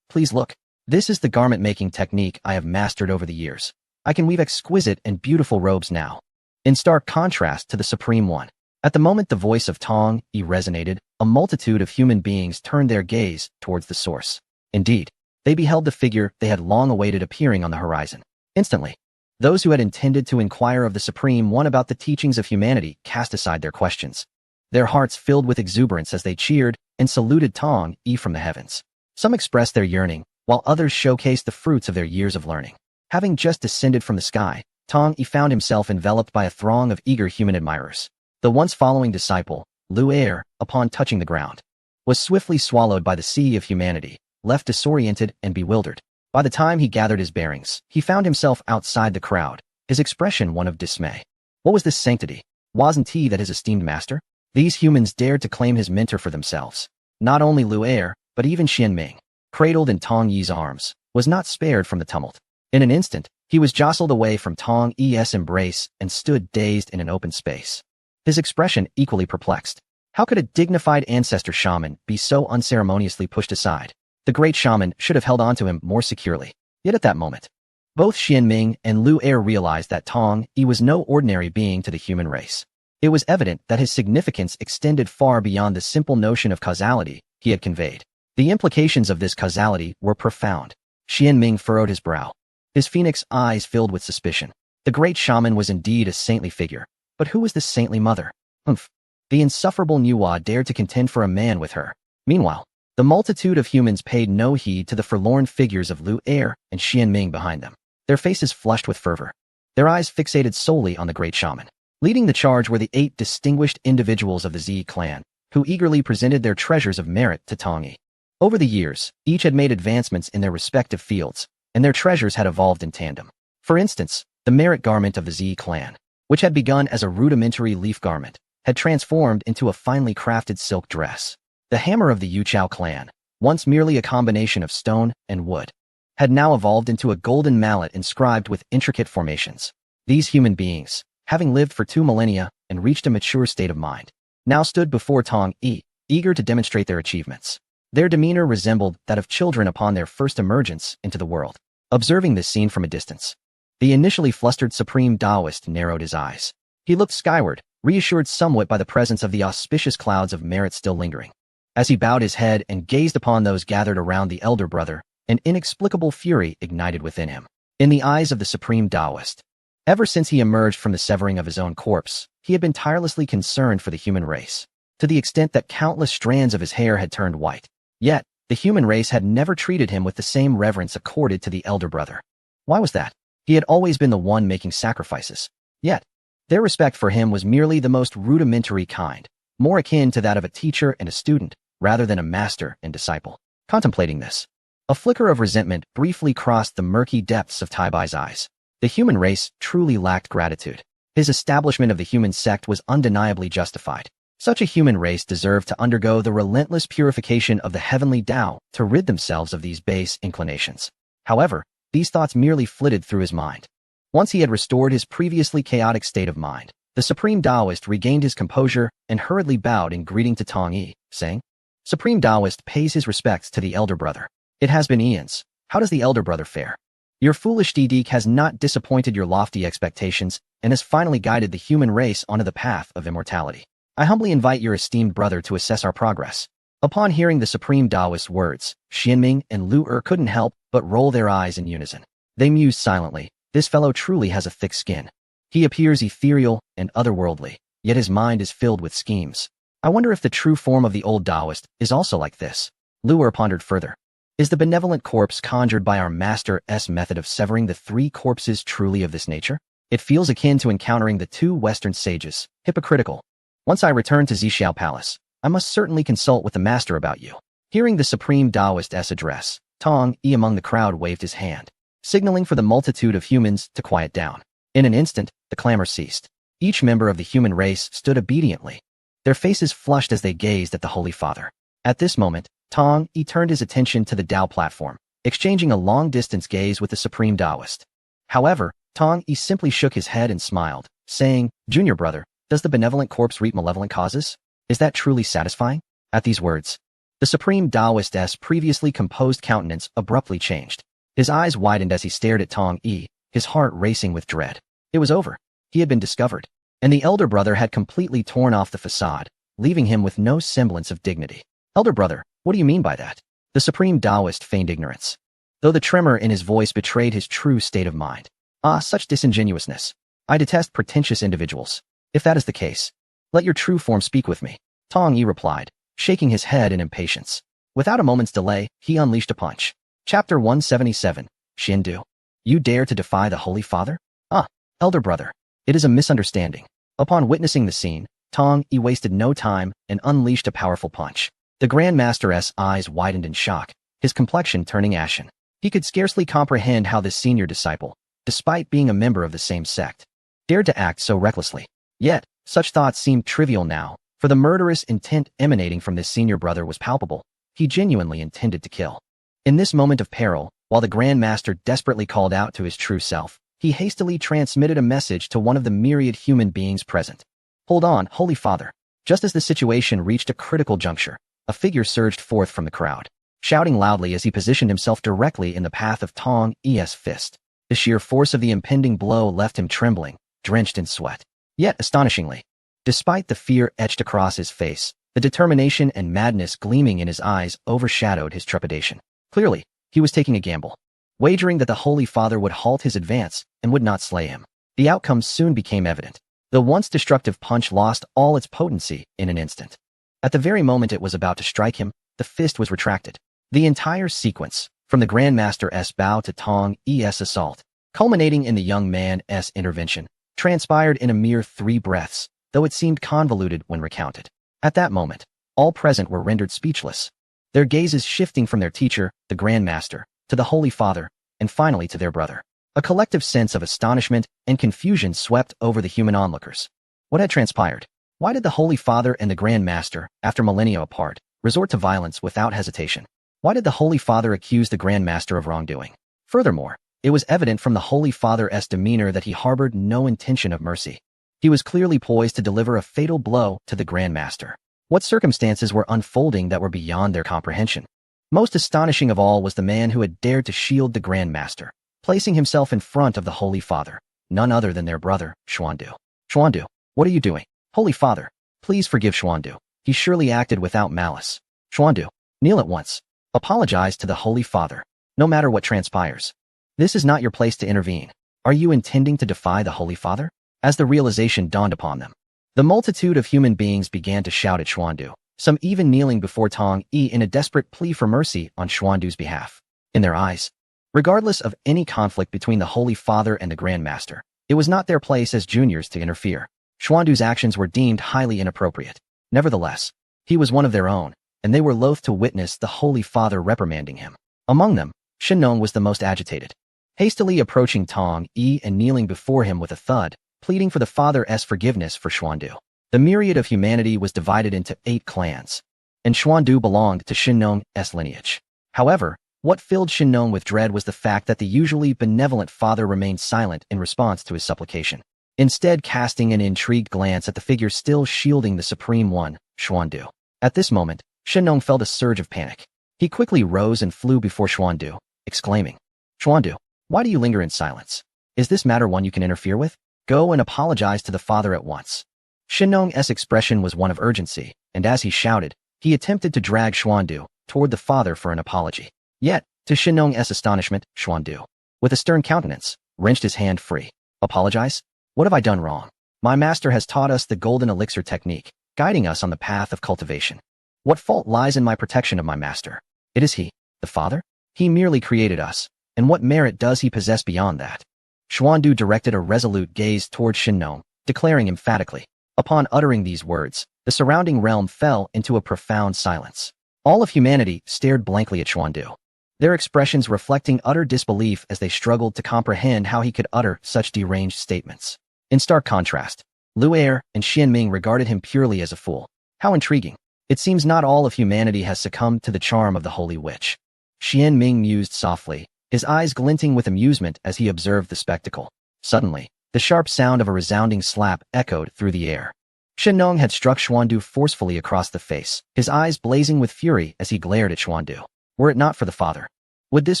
please look. This is the garment-making technique I have mastered over the years. I can weave exquisite and beautiful robes now. In stark contrast to the Supreme One. At the moment the voice of Tong Yi resonated, a multitude of human beings turned their gaze towards the source. Indeed, they beheld the figure they had long awaited appearing on the horizon. Instantly, those who had intended to inquire of the Supreme One about the teachings of humanity cast aside their questions. Their hearts filled with exuberance as they cheered and saluted Tong Yi from the heavens. Some expressed their yearning, while others showcased the fruits of their years of learning. Having just descended from the sky, Tong Yi found himself enveloped by a throng of eager human admirers. The once following disciple, Lu Er, upon touching the ground, was swiftly swallowed by the sea of humanity, left disoriented and bewildered. By the time he gathered his bearings, he found himself outside the crowd, his expression one of dismay. What was this sanctity? Wasn't he that his esteemed master? These humans dared to claim his mentor for themselves. Not only Lu Er, but even Xian Ming, cradled in Tong Yi's arms, was not spared from the tumult. In an instant, he was jostled away from Tong Yi's embrace and stood dazed in an open space. His expression equally perplexed. How could a dignified ancestor shaman be so unceremoniously pushed aside? The great shaman should have held on to him more securely. Yet at that moment, both Xian Ming and Lu Er realized that Tong Yi was no ordinary being to the human race. It was evident that his significance extended far beyond the simple notion of causality he had conveyed. The implications of this causality were profound. Xian Ming furrowed his brow. His phoenix eyes filled with suspicion. The great shaman was indeed a saintly figure. But who was this saintly mother? The insufferable Nuwa dared to contend for a man with her. Meanwhile, the multitude of humans paid no heed to the forlorn figures of Lu Er and Xian Ming behind them. Their faces flushed with fervor. Their eyes fixated solely on the great shaman. Leading the charge were the 8 distinguished individuals of the Z clan, who eagerly presented their treasures of merit to Tong Yi. Over the years, each had made advancements in their respective fields, and their treasures had evolved in tandem. For instance, the merit garment of the Z clan, which had begun as a rudimentary leaf garment, had transformed into a finely crafted silk dress. The hammer of the Yuchao clan, once merely a combination of stone and wood, had now evolved into a golden mallet inscribed with intricate formations. These human beings, having lived for 2 millennia and reached a mature state of mind, now stood before Tong Yi, eager to demonstrate their achievements. Their demeanor resembled that of children upon their first emergence into the world. Observing this scene from a distance, the initially flustered Supreme Taoist narrowed his eyes. He looked skyward, reassured somewhat by the presence of the auspicious clouds of merit still lingering. As he bowed his head and gazed upon those gathered around the elder brother, an inexplicable fury ignited within him. In the eyes of the Supreme Taoist, ever since he emerged from the severing of his own corpse, he had been tirelessly concerned for the human race, to the extent that countless strands of his hair had turned white. Yet, the human race had never treated him with the same reverence accorded to the elder brother. Why was that? He had always been the one making sacrifices. Yet, their respect for him was merely the most rudimentary kind, more akin to that of a teacher and a student, rather than a master and disciple. Contemplating this, a flicker of resentment briefly crossed the murky depths of Tai Bai's eyes. The human race truly lacked gratitude. His establishment of the human sect was undeniably justified. Such a human race deserved to undergo the relentless purification of the heavenly Tao to rid themselves of these base inclinations. However, these thoughts merely flitted through his mind. Once he had restored his previously chaotic state of mind, the Supreme Taoist regained his composure and hurriedly bowed in greeting to Tong Yi, saying, "Supreme Taoist pays his respects to the elder brother. It has been eons. How does the elder brother fare? Your foolish Didik has not disappointed your lofty expectations and has finally guided the human race onto the path of immortality. I humbly invite your esteemed brother to assess our progress. Upon hearing the Supreme Taoist words, Xianming and Lu Er couldn't help but roll their eyes in unison. They mused silently. This fellow truly has a thick skin. He appears ethereal and otherworldly, yet his mind is filled with schemes. I wonder if the true form of the old Taoist is also like this. Lu Er pondered further. Is the benevolent corpse conjured by our master's method of severing the three corpses truly of this nature? It feels akin to encountering the two Western sages, hypocritical. Once I return to Zixiao Palace, I must certainly consult with the master about you. Hearing the Supreme Taoist's address, Tong Yi among the crowd waved his hand, signaling for the multitude of humans to quiet down. In an instant, the clamor ceased. Each member of the human race stood obediently, their faces flushed as they gazed at the Holy Father. At this moment, Tong Yi turned his attention to the Tao platform, exchanging a long-distance gaze with the Supreme Taoist. However, Tong Yi simply shook his head and smiled, saying, "Junior brother, does the benevolent corpse reap malevolent causes? Is that truly satisfying?" At these words, the Supreme Taoist's previously composed countenance abruptly changed. His eyes widened as he stared at Tong Yi, his heart racing with dread. It was over. He had been discovered, and the elder brother had completely torn off the facade, leaving him with no semblance of dignity. "Elder brother, what do you mean by that?" The Supreme Taoist feigned ignorance, though the tremor in his voice betrayed his true state of mind. "Ah, such disingenuousness. I detest pretentious individuals. If that is the case, let your true form speak with me," Tong Yi replied, shaking his head in impatience. Without a moment's delay, he unleashed a punch. Chapter 177, Shindu. You dare to defy the Holy Father? Ah, elder brother. It is a misunderstanding. Upon witnessing the scene, Tong Yi wasted no time and unleashed a powerful punch. The Grand Master's eyes widened in shock, his complexion turning ashen. He could scarcely comprehend how this senior disciple, despite being a member of the same sect, dared to act so recklessly. Yet, such thoughts seemed trivial now, for the murderous intent emanating from this senior brother was palpable. He genuinely intended to kill. In this moment of peril, while the Grand Master desperately called out to his true self, he hastily transmitted a message to one of the myriad human beings present. "Hold on, Holy Father." Just as the situation reached a critical juncture, a figure surged forth from the crowd, shouting loudly as he positioned himself directly in the path of Tong Yi's fist. The sheer force of the impending blow left him trembling, drenched in sweat. Yet, astonishingly, despite the fear etched across his face, the determination and madness gleaming in his eyes overshadowed his trepidation. Clearly, he was taking a gamble, wagering that the Holy Father would halt his advance and would not slay him. The outcome soon became evident. The once destructive punch lost all its potency in an instant. At the very moment it was about to strike him, the fist was retracted. The entire sequence, from the Grand Master's bow to Tong Yi's assault, culminating in the young man's intervention, transpired in a mere 3 breaths, though it seemed convoluted when recounted. At that moment, all present were rendered speechless, their gazes shifting from their teacher, the Grand Master, to the Holy Father, and finally to their brother. A collective sense of astonishment and confusion swept over the human onlookers. What had transpired? Why did the Holy Father and the Grand Master, after millennia apart, resort to violence without hesitation? Why did the Holy Father accuse the Grand Master of wrongdoing? Furthermore, it was evident from the Holy Father's demeanor that he harbored no intention of mercy. He was clearly poised to deliver a fatal blow to the Grand Master. What circumstances were unfolding that were beyond their comprehension? Most astonishing of all was the man who had dared to shield the Grand Master, placing himself in front of the Holy Father, none other than their brother, Xuandu. "Xuandu, what are you doing?" "Holy Father, please forgive Xuandu. He surely acted without malice." "Xuandu, kneel at once. Apologize to the Holy Father, no matter what transpires. This is not your place to intervene. Are you intending to defy the Holy Father?" As the realization dawned upon them, the multitude of human beings began to shout at Xuandu, some even kneeling before Tong Yi in a desperate plea for mercy on Xuandu's behalf. In their eyes, regardless of any conflict between the Holy Father and the Grand Master, it was not their place as juniors to interfere. Xuandu's actions were deemed highly inappropriate. Nevertheless, he was one of their own, and they were loath to witness the Holy Father reprimanding him. Among them, Shinnong was the most agitated. Hastily approaching Tong Yi and kneeling before him with a thud, pleading for the Father's forgiveness for Xuandu. The myriad of humanity was divided into 8 clans, and Xuandu belonged to Shinnong's lineage. However, what filled Shinnong with dread was the fact that the usually benevolent father remained silent in response to his supplication, instead casting an intrigued glance at the figure still shielding the Supreme One, Xuandu. At this moment, Shinnong felt a surge of panic. He quickly rose and flew before Xuandu, exclaiming, "Xuandu, why do you linger in silence? Is this matter one you can interfere with? Go and apologize to the father at once." Shinnong's expression was one of urgency, and as he shouted, he attempted to drag Xuandu toward the father for an apology. Yet, to Shinnong's astonishment, Xuandu, with a stern countenance, wrenched his hand free. Apologize? What have I done wrong? My master has taught us the golden elixir technique, guiding us on the path of cultivation. What fault lies in my protection of my master? It is he, the father? He merely created us, and what merit does he possess beyond that? Xuandu directed a resolute gaze toward Shinnong, declaring emphatically. Upon uttering these words, the surrounding realm fell into a profound silence. All of humanity stared blankly at Xuandu, their expressions reflecting utter disbelief as they struggled to comprehend how he could utter such deranged statements. In stark contrast, Lu Er and Xianming regarded him purely as a fool. How intriguing. It seems not all of humanity has succumbed to the charm of the Holy Witch. Xianming mused softly, his eyes glinting with amusement as he observed the spectacle. Suddenly, the sharp sound of a resounding slap echoed through the air. Shinnong had struck Xuandu forcefully across the face, his eyes blazing with fury as he glared at Xuandu. Were it not for the father, would this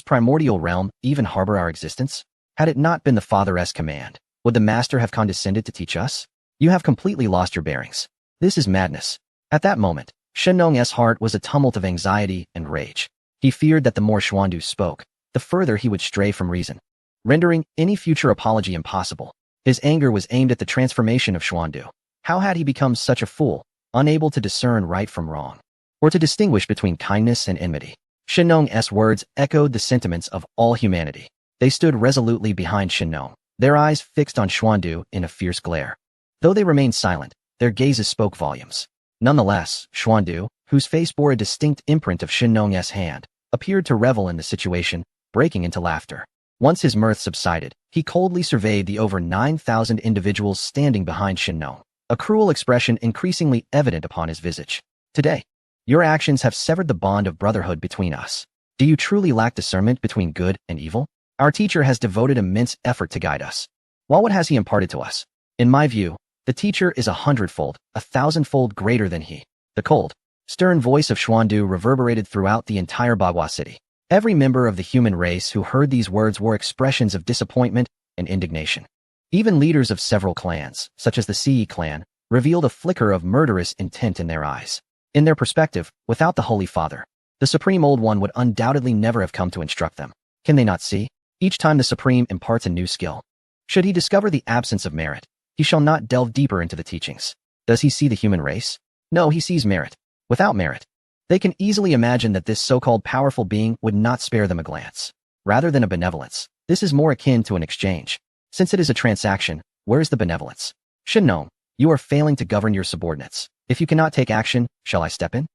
primordial realm even harbor our existence? Had it not been the father's command, would the master have condescended to teach us? You have completely lost your bearings. This is madness. At that moment, Shinnong's heart was a tumult of anxiety and rage. He feared that the more Xuandu spoke, the further he would stray from reason, rendering any future apology impossible. His anger was aimed at the transformation of Xuandu. How had he become such a fool, unable to discern right from wrong, or to distinguish between kindness and enmity? Shinnong's words echoed the sentiments of all humanity. They stood resolutely behind Shinnong, their eyes fixed on Xuandu in a fierce glare. Though they remained silent, their gazes spoke volumes. Nonetheless, Xuandu, whose face bore a distinct imprint of Shinnong's hand, appeared to revel in the situation, breaking into laughter. Once his mirth subsided, he coldly surveyed the over 9,000 individuals standing behind Shinnong, a cruel expression increasingly evident upon his visage. Today, your actions have severed the bond of brotherhood between us. Do you truly lack discernment between good and evil? Our teacher has devoted immense effort to guide us. Well, what has he imparted to us? In my view, the teacher is 100-fold, 1,000-fold greater than he. The cold, stern voice of Xuandu reverberated throughout the entire Bagua city. Every member of the human race who heard these words wore expressions of disappointment and indignation. Even leaders of several clans, such as the Ci clan, revealed a flicker of murderous intent in their eyes. In their perspective, without the Holy Father, the Supreme Old One would undoubtedly never have come to instruct them. Can they not see? Each time the Supreme imparts a new skill, should he discover the absence of merit, he shall not delve deeper into the teachings. Does he see the human race? No, he sees merit. Without merit, they can easily imagine that this so-called powerful being would not spare them a glance. Rather than a benevolence, this is more akin to an exchange. Since it is a transaction, where is the benevolence? Shinnong, you are failing to govern your subordinates. If you cannot take action, shall I step in?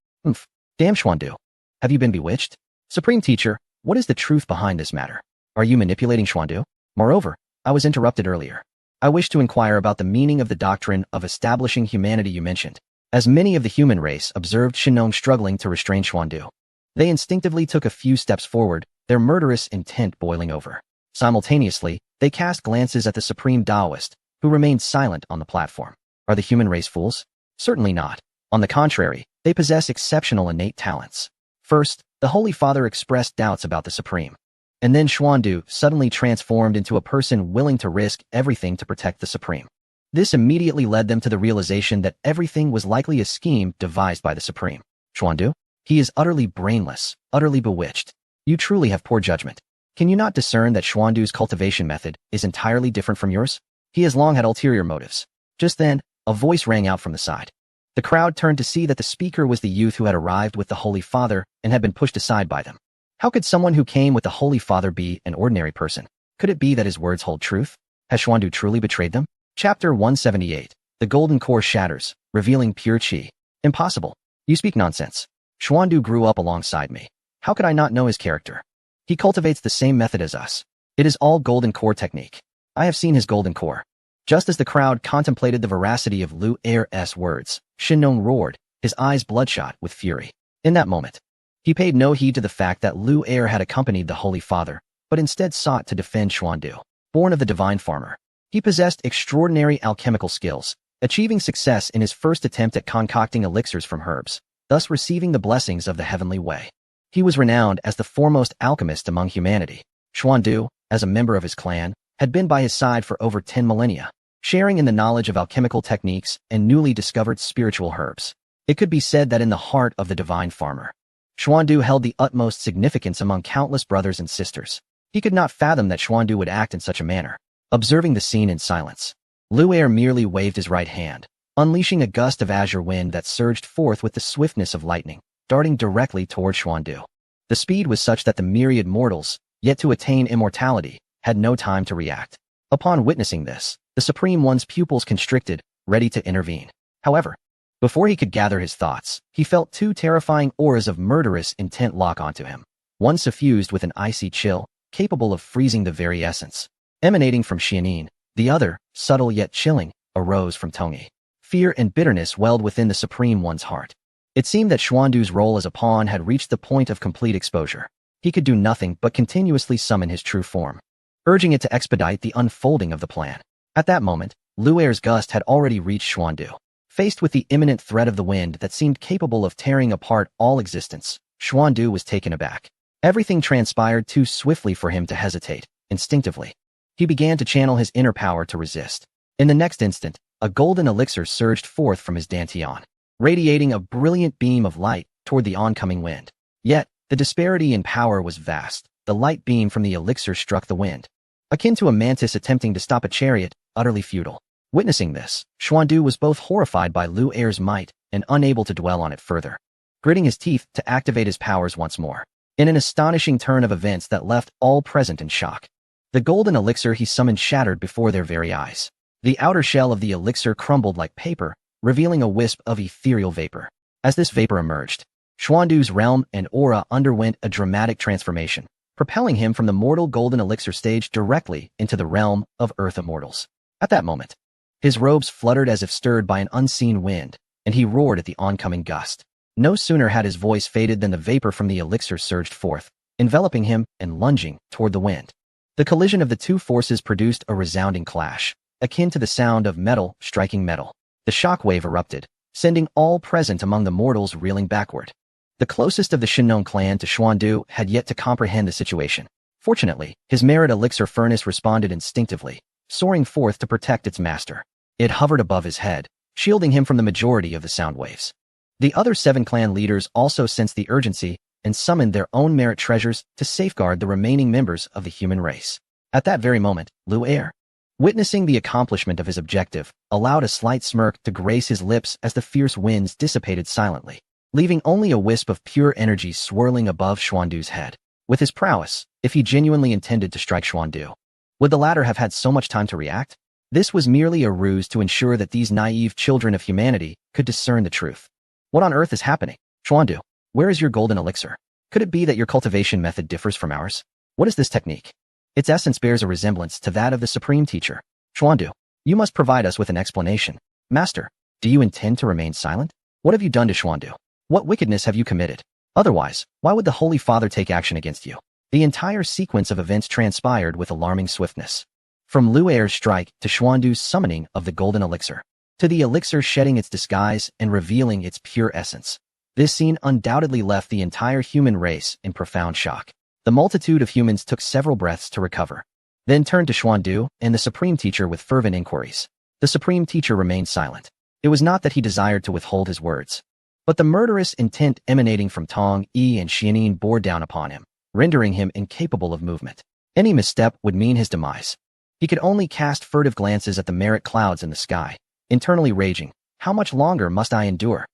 Damn Xuandu. Have you been bewitched? Supreme Teacher, what is the truth behind this matter? Are you manipulating Xuandu? Moreover, I was interrupted earlier. I wish to inquire about the meaning of the doctrine of establishing humanity you mentioned. As many of the human race observed Shinnong struggling to restrain Xuandu, they instinctively took a few steps forward, their murderous intent boiling over. Simultaneously, they cast glances at the Supreme Taoist, who remained silent on the platform. Are the human race fools? Certainly not. On the contrary, they possess exceptional innate talents. First, the Holy Father expressed doubts about the Supreme. And then Xuandu suddenly transformed into a person willing to risk everything to protect the Supreme. This immediately led them to the realization that everything was likely a scheme devised by the Supreme. Xuandu? He is utterly brainless, utterly bewitched. You truly have poor judgment. Can you not discern that Xuandu's cultivation method is entirely different from yours? He has long had ulterior motives. Just then, a voice rang out from the side. The crowd turned to see that the speaker was the youth who had arrived with the Holy Father and had been pushed aside by them. How could someone who came with the Holy Father be an ordinary person? Could it be that his words hold truth? Has Xuandu truly betrayed them? Chapter 178. The golden core shatters, revealing pure qi. Impossible. You speak nonsense. Xuandu grew up alongside me. How could I not know his character? He cultivates the same method as us. It is all golden core technique. I have seen his golden core. Just as the crowd contemplated the veracity of Lu Er's words, Shinnong roared, his eyes bloodshot with fury. In that moment, he paid no heed to the fact that Lu Er had accompanied the Holy Father, but instead sought to defend Xuandu. Born of the divine farmer, he possessed extraordinary alchemical skills, achieving success in his first attempt at concocting elixirs from herbs, thus receiving the blessings of the heavenly way. He was renowned as the foremost alchemist among humanity. Xuandu, as a member of his clan, had been by his side for over 10 millennia. sharing in the knowledge of alchemical techniques and newly discovered spiritual herbs. It could be said that in the heart of the divine farmer, Xuandu held the utmost significance among countless brothers and sisters. He could not fathom that Xuandu would act in such a manner. Observing the scene in silence, Lu'er merely waved his right hand, unleashing a gust of azure wind that surged forth with the swiftness of lightning, darting directly toward Xuandu. The speed was such that the myriad mortals, yet to attain immortality, had no time to react. Upon witnessing this, the Supreme One's pupils constricted, ready to intervene. However, before he could gather his thoughts, he felt two terrifying auras of murderous intent lock onto him. One suffused with an icy chill, capable of freezing the very essence. Emanating from Xianin, the other, subtle yet chilling, arose from Tongyi. Fear and bitterness welled within the Supreme One's heart. It seemed that Xuandu's role as a pawn had reached the point of complete exposure. He could do nothing but continuously summon his true form, urging it to expedite the unfolding of the plan. At that moment, Lu'er's gust had already reached Xuandu. Faced with the imminent threat of the wind that seemed capable of tearing apart all existence, Xuandu was taken aback. Everything transpired too swiftly for him to hesitate. Instinctively, he began to channel his inner power to resist. In the next instant, a golden elixir surged forth from his dantian, radiating a brilliant beam of light toward the oncoming wind. Yet, the disparity in power was vast. The light beam from the elixir struck the wind, akin to a mantis attempting to stop a chariot, utterly futile. Witnessing this, Xuandu was both horrified by Lu'er's might and unable to dwell on it further, gritting his teeth to activate his powers once more. In an astonishing turn of events that left all present in shock, the golden elixir he summoned shattered before their very eyes. The outer shell of the elixir crumbled like paper, revealing a wisp of ethereal vapor. As this vapor emerged, Xuandu's realm and aura underwent a dramatic transformation, propelling him from the mortal golden elixir stage directly into the realm of earth immortals. At that moment, his robes fluttered as if stirred by an unseen wind, and he roared at the oncoming gust. No sooner had his voice faded than the vapor from the elixir surged forth, enveloping him and lunging toward the wind. The collision of the two forces produced a resounding clash, akin to the sound of metal striking metal. The shockwave erupted, sending all present among the mortals reeling backward. The closest of the Shinnon clan to Xuandu had yet to comprehend the situation. Fortunately, his merit elixir furnace responded instinctively, soaring forth to protect its master. It hovered above his head, shielding him from the majority of the sound waves. The other 7 clan leaders also sensed the urgency and summoned their own merit treasures to safeguard the remaining members of the human race. At that very moment, Lu'er, witnessing the accomplishment of his objective, allowed a slight smirk to grace his lips as the fierce winds dissipated silently, leaving only a wisp of pure energy swirling above Xuandu's head. With his prowess, if he genuinely intended to strike Xuandu, would the latter have had so much time to react? This was merely a ruse to ensure that these naive children of humanity could discern the truth. What on earth is happening? Xuandu, where is your golden elixir? Could it be that your cultivation method differs from ours? What is this technique? Its essence bears a resemblance to that of the Supreme Teacher. Xuandu, you must provide us with an explanation. Master, do you intend to remain silent? What have you done to Xuandu? What wickedness have you committed? Otherwise, why would the Holy Father take action against you? The entire sequence of events transpired with alarming swiftness. From Lu'er's strike to Xuandu's summoning of the golden elixir, to the elixir shedding its disguise and revealing its pure essence. This scene undoubtedly left the entire human race in profound shock. The multitude of humans took several breaths to recover, then turned to Xuandu and the Supreme Teacher with fervent inquiries. The Supreme Teacher remained silent. It was not that he desired to withhold his words, but the murderous intent emanating from Tongyi and Xianin bore down upon him, rendering him incapable of movement. Any misstep would mean his demise. He could only cast furtive glances at the merit clouds in the sky, internally raging, how much longer must I endure?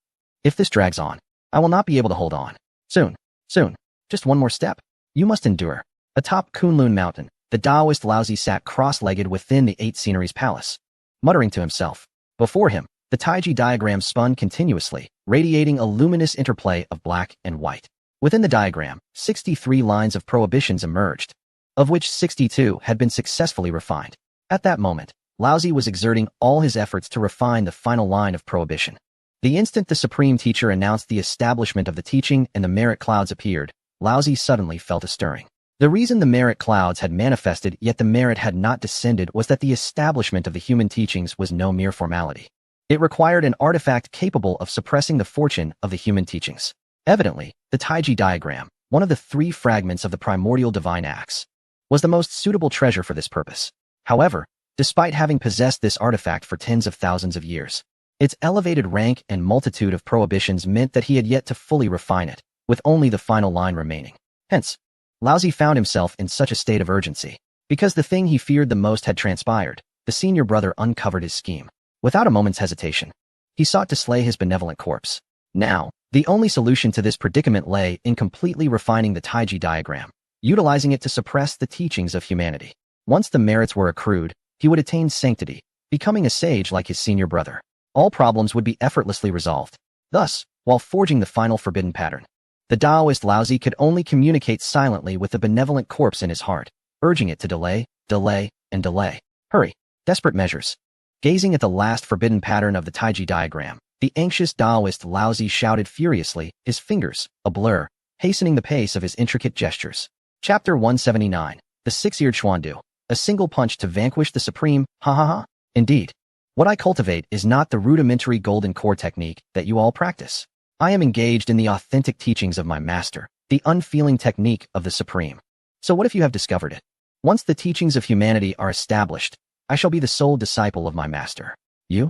If this drags on, I will not be able to hold on. Soon, just one more step. You must endure. Atop Kunlun Mountain, the Taoist Laozi sat cross-legged within the 8 Sceneries Palace, muttering to himself. Before him, the Taiji diagram spun continuously, radiating a luminous interplay of black and white. Within the diagram, 63 lines of prohibitions emerged, of which 62 had been successfully refined. At that moment, Laozi was exerting all his efforts to refine the final line of prohibition. The instant the Supreme Teacher announced the establishment of the teaching and the merit clouds appeared, Laozi suddenly felt a stirring. The reason the merit clouds had manifested yet the merit had not descended was that the establishment of the human teachings was no mere formality. It required an artifact capable of suppressing the fortune of the human teachings. Evidently, the Taiji diagram, one of the 3 fragments of the primordial divine acts, was the most suitable treasure for this purpose. However, despite having possessed this artifact for tens of thousands of years. Its elevated rank and multitude of prohibitions meant that he had yet to fully refine it, with only the final line remaining. Hence, Laozi found himself in such a state of urgency. Because the thing he feared the most had transpired, the senior brother uncovered his scheme. Without a moment's hesitation, he sought to slay his benevolent corpse. Now, the only solution to this predicament lay in completely refining the Taiji diagram, utilizing it to suppress the teachings of humanity. Once the merits were accrued, he would attain sanctity, becoming a sage like his senior brother. All problems would be effortlessly resolved. Thus, while forging the final forbidden pattern, the Taoist Laozi could only communicate silently with the benevolent corpse in his heart, urging it to delay, and delay. Hurry. Desperate measures. Gazing at the last forbidden pattern of the Taiji diagram, the anxious Taoist Laozi shouted furiously, his fingers, a blur, hastening the pace of his intricate gestures. Chapter 179. The Six-Eared Xuandu. A single punch to vanquish the supreme, ha ha ha. Indeed. What I cultivate is not the rudimentary golden core technique that you all practice. I am engaged in the authentic teachings of my master, the unfeeling technique of the supreme. So what if you have discovered it? Once the teachings of humanity are established, I shall be the sole disciple of my master. You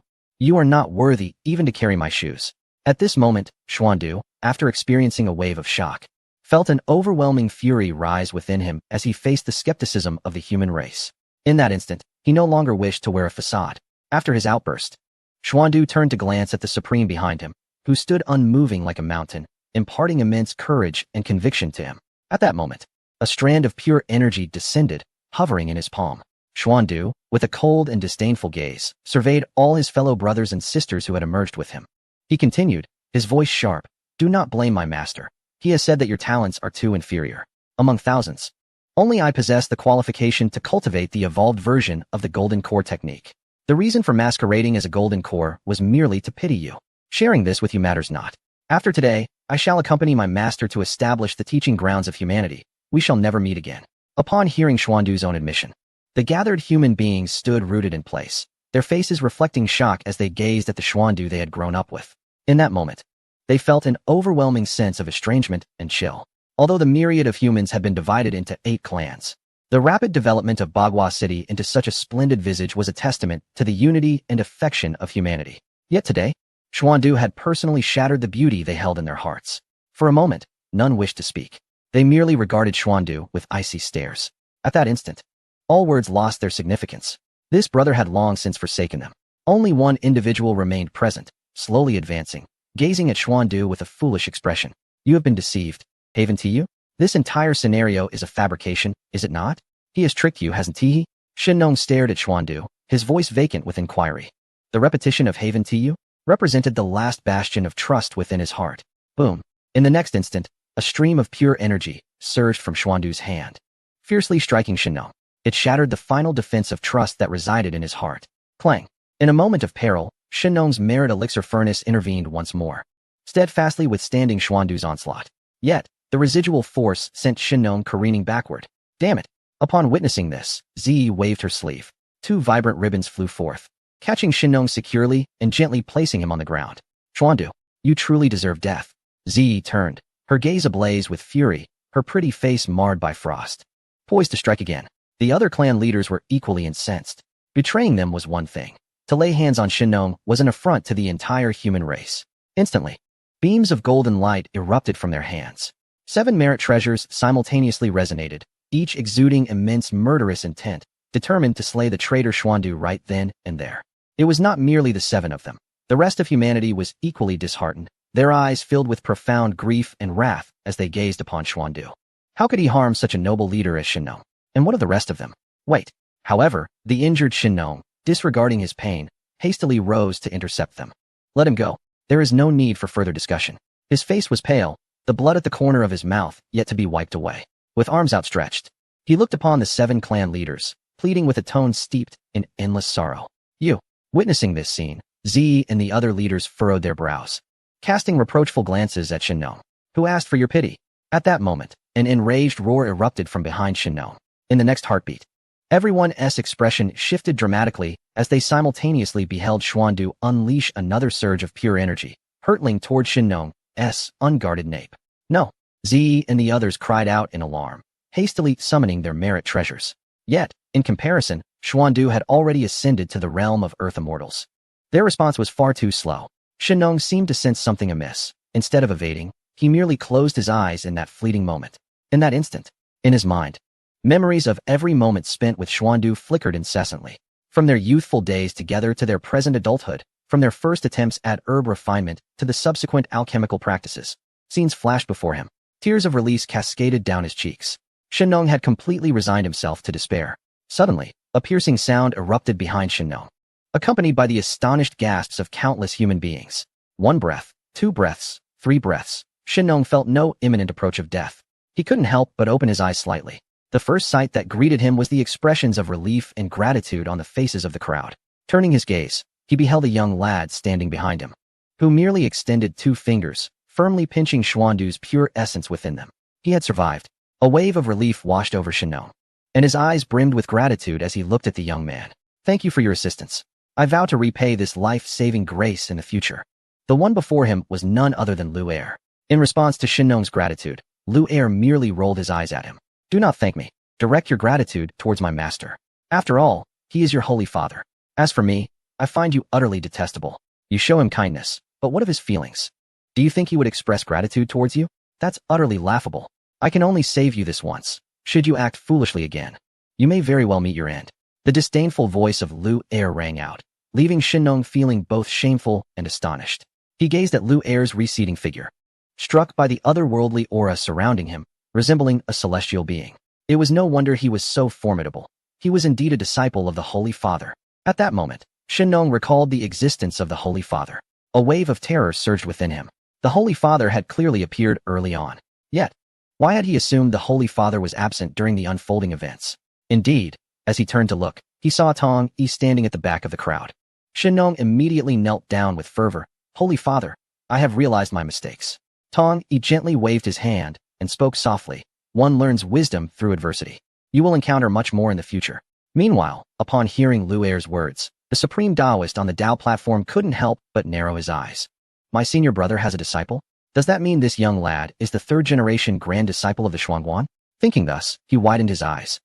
are not worthy even to carry my shoes. At this moment, Xuandu, after experiencing a wave of shock, felt an overwhelming fury rise within him as he faced the skepticism of the human race. In that instant, he no longer wished to wear a facade. After his outburst, Xuandu turned to glance at the supreme behind him, who stood unmoving like a mountain, imparting immense courage and conviction to him. At that moment, a strand of pure energy descended, hovering in his palm. Xuandu, with a cold and disdainful gaze, surveyed all his fellow brothers and sisters who had emerged with him. He continued, his voice sharp, "Do not blame my master. He has said that your talents are too inferior. Among thousands, only I possess the qualification to cultivate the evolved version of the Golden Core technique. The reason for masquerading as a Golden Core was merely to pity you. Sharing this with you matters not. After today, I shall accompany my master to establish the teaching grounds of humanity. We shall never meet again." Upon hearing Xuandu's own admission, the gathered human beings stood rooted in place, their faces reflecting shock as they gazed at the Xuandu they had grown up with. In that moment, they felt an overwhelming sense of estrangement and chill. Although the myriad of humans had been divided into 8 clans, the rapid development of Bagua City into such a splendid visage was a testament to the unity and affection of humanity. Yet today, Xuandu had personally shattered the beauty they held in their hearts. For a moment, none wished to speak. They merely regarded Xuandu with icy stares. At that instant, all words lost their significance. This brother had long since forsaken them. Only one individual remained present, slowly advancing, gazing at Xuandu with a foolish expression. "You have been deceived, Haven Tiyu? This entire scenario is a fabrication, is it not? He has tricked you, hasn't he?" Shinnong stared at Xuandu, his voice vacant with inquiry. The repetition of Haven Tiyu represented the last bastion of trust within his heart. Boom. In the next instant, a stream of pure energy surged from Xuandu's hand, fiercely striking Shinnong. It shattered the final defense of trust that resided in his heart. Clang. In a moment of peril, Shinnong's merit elixir furnace intervened once more, steadfastly withstanding Xuandu's onslaught. Yet, the residual force sent Shinnong careening backward. Damn it. Upon witnessing this, Zi waved her sleeve. 2 vibrant ribbons flew forth, catching Shinnong securely and gently placing him on the ground. "Xuandu, you truly deserve death." Zi turned, her gaze ablaze with fury, her pretty face marred by frost. Poised to strike again. The other clan leaders were equally incensed. Betraying them was one thing. To lay hands on Shinnong was an affront to the entire human race. Instantly, beams of golden light erupted from their hands. 7 merit treasures simultaneously resonated, each exuding immense murderous intent, determined to slay the traitor Xuandu right then and there. It was not merely the 7 of them. The rest of humanity was equally disheartened, their eyes filled with profound grief and wrath as they gazed upon Xuandu. How could he harm such a noble leader as Shinnong? And what of the rest of them? Wait. However, the injured Shinnong, disregarding his pain, hastily rose to intercept them. Let him go. There is no need for further discussion. His face was pale, the blood at the corner of his mouth yet to be wiped away. With arms outstretched, he looked upon the 7 clan leaders, pleading with a tone steeped in endless sorrow. You. Witnessing this scene, Zi and the other leaders furrowed their brows, casting reproachful glances at Shinnong, who asked for your pity. At that moment, an enraged roar erupted from behind Shinnong. In the next heartbeat, everyone's expression shifted dramatically as they simultaneously beheld Xuandu unleash another surge of pure energy, hurtling toward Shinnong's unguarded nape. No! Zi and the others cried out in alarm, hastily summoning their merit treasures. Yet, in comparison, Xuandu had already ascended to the realm of Earth Immortals. Their response was far too slow. Shenong seemed to sense something amiss. Instead of evading, he merely closed his eyes in that fleeting moment. In that instant, in his mind, memories of every moment spent with Xuandu flickered incessantly. From their youthful days together to their present adulthood, from their first attempts at herb refinement to the subsequent alchemical practices, scenes flashed before him. Tears of release cascaded down his cheeks. Shenong had completely resigned himself to despair. Suddenly, a piercing sound erupted behind Shenong, accompanied by the astonished gasps of countless human beings. 1 breath, 2 breaths, 3 breaths. Shenong felt no imminent approach of death. He couldn't help but open his eyes slightly. The first sight that greeted him was the expressions of relief and gratitude on the faces of the crowd. Turning his gaze, he beheld a young lad standing behind him, who merely extended 2 fingers, firmly pinching Xuandu's pure essence within them. He had survived. A wave of relief washed over Shenong, and his eyes brimmed with gratitude as he looked at the young man. Thank you for your assistance. I vow to repay this life-saving grace in the future. The one before him was none other than Lu Er. In response to Shenong's gratitude, Lu Er merely rolled his eyes at him. Do not thank me. Direct your gratitude towards my master. After all, he is your holy father. As for me, I find you utterly detestable. You show him kindness, but what of his feelings? Do you think he would express gratitude towards you? That's utterly laughable. I can only save you this once. Should you act foolishly again, you may very well meet your end. The disdainful voice of Lu Er rang out, leaving Shenong feeling both shameful and astonished. He gazed at Lu Er's receding figure, struck by the otherworldly aura surrounding him, resembling a celestial being. It was no wonder he was so formidable. He was indeed a disciple of the Holy Father. At that moment, Shenong recalled the existence of the Holy Father. A wave of terror surged within him. The Holy Father had clearly appeared early on. Yet, why had he assumed the Holy Father was absent during the unfolding events? Indeed, as he turned to look, he saw Tong Yi standing at the back of the crowd. Shenong immediately knelt down with fervor. Holy Father, I have realized my mistakes. Tong Yi gently waved his hand and spoke softly. One learns wisdom through adversity. You will encounter much more in the future. Meanwhile, upon hearing Lu Er's words, the supreme Taoist on the Tao platform couldn't help but narrow his eyes. My senior brother has a disciple? Does that mean this young lad is the 3rd-generation grand disciple of the Xuanguan? Thinking thus, he widened his eyes,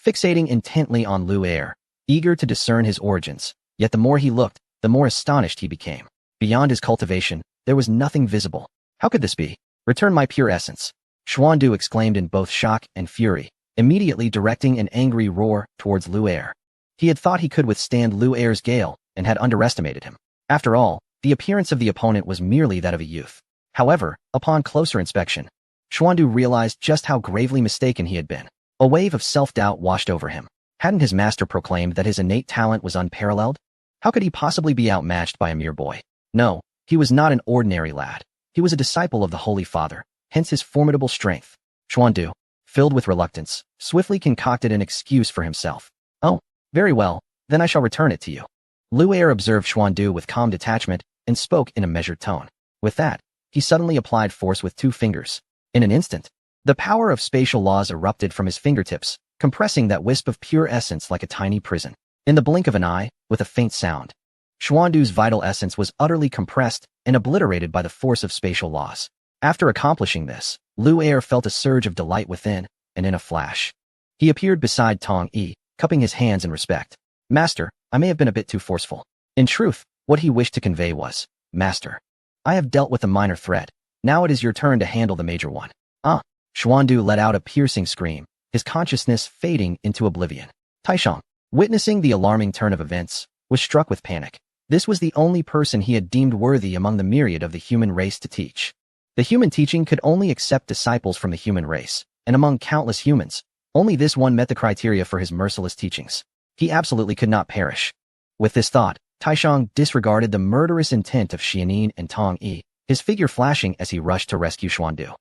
fixating intently on Lu Er, eager to discern his origins. Yet the more he looked, the more astonished he became. Beyond his cultivation, there was nothing visible. How could this be? Return my pure essence. Xuandu exclaimed in both shock and fury, immediately directing an angry roar towards Lu Er. He had thought he could withstand Lu Er's gale and had underestimated him. After all, the appearance of the opponent was merely that of a youth. However, upon closer inspection, Xuandu realized just how gravely mistaken he had been. A wave of self-doubt washed over him. Hadn't his master proclaimed that his innate talent was unparalleled? How could he possibly be outmatched by a mere boy? No, he was not an ordinary lad. He was a disciple of the Holy Father, hence his formidable strength. Xuandu, filled with reluctance, swiftly concocted an excuse for himself. Oh, very well, then I shall return it to you. Lu Er observed Xuandu with calm detachment and spoke in a measured tone. With that, he suddenly applied force with 2 fingers. In an instant, the power of spatial laws erupted from his fingertips, compressing that wisp of pure essence like a tiny prison. In the blink of an eye, with a faint sound, Xuandu's vital essence was utterly compressed and obliterated by the force of spatial laws. After accomplishing this, Lu Er felt a surge of delight within, and in a flash, he appeared beside Tong Yi, cupping his hands in respect. Master, I may have been a bit too forceful. In truth, what he wished to convey was, Master, I have dealt with the minor threat. Now it is your turn to handle the major one. Ah! Xuandu let out a piercing scream, his consciousness fading into oblivion. Taishang, witnessing the alarming turn of events, was struck with panic. This was the only person he had deemed worthy among the myriad of the human race to teach. The human teaching could only accept disciples from the human race, and among countless humans, only this one met the criteria for his merciless teachings. He absolutely could not perish. With this thought, Taishang disregarded the murderous intent of Xianin and Tong Yi, his figure flashing as he rushed to rescue Xuandu.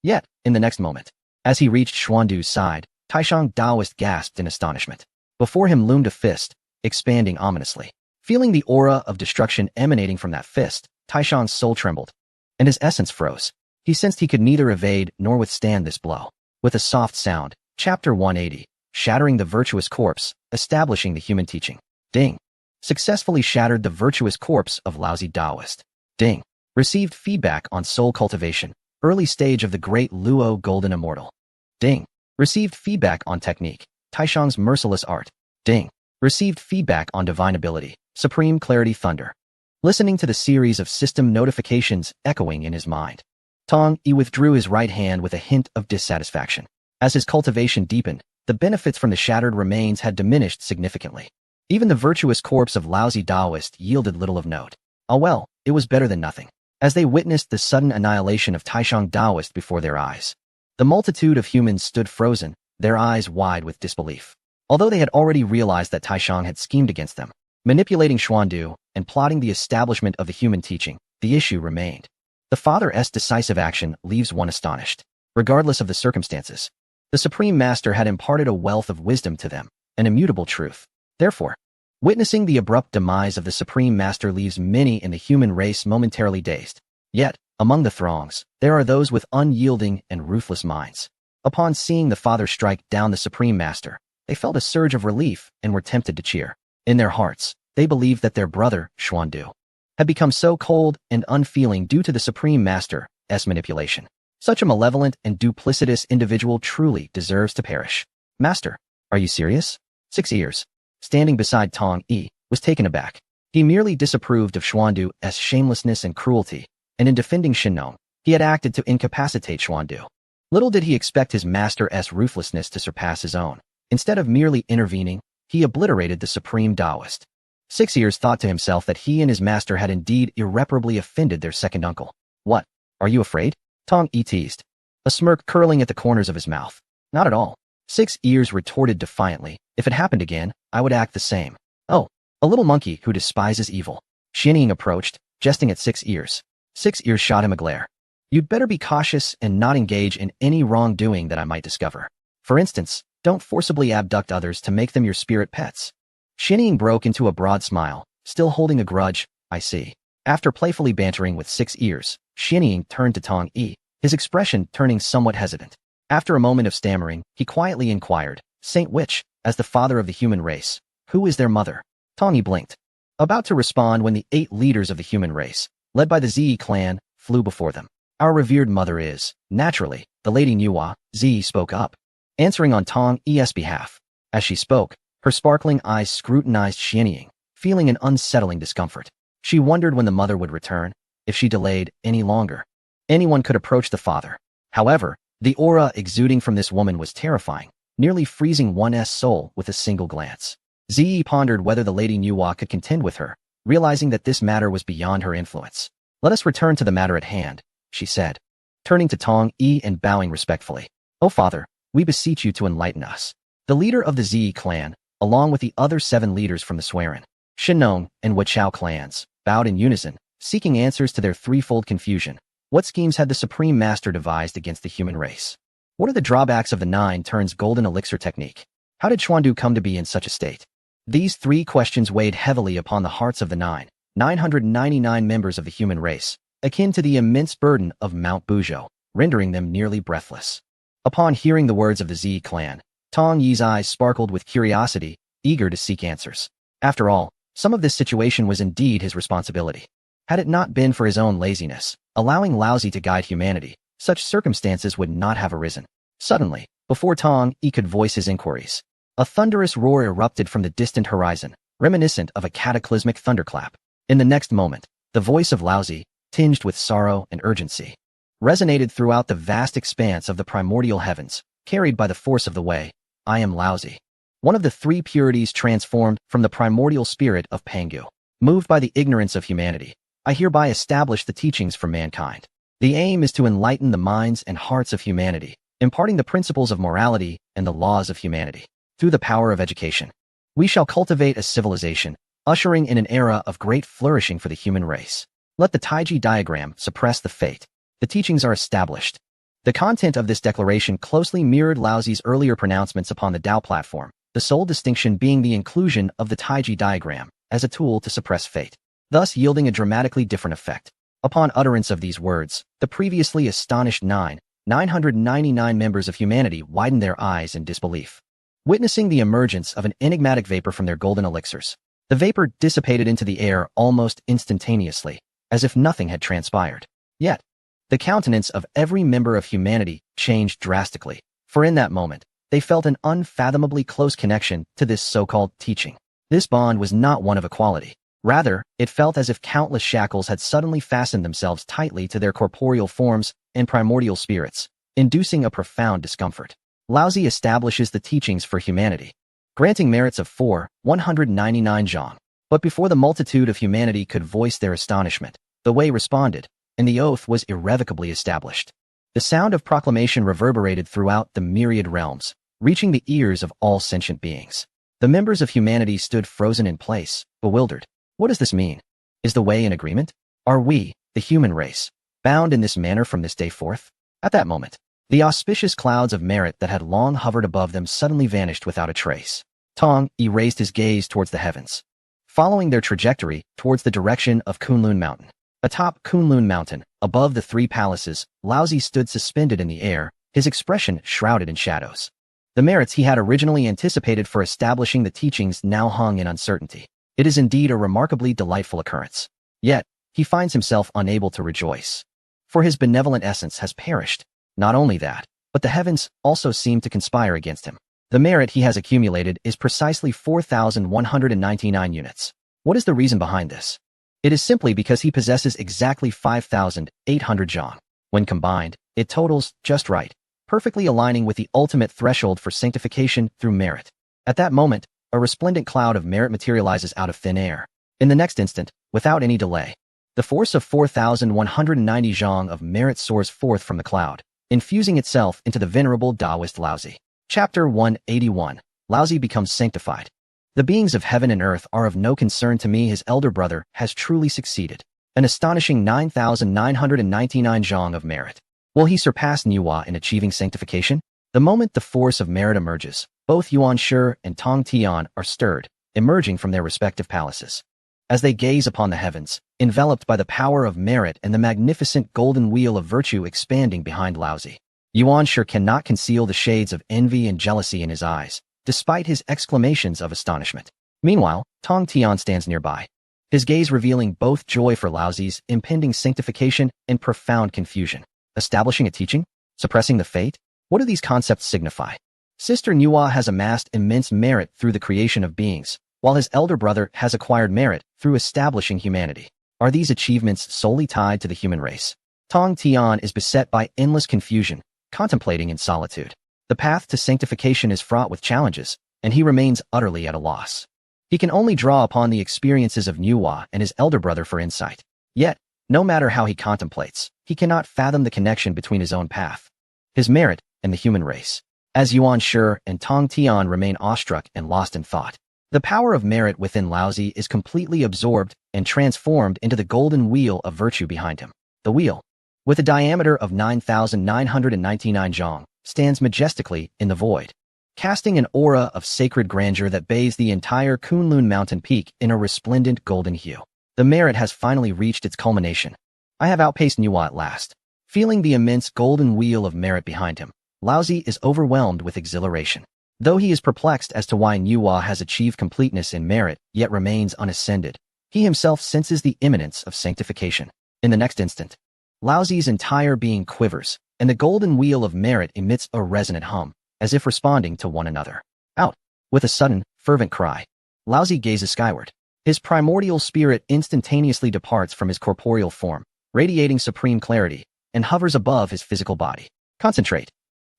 Yet, in the next moment, as he reached Xuandu's side, Taishang Taoist gasped in astonishment. Before him loomed a fist, expanding ominously. Feeling the aura of destruction emanating from that fist, Taishang's soul trembled, and his essence froze. He sensed he could neither evade nor withstand this blow. With a soft sound, Chapter 180, shattering the virtuous corpse, establishing the human teaching. Ding. Successfully shattered the virtuous corpse of lousy Taoist. Ding. Received feedback on soul cultivation, early stage of the great Luo Golden Immortal. Ding. Received feedback on technique, Taishang's merciless art. Ding. Received feedback on divine ability. Supreme clarity thunder. Listening to the series of system notifications echoing in his mind, Tong Yi withdrew his right hand with a hint of dissatisfaction. As his cultivation deepened, the benefits from the shattered remains had diminished significantly. Even the virtuous corpse of lousy Taoist yielded little of note. Oh well, it was better than nothing. As they witnessed the sudden annihilation of Taishang Taoist before their eyes, the multitude of humans stood frozen, their eyes wide with disbelief. Although they had already realized that Taishang had schemed against them, manipulating Xuandu and plotting the establishment of the human teaching, the issue remained. The Father's decisive action leaves one astonished. Regardless of the circumstances, the Supreme Master had imparted a wealth of wisdom to them, an immutable truth. Therefore, witnessing the abrupt demise of the Supreme Master leaves many in the human race momentarily dazed. Yet, among the throngs, there are those with unyielding and ruthless minds. Upon seeing the Father strike down the Supreme Master, they felt a surge of relief and were tempted to cheer. In their hearts, they believed that their brother, Xuandu, had become so cold and unfeeling due to the Supreme Master's manipulation. Such a malevolent and duplicitous individual truly deserves to perish. Master, are you serious? 6 Ears, standing beside Tong Yi, was taken aback. He merely disapproved of Xuandu's shamelessness and cruelty, and in defending Shinnong, he had acted to incapacitate Xuandu. Little did he expect his master's ruthlessness to surpass his own. Instead of merely intervening, he obliterated the Supreme Taoist. 6 Ears thought to himself that he and his master had indeed irreparably offended their second uncle. What? Are you afraid? Tong Yi teased, a smirk curling at the corners of his mouth. Not at all. 6 Ears retorted defiantly. If it happened again, I would act the same. Oh, a little monkey who despises evil. Xianying approached, jesting at 6 Ears. 6 Ears shot him a glare. You'd better be cautious and not engage in any wrongdoing that I might discover. For instance, don't forcibly abduct others to make them your spirit pets. Xianying broke into a broad smile, still holding a grudge. I see. After playfully bantering with 6 Ears, Xianying turned to Tong Yi, his expression turning somewhat hesitant. After a moment of stammering, he quietly inquired, Saint Witch, as the father of the human race, who is their mother? Tong Yi blinked, about to respond when the 8 leaders of the human race, led by the Zi clan, flew before them. Our revered mother is, naturally, the Lady Nuwa. Zi spoke up, answering on Tong Yi's behalf. As she spoke, her sparkling eyes scrutinized Xianying, feeling an unsettling discomfort. She wondered when the mother would return. If she delayed any longer, anyone could approach the father. However, the aura exuding from this woman was terrifying, nearly freezing one's soul with a single glance. Zi pondered whether the Lady Nuwa could contend with her, realizing that this matter was beyond her influence. Let us return to the matter at hand, she said, turning to Tong Yi and bowing respectfully. O father, we beseech you to enlighten us. The leader of the Zi clan, along with the other 7 leaders from the Swearin, Shinnong, and Wuchao clans, bowed in unison, seeking answers to their threefold confusion. What schemes had the Supreme Master devised against the human race? What are the drawbacks of the 9 turns golden elixir technique? How did Xuandu come to be in such a state? These 3 questions weighed heavily upon the hearts of the 999 members of the human race, akin to the immense burden of Mount Buzhou, rendering them nearly breathless. Upon hearing the words of the Zi clan, Tong Yi's eyes sparkled with curiosity, eager to seek answers. After all, some of this situation was indeed his responsibility. Had it not been for his own laziness, allowing Laozi to guide humanity, such circumstances would not have arisen. Suddenly, before Tong Yi could voice his inquiries, a thunderous roar erupted from the distant horizon, reminiscent of a cataclysmic thunderclap. In the next moment, the voice of Laozi, tinged with sorrow and urgency, resonated throughout the vast expanse of the primordial heavens, carried by the force of the Wei. I am Laozi, one of the 3 purities transformed from the primordial spirit of Pangu. Moved by the ignorance of humanity, I hereby establish the teachings for mankind. The aim is to enlighten the minds and hearts of humanity, imparting the principles of morality and the laws of humanity. Through the power of education, we shall cultivate a civilization, ushering in an era of great flourishing for the human race. Let the Taiji diagram suppress the fate. The teachings are established. The content of this declaration closely mirrored Laozi's earlier pronouncements upon the Tao platform, the sole distinction being the inclusion of the Taiji diagram as a tool to suppress fate, thus yielding a dramatically different effect. Upon utterance of these words, the previously astonished 999 members of humanity widened their eyes in disbelief, witnessing the emergence of an enigmatic vapor from their golden elixirs. The vapor dissipated into the air almost instantaneously, as if nothing had transpired. Yet, the countenance of every member of humanity changed drastically, for in that moment, They felt an unfathomably close connection to this so-called teaching. This bond was not one of equality. Rather, it felt as if countless shackles had suddenly fastened themselves tightly to their corporeal forms and primordial spirits, inducing a profound discomfort. Laozi establishes the teachings for humanity, granting merits of 199 zhang. But before the multitude of humanity could voice their astonishment, the Wei responded, and the oath was irrevocably established. The sound of proclamation reverberated throughout the myriad realms, reaching the ears of all sentient beings. The members of humanity stood frozen in place, bewildered. What does this mean? Is the Wei in agreement? Are we, the human race, bound in this manner from this day forth? At that moment, the auspicious clouds of merit that had long hovered above them suddenly vanished without a trace. Tong Yi raised his gaze towards the heavens, following their trajectory towards the direction of Kunlun Mountain. Atop Kunlun Mountain, above the three palaces, Laozi stood suspended in the air, his expression shrouded in shadows. The merits he had originally anticipated for establishing the teachings now hung in uncertainty. It is indeed a remarkably delightful occurrence. Yet, he finds himself unable to rejoice. For his benevolent essence has perished. Not only that, but the heavens also seem to conspire against him. The merit he has accumulated is precisely 4,199 units. What is the reason behind this? It is simply because he possesses exactly 5,800 zhang. When combined, it totals just right, perfectly aligning with the ultimate threshold for sanctification through merit. At that moment, a resplendent cloud of merit materializes out of thin air. In the next instant, without any delay, the force of 4,190 zhang of merit soars forth from the cloud, infusing itself into the venerable Taoist Laozi. Chapter 181. Laozi becomes sanctified. The beings of heaven and earth are of no concern to me. His elder brother has truly succeeded. An astonishing 9,999 zhang of merit. Will he surpass Niuhua in achieving sanctification? The moment the force of merit emerges, both Yuan Shi and Tong Tian are stirred, emerging from their respective palaces. As they gaze upon the heavens, enveloped by the power of merit and the magnificent golden wheel of virtue expanding behind Laozi, Yuan Shi cannot conceal the shades of envy and jealousy in his eyes, despite his exclamations of astonishment. Meanwhile, Tong Tian stands nearby, his gaze revealing both joy for Laozi's impending sanctification and profound confusion. Establishing a teaching? Suppressing the fate? What do these concepts signify? Sister Niuhua has amassed immense merit through the creation of beings, while his elder brother has acquired merit through establishing humanity. Are these achievements solely tied to the human race? Tong Tian is beset by endless confusion, contemplating in solitude. The path to sanctification is fraught with challenges, and he remains utterly at a loss. He can only draw upon the experiences of Niuhua and his elder brother for insight. Yet, no matter how he contemplates, he cannot fathom the connection between his own path, his merit, and the human race. As Yuan Shi and Tong Tian remain awestruck and lost in thought, the power of merit within Laozi is completely absorbed and transformed into the golden wheel of virtue behind him. The wheel, with a diameter of 9,999 zhang, stands majestically in the void, casting an aura of sacred grandeur that bathes the entire Kunlun mountain peak in a resplendent golden hue. The merit has finally reached its culmination. I have outpaced Niuhua at last. Feeling the immense golden wheel of merit behind him, Laozi is overwhelmed with exhilaration. Though he is perplexed as to why Niuhua has achieved completeness in merit yet remains unascended, he himself senses the imminence of sanctification. In the next instant, Laozi's entire being quivers, and the golden wheel of merit emits a resonant hum, as if responding to one another. Out! With a sudden, fervent cry, Laozi gazes skyward. His primordial spirit instantaneously departs from his corporeal form, radiating supreme clarity, and hovers above his physical body. Concentrate.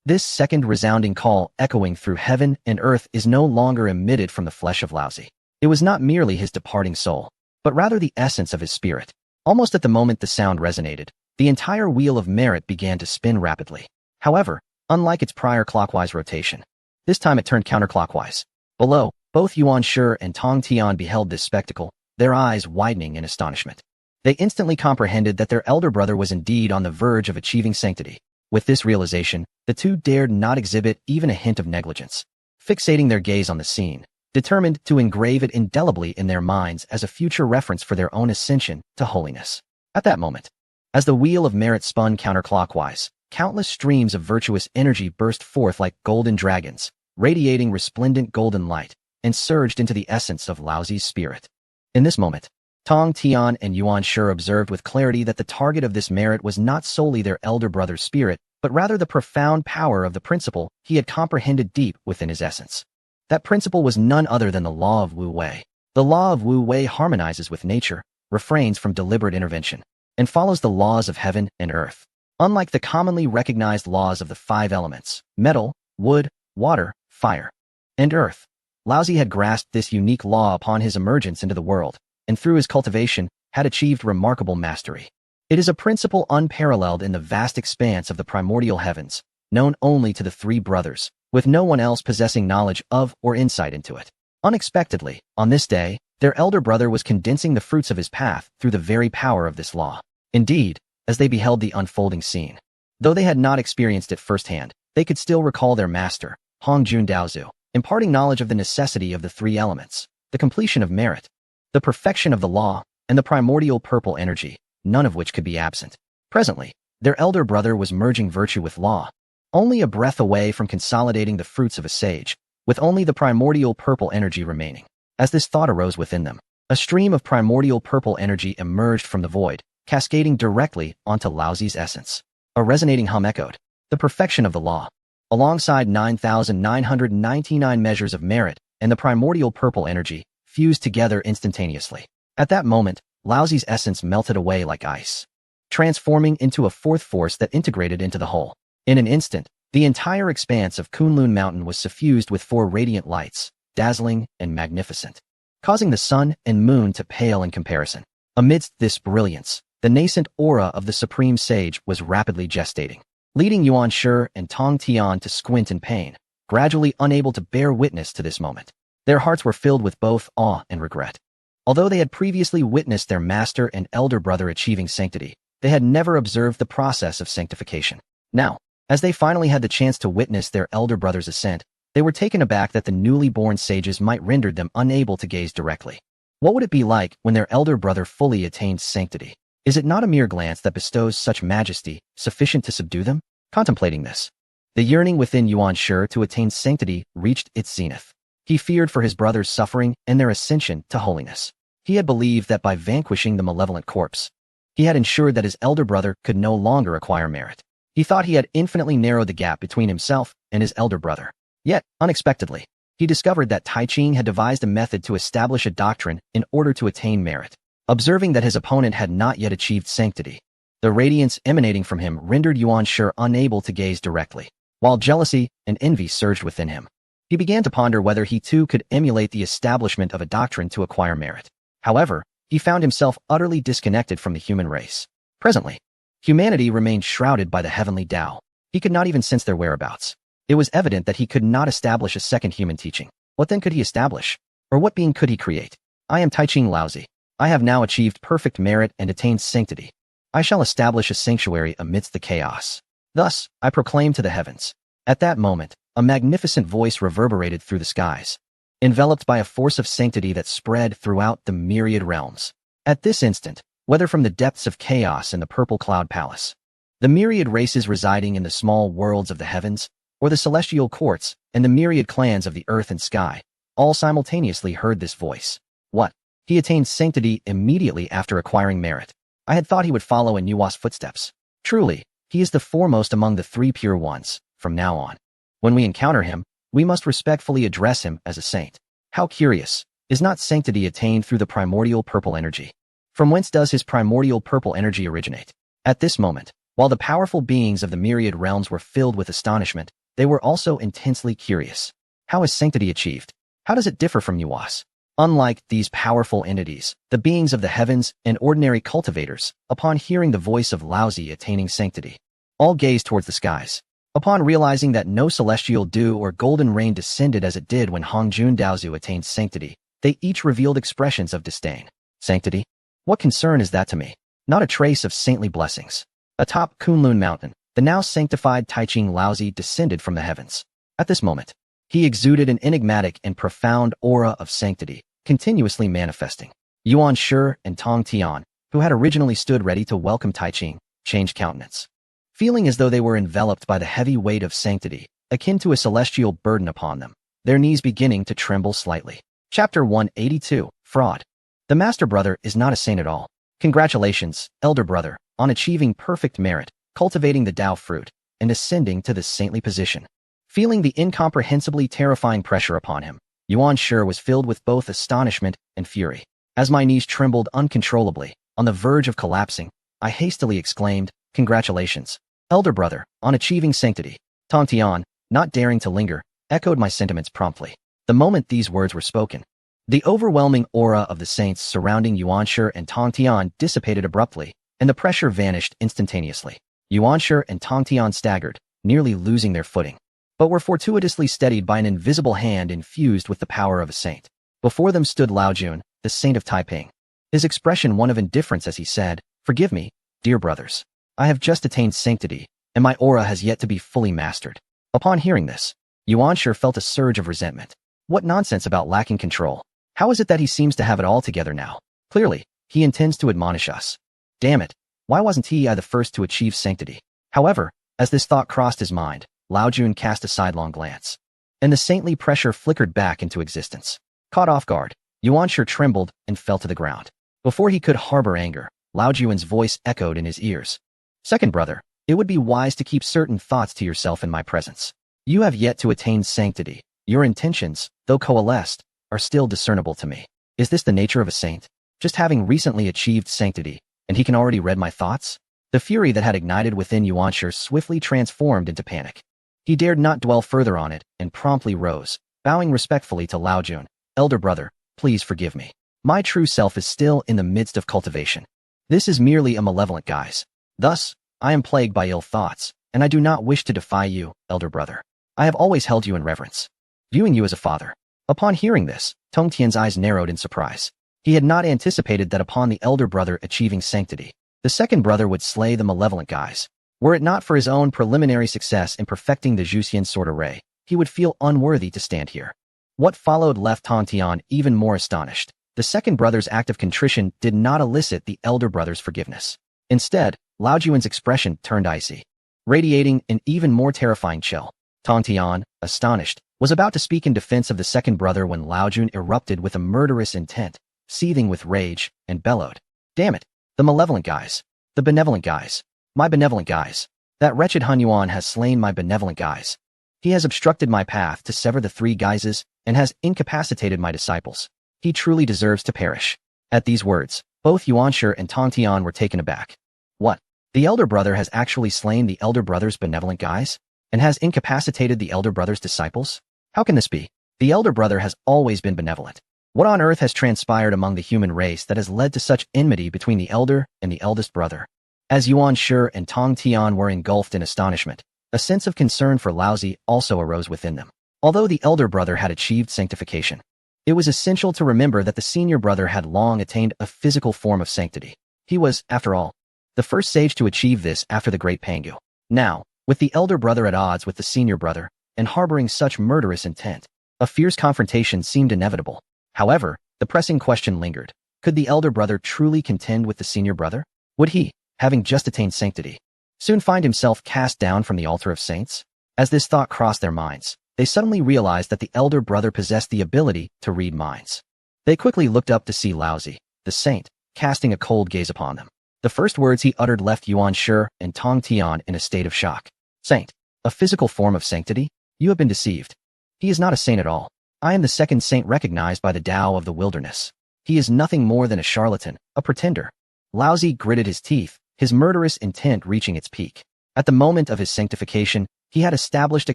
This second resounding call echoing through heaven and earth is no longer emitted from the flesh of Laozi. It was not merely his departing soul, but rather the essence of his spirit. Almost at the moment the sound resonated, the entire wheel of merit began to spin rapidly. However, unlike its prior clockwise rotation, this time it turned counterclockwise. Below, both Yuan Shi and Tong Tian beheld this spectacle, their eyes widening in astonishment. They instantly comprehended that their elder brother was indeed on the verge of achieving sanctity. With this realization, the two dared not exhibit even a hint of negligence, fixating their gaze on the scene, determined to engrave it indelibly in their minds as a future reference for their own ascension to holiness. At that moment, as the wheel of merit spun counterclockwise, countless streams of virtuous energy burst forth like golden dragons, radiating resplendent golden light, and surged into the essence of Laozi's spirit. In this moment, Tong Tian and Yuan Shi observed with clarity that the target of this merit was not solely their elder brother's spirit, but rather the profound power of the principle he had comprehended deep within his essence. That principle was none other than the law of Wu Wei. The law of Wu Wei harmonizes with nature, refrains from deliberate intervention, and follows the laws of heaven and earth. Unlike the commonly recognized laws of the five elements, metal, wood, water, fire, and earth, Laozi had grasped this unique law upon his emergence into the world, and through his cultivation, had achieved remarkable mastery. It is a principle unparalleled in the vast expanse of the primordial heavens, known only to the three brothers, with no one else possessing knowledge of or insight into it. Unexpectedly, on this day, their elder brother was condensing the fruits of his path through the very power of this law. Indeed, as they beheld the unfolding scene, though they had not experienced it firsthand, they could still recall their master, Hongjun Daozu, imparting knowledge of the necessity of the three elements, the completion of merit, the perfection of the law, and the primordial purple energy, none of which could be absent. Presently, their elder brother was merging virtue with law, only a breath away from consolidating the fruits of a sage, with only the primordial purple energy remaining. As this thought arose within them, a stream of primordial purple energy emerged from the void, cascading directly onto Laozi's essence. A resonating hum echoed, the perfection of the law, alongside 9,999 measures of merit and the primordial purple energy, fused together instantaneously. At that moment, Laozi's essence melted away like ice, transforming into a fourth force that integrated into the whole. In an instant, the entire expanse of Kunlun Mountain was suffused with four radiant lights, dazzling and magnificent, causing the sun and moon to pale in comparison. Amidst this brilliance, the nascent aura of the Supreme Sage was rapidly gestating, leading Yuan Shi and Tong Tian to squint in pain, gradually unable to bear witness to this moment. Their hearts were filled with both awe and regret. Although they had previously witnessed their master and elder brother achieving sanctity, they had never observed the process of sanctification. Now, as they finally had the chance to witness their elder brother's ascent, they were taken aback that the newly born sages might render them unable to gaze directly. What would it be like when their elder brother fully attained sanctity? Is it not a mere glance that bestows such majesty, sufficient to subdue them? Contemplating this, the yearning within Yuan Shi to attain sanctity reached its zenith. He feared for his brother's suffering and their ascension to holiness. He had believed that by vanquishing the malevolent corpse, he had ensured that his elder brother could no longer acquire merit. He thought he had infinitely narrowed the gap between himself and his elder brother. Yet, unexpectedly, he discovered that Tai Ching had devised a method to establish a doctrine in order to attain merit. Observing that his opponent had not yet achieved sanctity, the radiance emanating from him rendered Yuan Shi unable to gaze directly, while jealousy and envy surged within him. He began to ponder whether he too could emulate the establishment of a doctrine to acquire merit. However, he found himself utterly disconnected from the human race. Presently, humanity remained shrouded by the heavenly Tao. He could not even sense their whereabouts. It was evident that he could not establish a second human teaching. What then could he establish? Or what being could he create? I am Tai Ching Laozi. I have now achieved perfect merit and attained sanctity. I shall establish a sanctuary amidst the chaos. Thus, I proclaim to the heavens. At that moment, a magnificent voice reverberated through the skies, enveloped by a force of sanctity that spread throughout the myriad realms. At this instant, whether from the depths of chaos in the purple cloud palace, the myriad races residing in the small worlds of the heavens, or the celestial courts and the myriad clans of the earth and sky, all simultaneously heard this voice. What? He attained sanctity immediately after acquiring merit. I had thought he would follow in Nuwa's footsteps. Truly, he is the foremost among the three pure ones. From now on, when we encounter him, we must respectfully address him as a saint. How curious! Is not sanctity attained through the primordial purple energy? From whence does his primordial purple energy originate? At this moment, while the powerful beings of the myriad realms were filled with astonishment, they were also intensely curious. How is sanctity achieved? How does it differ from Nuwas? Unlike these powerful entities, the beings of the heavens and ordinary cultivators, upon hearing the voice of Laozi attaining sanctity, all gazed towards the skies. Upon realizing that no celestial dew or golden rain descended as it did when Hongjun Daozu attained sanctity, they each revealed expressions of disdain. Sanctity? What concern is that to me? Not a trace of saintly blessings. Atop Kunlun Mountain, the now sanctified Tai Ching Laozi descended from the heavens. At this moment, he exuded an enigmatic and profound aura of sanctity, continuously manifesting. Yuan Shi and Tong Tian, who had originally stood ready to welcome Tai Ching, changed countenance, feeling as though they were enveloped by the heavy weight of sanctity, akin to a celestial burden upon them, their knees beginning to tremble slightly. Chapter 182, Fraud. The master brother is not a saint at all. Congratulations, elder brother, on achieving perfect merit, cultivating the Tao fruit, and ascending to this saintly position. Feeling the incomprehensibly terrifying pressure upon him, Yuan Shi was filled with both astonishment and fury. As my knees trembled uncontrollably, on the verge of collapsing, I hastily exclaimed, "Congratulations, elder brother, on achieving sanctity." Tong Tian, not daring to linger, echoed my sentiments promptly. The moment these words were spoken, the overwhelming aura of the saints surrounding Yuan Shi and Tong Tian dissipated abruptly, and the pressure vanished instantaneously. Yuan Shi and Tong Tian staggered, nearly losing their footing, but were fortuitously steadied by an invisible hand infused with the power of a saint. Before them stood Lao Jun, the saint of Taiping. His expression one of indifference as he said, "Forgive me, dear brothers. I have just attained sanctity, and my aura has yet to be fully mastered." Upon hearing this, Yuan Shi felt a surge of resentment. What nonsense about lacking control. How is it that he seems to have it all together now? Clearly, he intends to admonish us. Damn it, why wasn't he the first to achieve sanctity? However, as this thought crossed his mind, Lao Jun cast a sidelong glance, and the saintly pressure flickered back into existence. Caught off guard, Yuan Shi trembled and fell to the ground. Before he could harbor anger, Lao Jun's voice echoed in his ears. "Second brother, it would be wise to keep certain thoughts to yourself in my presence. You have yet to attain sanctity. Your intentions, though coalesced, are still discernible to me. Is this the nature of a saint? Just having recently achieved sanctity, and he can already read my thoughts?" The fury that had ignited within Yuan Shi swiftly transformed into panic. He dared not dwell further on it and promptly rose, bowing respectfully to Lao Jun. "Elder brother, please forgive me. My true self is still in the midst of cultivation. This is merely a malevolent guise. Thus, I am plagued by ill thoughts, and I do not wish to defy you, elder brother. I have always held you in reverence, viewing you as a father." Upon hearing this, Tong Tian's eyes narrowed in surprise. He had not anticipated that upon the elder brother achieving sanctity, the second brother would slay the malevolent guise. Were it not for his own preliminary success in perfecting the Zhuxian sword array, he would feel unworthy to stand here. What followed left Tong Tian even more astonished. The second brother's act of contrition did not elicit the elder brother's forgiveness. Instead, Lao Jun's expression turned icy, radiating an even more terrifying chill. Tong Tian, astonished, was about to speak in defense of the second brother when Lao Jun erupted with a murderous intent, seething with rage, and bellowed, "Damn it! The malevolent guise! The benevolent guise! My benevolent guise! That wretched Han Yuan has slain my benevolent guise. He has obstructed my path to sever the three guises and has incapacitated my disciples. He truly deserves to perish." At these words, both Yuan Shi and Tong Tian were taken aback. What? The elder brother has actually slain the elder brother's benevolent guise? And has incapacitated the elder brother's disciples? How can this be? The elder brother has always been benevolent. What on earth has transpired among the human race that has led to such enmity between the elder and the eldest brother? As Yuan Shi and Tong Tian were engulfed in astonishment, a sense of concern for Laozi also arose within them. Although the elder brother had achieved sanctification, it was essential to remember that the senior brother had long attained a physical form of sanctity. He was, after all, the first sage to achieve this after the Great Pangu. Now, with the elder brother at odds with the senior brother, and harboring such murderous intent, a fierce confrontation seemed inevitable. However, the pressing question lingered. Could the elder brother truly contend with the senior brother? Would he, having just attained sanctity, soon find himself cast down from the altar of saints? As this thought crossed their minds, they suddenly realized that the elder brother possessed the ability to read minds. They quickly looked up to see Laozi, the saint, casting a cold gaze upon them. The first words he uttered left Yuan Shi and Tong Tian in a state of shock. "Saint? A physical form of sanctity? You have been deceived. He is not a saint at all. I am the second saint recognized by the Tao of the wilderness. He is nothing more than a charlatan, a pretender." Laozi gritted his teeth, his murderous intent reaching its peak. At the moment of his sanctification, he had established a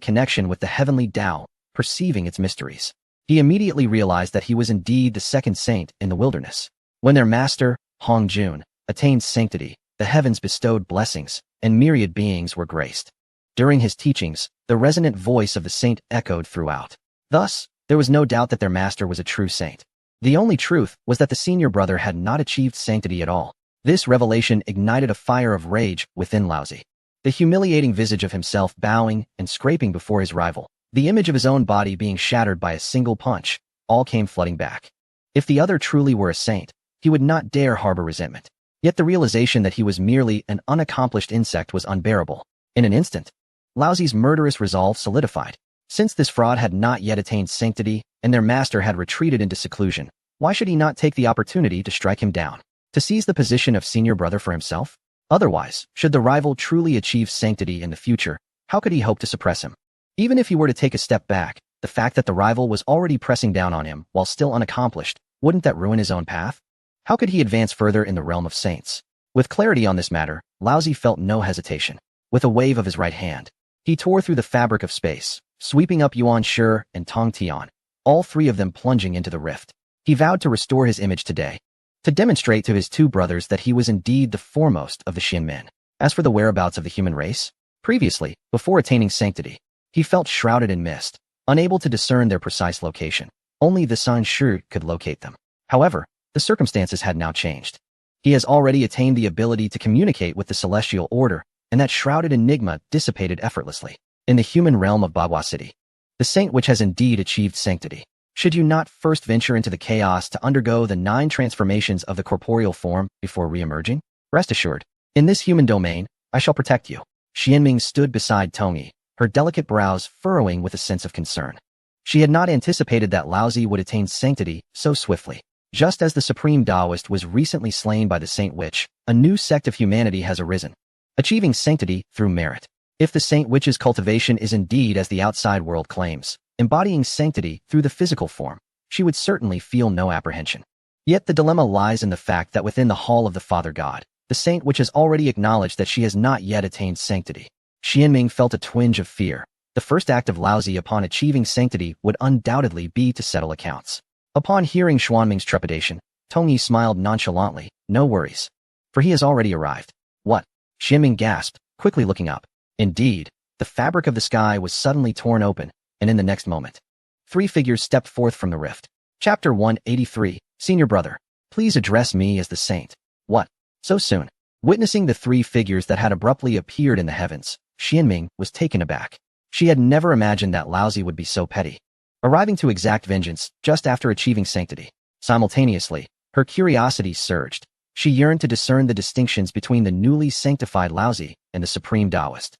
connection with the heavenly Tao, perceiving its mysteries. He immediately realized that he was indeed the second saint in the wilderness. When their master, Hong Jun, attained sanctity, the heavens bestowed blessings, and myriad beings were graced. During his teachings, the resonant voice of the saint echoed throughout. Thus, there was no doubt that their master was a true saint. The only truth was that the senior brother had not achieved sanctity at all. This revelation ignited a fire of rage within Laozi. The humiliating visage of himself bowing and scraping before his rival, the image of his own body being shattered by a single punch, all came flooding back. If the other truly were a saint, he would not dare harbor resentment. Yet the realization that he was merely an unaccomplished insect was unbearable. In an instant, Laozi's murderous resolve solidified. Since this fraud had not yet attained sanctity, and their master had retreated into seclusion, why should he not take the opportunity to strike him down? To seize the position of senior brother for himself? Otherwise, should the rival truly achieve sanctity in the future, How could he hope to suppress him? Even if he were to take a step back, the fact that the rival was already pressing down on him while still unaccomplished, wouldn't that ruin his own path? How could he advance further in the realm of saints? With clarity on this matter, Laozi felt no hesitation. With a wave of his right hand, he tore through the fabric of space, sweeping up Yuan Shi and Tong Tian, all three of them plunging into the rift. He vowed to restore his image today, to demonstrate to his two brothers that he was indeed the foremost of the Xianmen. As for the whereabouts of the human race, previously, before attaining sanctity, he felt shrouded in mist, unable to discern their precise location. Only the San Shi could locate them. However, the circumstances had now changed. He has already attained the ability to communicate with the celestial order, and that shrouded enigma dissipated effortlessly. In the human realm of Bagua City, the saint which has indeed achieved sanctity, should you not first venture into the chaos to undergo the 9 transformations of the corporeal form before re-emerging? Rest assured, in this human domain, I shall protect you. Xianming stood beside Tongyi, her delicate brows furrowing with a sense of concern. She had not anticipated that Laozi would attain sanctity so swiftly. Just as the supreme Taoist was recently slain by the Saint Witch, a new sect of humanity has arisen, achieving sanctity through merit. If the Saint Witch's cultivation is indeed as the outside world claims, embodying sanctity through the physical form, she would certainly feel no apprehension. Yet the dilemma lies in the fact that within the hall of the Father God, the Saint Witch has already acknowledged that she has not yet attained sanctity. Xianming felt a twinge of fear. The first act of Laozi upon achieving sanctity would undoubtedly be to settle accounts. Upon hearing Xuanming's trepidation, Tongyi smiled nonchalantly. No worries, for he has already arrived. What? Xianming gasped, quickly looking up. Indeed, the fabric of the sky was suddenly torn open, and in the next moment, 3 figures stepped forth from the rift. Chapter 183, Senior Brother, please address me as the saint. What? So soon? Witnessing the 3 figures that had abruptly appeared in the heavens, Xianming was taken aback. She had never imagined that Laozi would be so petty, arriving to exact vengeance just after achieving sanctity. Simultaneously, her curiosity surged. She yearned to discern the distinctions between the newly sanctified Laozi and the supreme Taoist.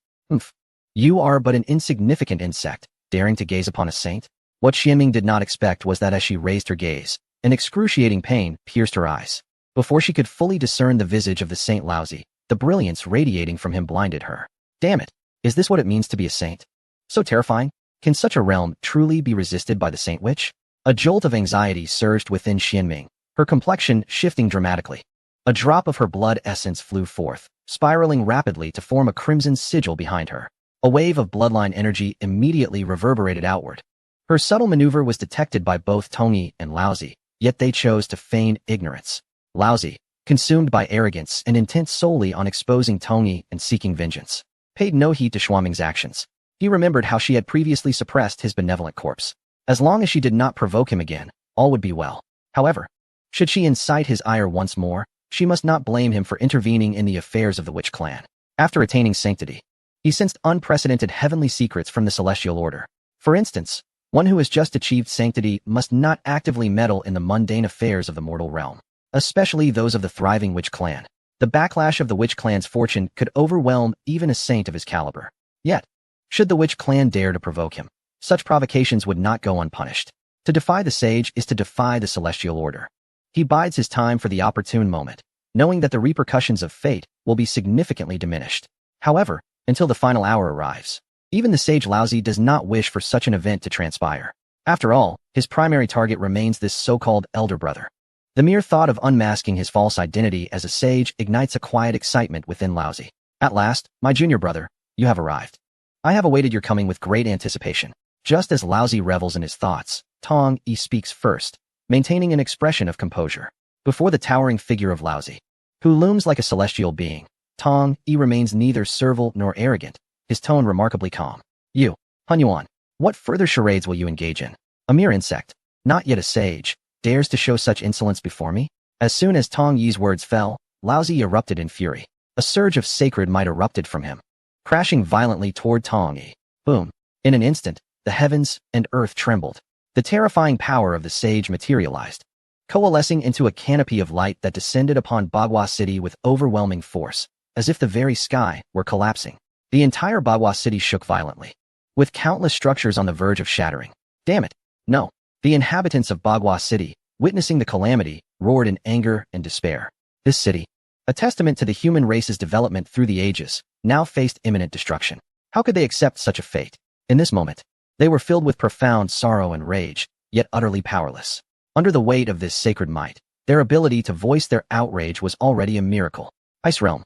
You are but an insignificant insect, daring to gaze upon a saint? What Xianming did not expect was that as she raised her gaze, an excruciating pain pierced her eyes. Before she could fully discern the visage of the Saint Laozi, the brilliance radiating from him blinded her. Damn it, is this what it means to be a saint? So terrifying? Can such a realm truly be resisted by the Saint Witch? A jolt of anxiety surged within Xianming, her complexion shifting dramatically. A drop of her blood essence flew forth, spiraling rapidly to form a crimson sigil behind her. A wave of bloodline energy immediately reverberated outward. Her subtle maneuver was detected by both Tongyi and Laozi, yet they chose to feign ignorance. Laozi, consumed by arrogance and intent solely on exposing Tongyi and seeking vengeance, paid no heed to Xuanming's actions. He remembered how she had previously suppressed his benevolent corpse. As long as she did not provoke him again, all would be well. However, should she incite his ire once more, she must not blame him for intervening in the affairs of the Witch clan. After attaining sanctity, he sensed unprecedented heavenly secrets from the celestial order. For instance, one who has just achieved sanctity must not actively meddle in the mundane affairs of the mortal realm, especially those of the thriving Witch clan. The backlash of the Witch clan's fortune could overwhelm even a saint of his caliber. Yet, should the Witch clan dare to provoke him, such provocations would not go unpunished. To defy the sage is to defy the celestial order. He bides his time for the opportune moment, knowing that the repercussions of fate will be significantly diminished. However, until the final hour arrives, even the sage Laozi does not wish for such an event to transpire. After all, his primary target remains this so-called elder brother. The mere thought of unmasking his false identity as a sage ignites a quiet excitement within Laozi. At last, my junior brother, you have arrived. I have awaited your coming with great anticipation. Just as Laozi revels in his thoughts, Tongyi speaks first, maintaining an expression of composure. Before the towering figure of Laozi, who looms like a celestial being, Tongyi remains neither servile nor arrogant, his tone remarkably calm. You, Hunyuan, what further charades will you engage in? A mere insect, not yet a sage, dares to show such insolence before me? As soon as Tongyi's words fell, Laozi erupted in fury. A surge of sacred might erupted from him, crashing violently toward Tongyi. Boom! In an instant, the heavens and earth trembled. The terrifying power of the sage materialized, coalescing into a canopy of light that descended upon Bagua City with overwhelming force, as if the very sky were collapsing. The entire Bagua City shook violently, with countless structures on the verge of shattering. Damn it! No! The inhabitants of Bagua City, witnessing the calamity, roared in anger and despair. This city, a testament to the human race's development through the ages, now faced imminent destruction. How could they accept such a fate? In this moment, they were filled with profound sorrow and rage, yet utterly powerless. Under the weight of this sacred might, their ability to voice their outrage was already a miracle. Ice Realm.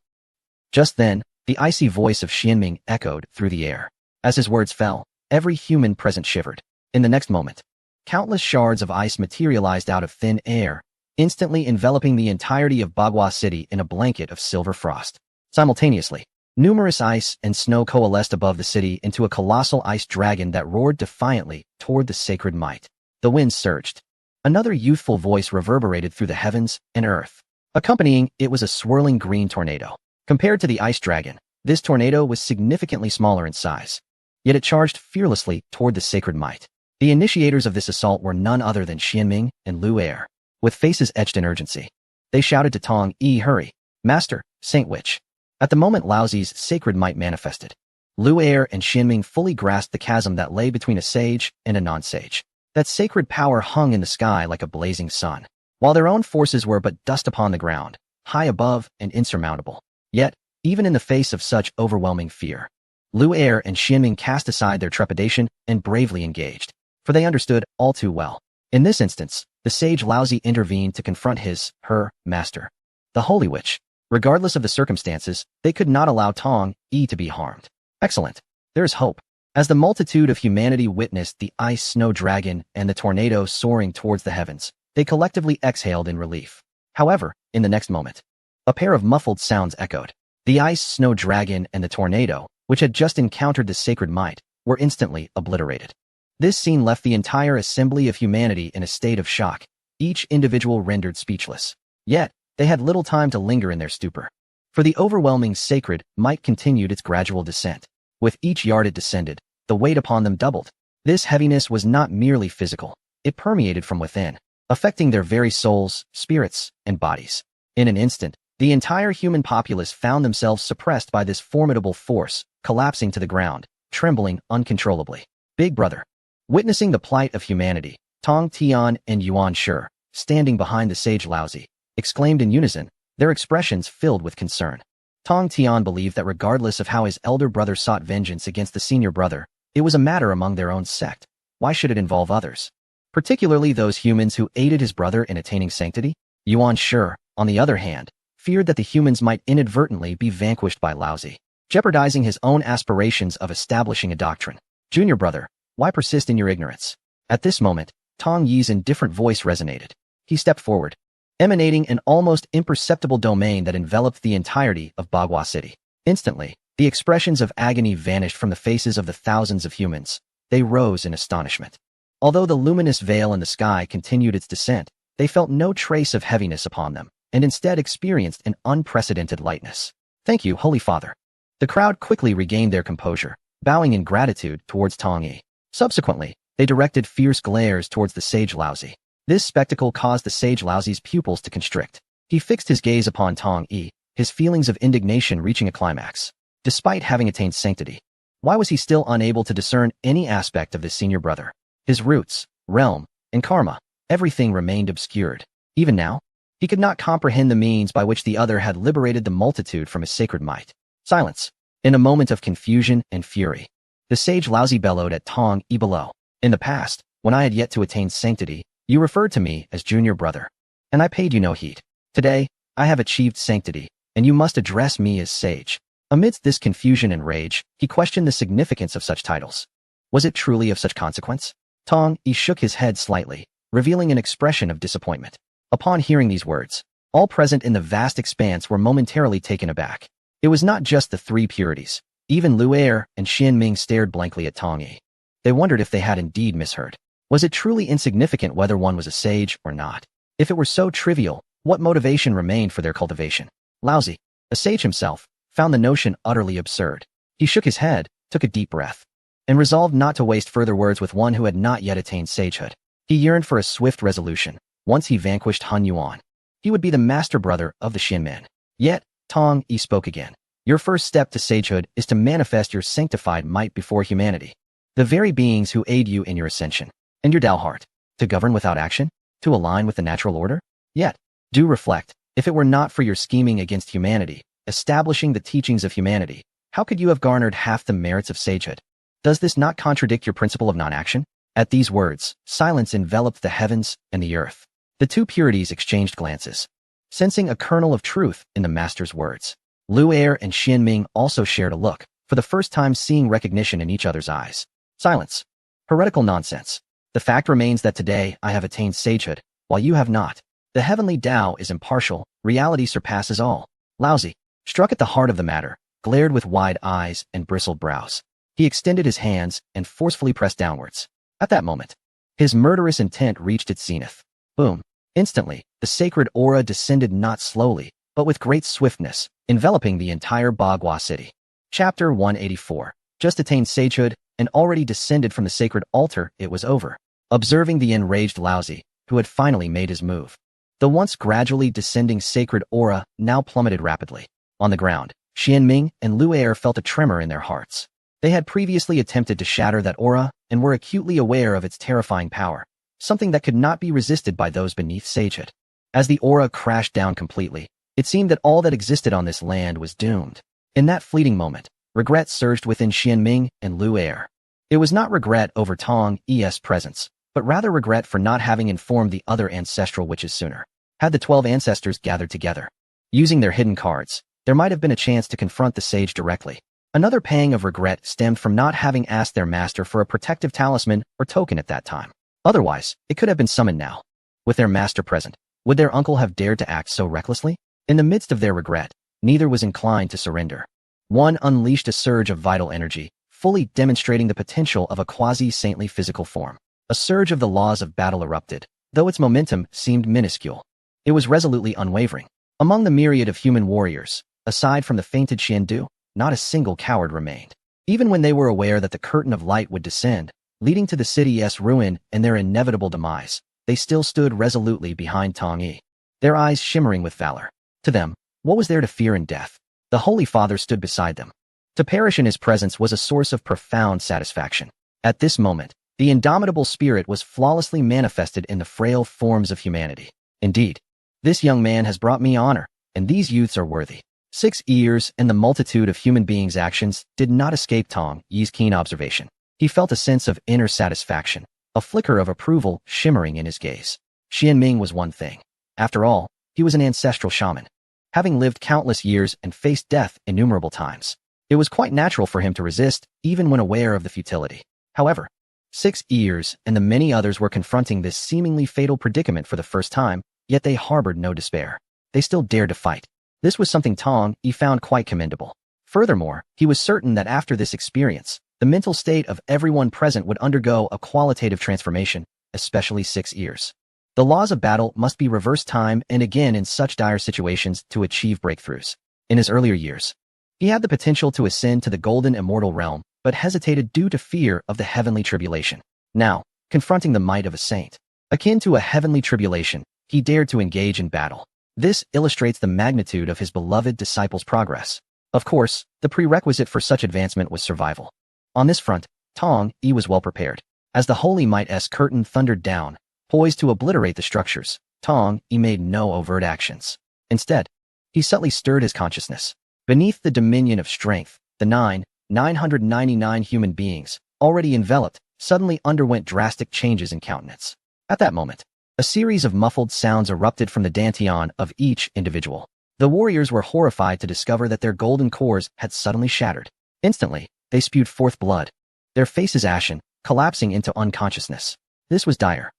Just then, the icy voice of Xianming echoed through the air. As his words fell, every human present shivered. In the next moment, countless shards of ice materialized out of thin air, instantly enveloping the entirety of Bagua City in a blanket of silver frost. Simultaneously, numerous ice and snow coalesced above the city into a colossal ice dragon that roared defiantly toward the sacred might. The winds surged. Another youthful voice reverberated through the heavens and earth. Accompanying it was a swirling green tornado. Compared to the ice dragon, this tornado was significantly smaller in size. Yet it charged fearlessly toward the sacred might. The initiators of this assault were none other than Xianming and Lu Er. With faces etched in urgency, they shouted to Tong Yi, "Hurry, Master, Saint Witch." At the moment Lao Zi's sacred might manifested, Lu Er and Xianming fully grasped the chasm that lay between a sage and a non-sage. That sacred power hung in the sky like a blazing sun, while their own forces were but dust upon the ground, high above and insurmountable. Yet, even in the face of such overwhelming fear, Lu Er and Xianming cast aside their trepidation and bravely engaged, for they understood all too well. In this instance, the sage Lao Zi intervened to confront her master, the Holy Witch. Regardless of the circumstances, they could not allow Tong Yi to be harmed. Excellent. There is hope. As the multitude of humanity witnessed the ice snow dragon and the tornado soaring towards the heavens, they collectively exhaled in relief. However, in the next moment, a pair of muffled sounds echoed. The ice snow dragon and the tornado, which had just encountered the sacred might, were instantly obliterated. This scene left the entire assembly of humanity in a state of shock, each individual rendered speechless. Yet, they had little time to linger in their stupor. For the overwhelming sacred might continued its gradual descent. With each yard it descended, the weight upon them doubled. This heaviness was not merely physical. It permeated from within, affecting their very souls, spirits, and bodies. In an instant, the entire human populace found themselves suppressed by this formidable force, collapsing to the ground, trembling uncontrollably. Big Brother. Witnessing the plight of humanity, Tong Tian and Yuan Shi, standing behind the sage Lao Zi, exclaimed in unison, their expressions filled with concern. Tong Tian believed that regardless of how his elder brother sought vengeance against the senior brother, it was a matter among their own sect. Why should it involve others? Particularly those humans who aided his brother in attaining sanctity? Yuan Shi, on the other hand, feared that the humans might inadvertently be vanquished by Lao Zi, jeopardizing his own aspirations of establishing a doctrine. Junior brother, why persist in your ignorance? At this moment, Tong Yi's indifferent voice resonated. He stepped forward, emanating an almost imperceptible domain that enveloped the entirety of Bagua City. Instantly, the expressions of agony vanished from the faces of the thousands of humans. They rose in astonishment. Although the luminous veil in the sky continued its descent, they felt no trace of heaviness upon them, and instead experienced an unprecedented lightness. Thank you, Holy Father. The crowd quickly regained their composure, bowing in gratitude towards Tong Yi. Subsequently, they directed fierce glares towards the sage Lao Zi. This spectacle caused the sage Lao Zi's pupils to constrict. He fixed his gaze upon Tong Yi, his feelings of indignation reaching a climax. Despite having attained sanctity, why was he still unable to discern any aspect of his senior brother? His roots, realm, and karma, everything remained obscured. Even now, he could not comprehend the means by which the other had liberated the multitude from his sacred might. Silence. In a moment of confusion and fury, the sage Lao Zi bellowed at Tong Yi below. In the past, when I had yet to attain sanctity, you referred to me as junior brother, and I paid you no heed. Today, I have achieved sanctity, and you must address me as sage. Amidst this confusion and rage, he questioned the significance of such titles. Was it truly of such consequence? Tong Yi shook his head slightly, revealing an expression of disappointment. Upon hearing these words, all present in the vast expanse were momentarily taken aback. It was not just the three purities. Even Lu Er and Xianming stared blankly at Tong Yi. They wondered if they had indeed misheard. Was it truly insignificant whether one was a sage or not? If it were so trivial, what motivation remained for their cultivation? Lao Zi, a sage himself, found the notion utterly absurd. He shook his head, took a deep breath, and resolved not to waste further words with one who had not yet attained sagehood. He yearned for a swift resolution. Once he vanquished Han Yuan, he would be the master brother of the Xinmen. Yet, Tong Yi spoke again. Your first step to sagehood is to manifest your sanctified might before humanity, the very beings who aid you in your ascension, and your Tao heart, to govern without action, to align with the natural order. Yet, do reflect, if it were not for your scheming against humanity, establishing the teachings of humanity, How could you have garnered half the merits of sagehood? Does this not contradict your principle of non-action? At these words, silence enveloped the heavens and the earth. The two purities exchanged glances, sensing a kernel of truth in the master's words. Lu Er and Xian Ming also shared a look, for the first time seeing recognition in each other's eyes. Silence. Heretical nonsense. The fact remains that today I have attained sagehood, while you have not. The heavenly Tao is impartial, reality surpasses all. Laozi, struck at the heart of the matter, glared with wide eyes and bristled brows. He extended his hands and forcefully pressed downwards. At that moment, his murderous intent reached its zenith. Boom. Instantly, the sacred aura descended not slowly, but with great swiftness, enveloping the entire Bagua city. Chapter 184. Just attained sagehood, and already descended from the sacred altar, it was over. Observing the enraged Laozi, who had finally made his move. The once gradually descending sacred aura now plummeted rapidly. On the ground, Xian Ming and Lu Er felt a tremor in their hearts. They had previously attempted to shatter that aura and were acutely aware of its terrifying power, something that could not be resisted by those beneath sagehood. As the aura crashed down completely, it seemed that all that existed on this land was doomed. In that fleeting moment, regret surged within Xian Ming and Lu Er. It was not regret over Tong E's presence, but rather regret for not having informed the other ancestral witches sooner. Had the 12 ancestors gathered together, using their hidden cards, there might have been a chance to confront the sage directly. Another pang of regret stemmed from not having asked their master for a protective talisman or token at that time. Otherwise, it could have been summoned now. With their master present, would their uncle have dared to act so recklessly? In the midst of their regret, neither was inclined to surrender. One unleashed a surge of vital energy, fully demonstrating the potential of a quasi-saintly physical form. A surge of the laws of battle erupted, though its momentum seemed minuscule. It was resolutely unwavering. Among the myriad of human warriors, aside from the fainted Xiandu, not a single coward remained. Even when they were aware that the curtain of light would descend, leading to the city's ruin and their inevitable demise, they still stood resolutely behind Tong Yi, their eyes shimmering with valor. To them, what was there to fear in death? The Holy Father stood beside them. To perish in his presence was a source of profound satisfaction. At this moment, the indomitable spirit was flawlessly manifested in the frail forms of humanity. Indeed, this young man has brought me honor, and these youths are worthy. 6 years and the multitude of human beings' actions did not escape Tong Yi's keen observation. He felt a sense of inner satisfaction, a flicker of approval shimmering in his gaze. Xian Ming was one thing. After all, he was an ancestral shaman, having lived countless years and faced death innumerable times. It was quite natural for him to resist, even when aware of the futility. However, 6 years and the many others were confronting this seemingly fatal predicament for the first time, yet they harbored no despair. They still dared to fight. This was something Tong Yi found quite commendable. Furthermore, he was certain that after this experience, the mental state of everyone present would undergo a qualitative transformation, especially 6 years. The laws of battle must be reversed time and again in such dire situations to achieve breakthroughs. In his earlier years, he had the potential to ascend to the golden immortal realm, but hesitated due to fear of the heavenly tribulation. Now, confronting the might of a saint, akin to a heavenly tribulation, he dared to engage in battle. This illustrates the magnitude of his beloved disciple's progress. Of course, the prerequisite for such advancement was survival. On this front, Tong Yi was well prepared. As the holy might's curtain thundered down, poised to obliterate the structures, Tong Yi made no overt actions. Instead, he subtly stirred his consciousness. Beneath the dominion of strength, the 999 human beings, already enveloped, suddenly underwent drastic changes in countenance. At that moment, a series of muffled sounds erupted from the dantian of each individual. The warriors were horrified to discover that their golden cores had suddenly shattered. Instantly, they spewed forth blood, their faces ashen, collapsing into unconsciousness. This was dire.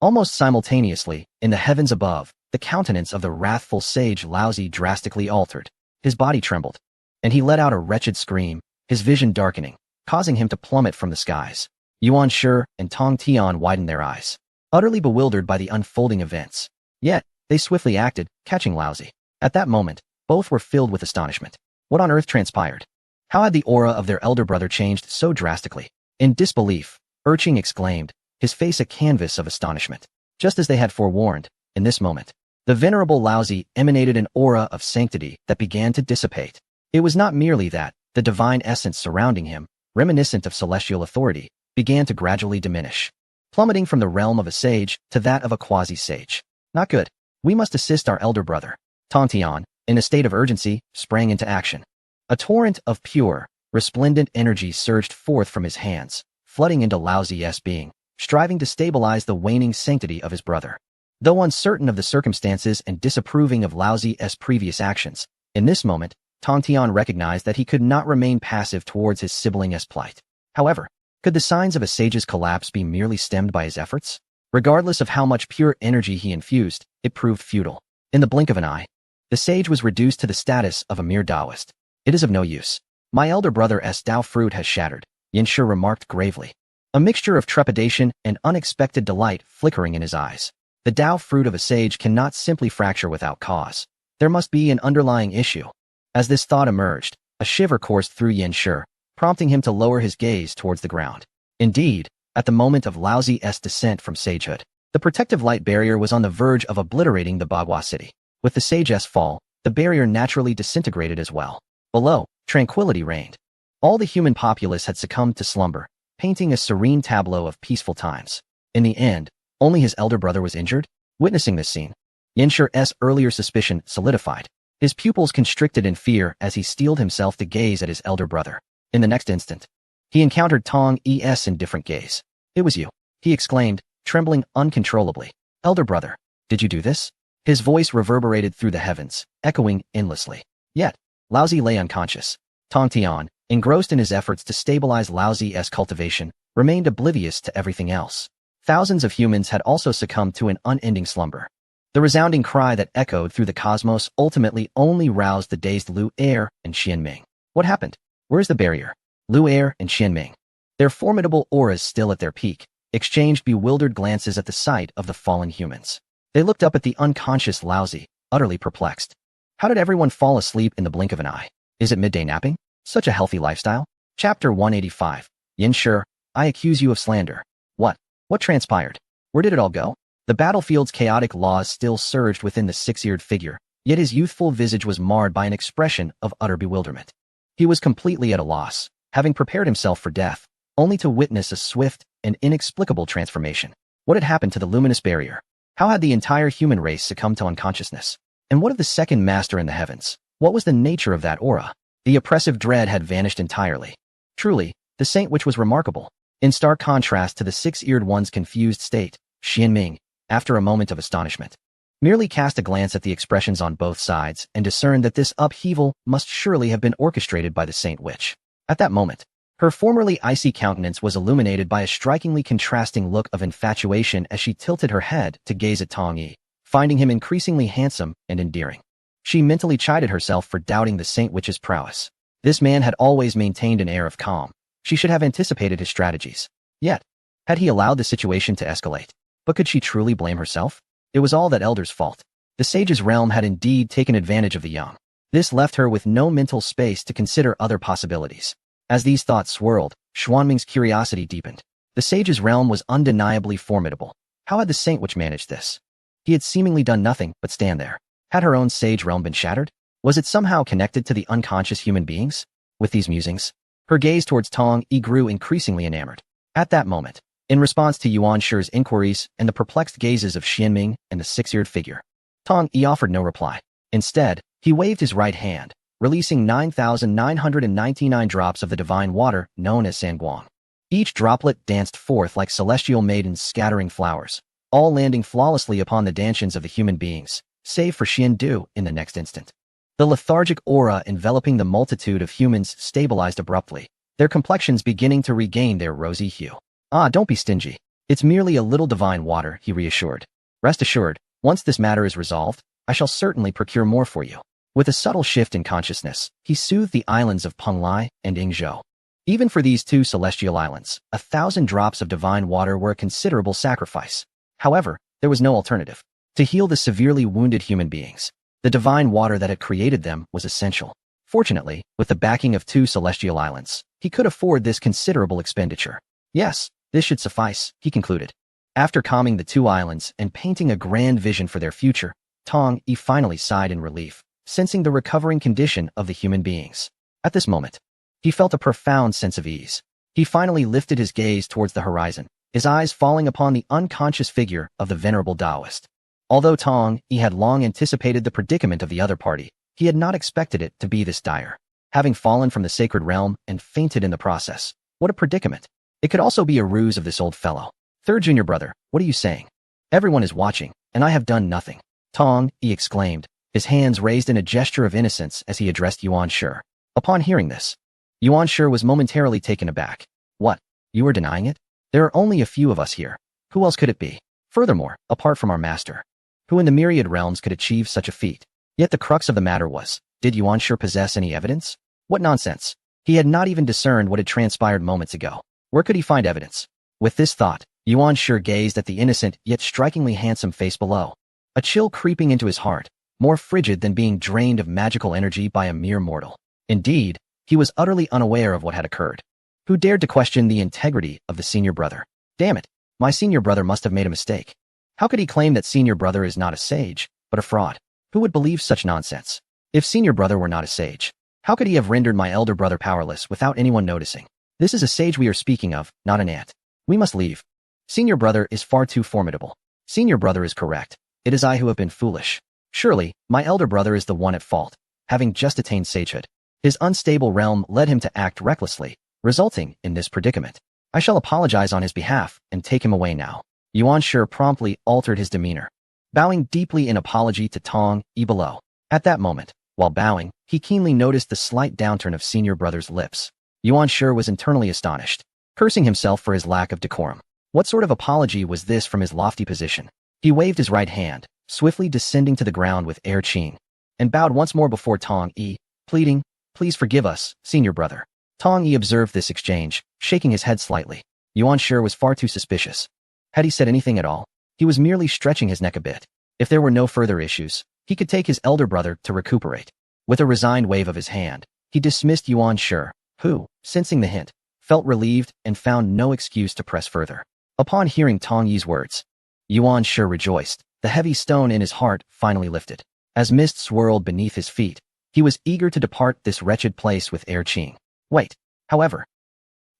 Almost simultaneously, in the heavens above, the countenance of the wrathful sage Laozi drastically altered. His body trembled, and he let out a wretched scream, his vision darkening, causing him to plummet from the skies. Yuan Shi and Tong Tian widened their eyes, utterly bewildered by the unfolding events. Yet, they swiftly acted, catching Laozi. At that moment, both were filled with astonishment. What on earth transpired? How had the aura of their elder brother changed so drastically? In disbelief, Urching exclaimed, his face a canvas of astonishment. Just as they had forewarned, in this moment, the venerable Laozi emanated an aura of sanctity that began to dissipate. It was not merely that, the divine essence surrounding him, reminiscent of celestial authority, began to gradually diminish, plummeting from the realm of a sage to that of a quasi-sage. Not good. We must assist our elder brother. Tong Tian, in a state of urgency, sprang into action. A torrent of pure, resplendent energy surged forth from his hands, flooding into Lao Zi's being, striving to stabilize the waning sanctity of his brother. Though uncertain of the circumstances and disapproving of Lao Zi's previous actions, in this moment, Tong Tian recognized that he could not remain passive towards his sibling's plight. However, could the signs of a sage's collapse be merely stemmed by his efforts? Regardless of how much pure energy he infused, it proved futile. In the blink of an eye, the sage was reduced to the status of a mere Taoist. It is of no use. My elder brother's Tao fruit has shattered, Yin Shi remarked gravely. A mixture of trepidation and unexpected delight flickering in his eyes. The Tao fruit of a sage cannot simply fracture without cause. There must be an underlying issue. As this thought emerged, a shiver coursed through Yin Shi, prompting him to lower his gaze towards the ground. Indeed, at the moment of Lao Zi's descent from sagehood, the protective light barrier was on the verge of obliterating the Bagua city. With the sage's fall, the barrier naturally disintegrated as well. Below, tranquility reigned. All the human populace had succumbed to slumber, painting a serene tableau of peaceful times. In the end, only his elder brother was injured. Witnessing this scene, Yin Shi's earlier suspicion solidified. His pupils constricted in fear as he steeled himself to gaze at his elder brother. In the next instant, he encountered Tong E's indifferent gaze. "It was you," he exclaimed, trembling uncontrollably. "Elder brother, did you do this?" His voice reverberated through the heavens, echoing endlessly. Yet, Lao Zi lay unconscious. Tong Tian, engrossed in his efforts to stabilize Lao Zi's cultivation, remained oblivious to everything else. Thousands of humans had also succumbed to an unending slumber. The resounding cry that echoed through the cosmos ultimately only roused the dazed Lu Er and Xianming. What happened? Where's the barrier? Lu Er and Xianming, their formidable auras still at their peak, exchanged bewildered glances at the sight of the fallen humans. They looked up at the unconscious Lao Zi, utterly perplexed. How did everyone fall asleep in the blink of an eye? Is it midday napping? Such a healthy lifestyle? Chapter 185. Yin Shi, I accuse you of slander. What? What transpired? Where did it all go? The battlefield's chaotic laws still surged within the six-eared figure, yet his youthful visage was marred by an expression of utter bewilderment. He was completely at a loss, having prepared himself for death, only to witness a swift and inexplicable transformation. What had happened to the luminous barrier? How had the entire human race succumbed to unconsciousness? And what of the second master in the heavens? What was the nature of that aura? The oppressive dread had vanished entirely. Truly, the Saint Witch was remarkable. In stark contrast to the six-eared one's confused state, Xianming, after a moment of astonishment, merely cast a glance at the expressions on both sides and discerned that this upheaval must surely have been orchestrated by the Saint Witch. At that moment, her formerly icy countenance was illuminated by a strikingly contrasting look of infatuation as she tilted her head to gaze at Tong Yi, finding him increasingly handsome and endearing. She mentally chided herself for doubting the Saint Witch's prowess. This man had always maintained an air of calm. She should have anticipated his strategies. Yet, had he allowed the situation to escalate? But could she truly blame herself? It was all that elder's fault. The sage's realm had indeed taken advantage of the young. This left her with no mental space to consider other possibilities. As these thoughts swirled, Xuanming's curiosity deepened. The sage's realm was undeniably formidable. How had the Saint Witch managed this? He had seemingly done nothing but stand there. Had her own sage realm been shattered? Was it somehow connected to the unconscious human beings? With these musings, her gaze towards Tong Yi grew increasingly enamored. At that moment, in response to Yuan Shi's inquiries and the perplexed gazes of Xianming and the six-eared figure, Tong Yi offered no reply. Instead, he waved his right hand, releasing 9,999 drops of the divine water known as Sanguang. Each droplet danced forth like celestial maidens scattering flowers, all landing flawlessly upon the dantians of the human beings, save for Xiandu in the next instant. The lethargic aura enveloping the multitude of humans stabilized abruptly, their complexions beginning to regain their rosy hue. "Ah, don't be stingy. It's merely a little divine water," he reassured. "Rest assured, once this matter is resolved, I shall certainly procure more for you." With a subtle shift in consciousness, he soothed the islands of Penglai and Yingzhou. Even for these two celestial islands, 1,000 drops of divine water were a considerable sacrifice. However, there was no alternative. To heal the severely wounded human beings, the divine water that had created them was essential. Fortunately, with the backing of two celestial islands, he could afford this considerable expenditure. Yes, this should suffice, he concluded. After calming the two islands and painting a grand vision for their future, Tong Yi finally sighed in relief, sensing the recovering condition of the human beings. At this moment, he felt a profound sense of ease. He finally lifted his gaze towards the horizon, his eyes falling upon the unconscious figure of the venerable Taoist. Although Tong Yi had long anticipated the predicament of the other party, he had not expected it to be this dire. having fallen from the sacred realm and fainted in the process. What a predicament. It could also be a ruse of this old fellow. Third junior brother, what are you saying? Everyone is watching, and I have done nothing. Tong, he exclaimed, his hands raised in a gesture of innocence as he addressed Yuan Shi. Upon hearing this, Yuan Shi was momentarily taken aback. What? You are denying it? There are only a few of us here. Who else could it be? Furthermore, apart from our master, who in the myriad realms could achieve such a feat? Yet the crux of the matter was, did Yuan Shi possess any evidence? What nonsense. He had not even discerned what had transpired moments ago. Where could he find evidence? With this thought, Yuan Shi gazed at the innocent yet strikingly handsome face below. A chill creeping into his heart, more frigid than being drained of magical energy by a mere mortal. Indeed, he was utterly unaware of what had occurred. Who dared to question the integrity of the senior brother? Damn it, my senior brother must have made a mistake. How could he claim that senior brother is not a sage, but a fraud? Who would believe such nonsense? If senior brother were not a sage, how could he have rendered my elder brother powerless without anyone noticing? This is a sage we are speaking of, not an ant. We must leave. Senior brother is far too formidable. Senior brother is correct. It is I who have been foolish. Surely, my elder brother is the one at fault, having just attained sagehood. His unstable realm led him to act recklessly, resulting in this predicament. I shall apologize on his behalf and take him away now. Yuan Shi promptly altered his demeanor, bowing deeply in apology to Tong Yi below. At that moment, while bowing, he keenly noticed the slight downturn of senior brother's lips. Yuan Shi was internally astonished, cursing himself for his lack of decorum. What sort of apology was this from his lofty position? He waved his right hand, swiftly descending to the ground with air Qing, and bowed once more before Tong Yi, pleading, "Please forgive us, senior brother." Tong Yi observed this exchange, shaking his head slightly. Yuan Shi was far too suspicious. Had he said anything at all? He was merely stretching his neck a bit. If there were no further issues, he could take his elder brother to recuperate. With a resigned wave of his hand, he dismissed Yuan Shi, who, sensing the hint, felt relieved and found no excuse to press further. Upon hearing Tong Yi's words, Yuan Shi rejoiced. The heavy stone in his heart finally lifted. As mist swirled beneath his feet, he was eager to depart this wretched place with air Qing. Wait, however.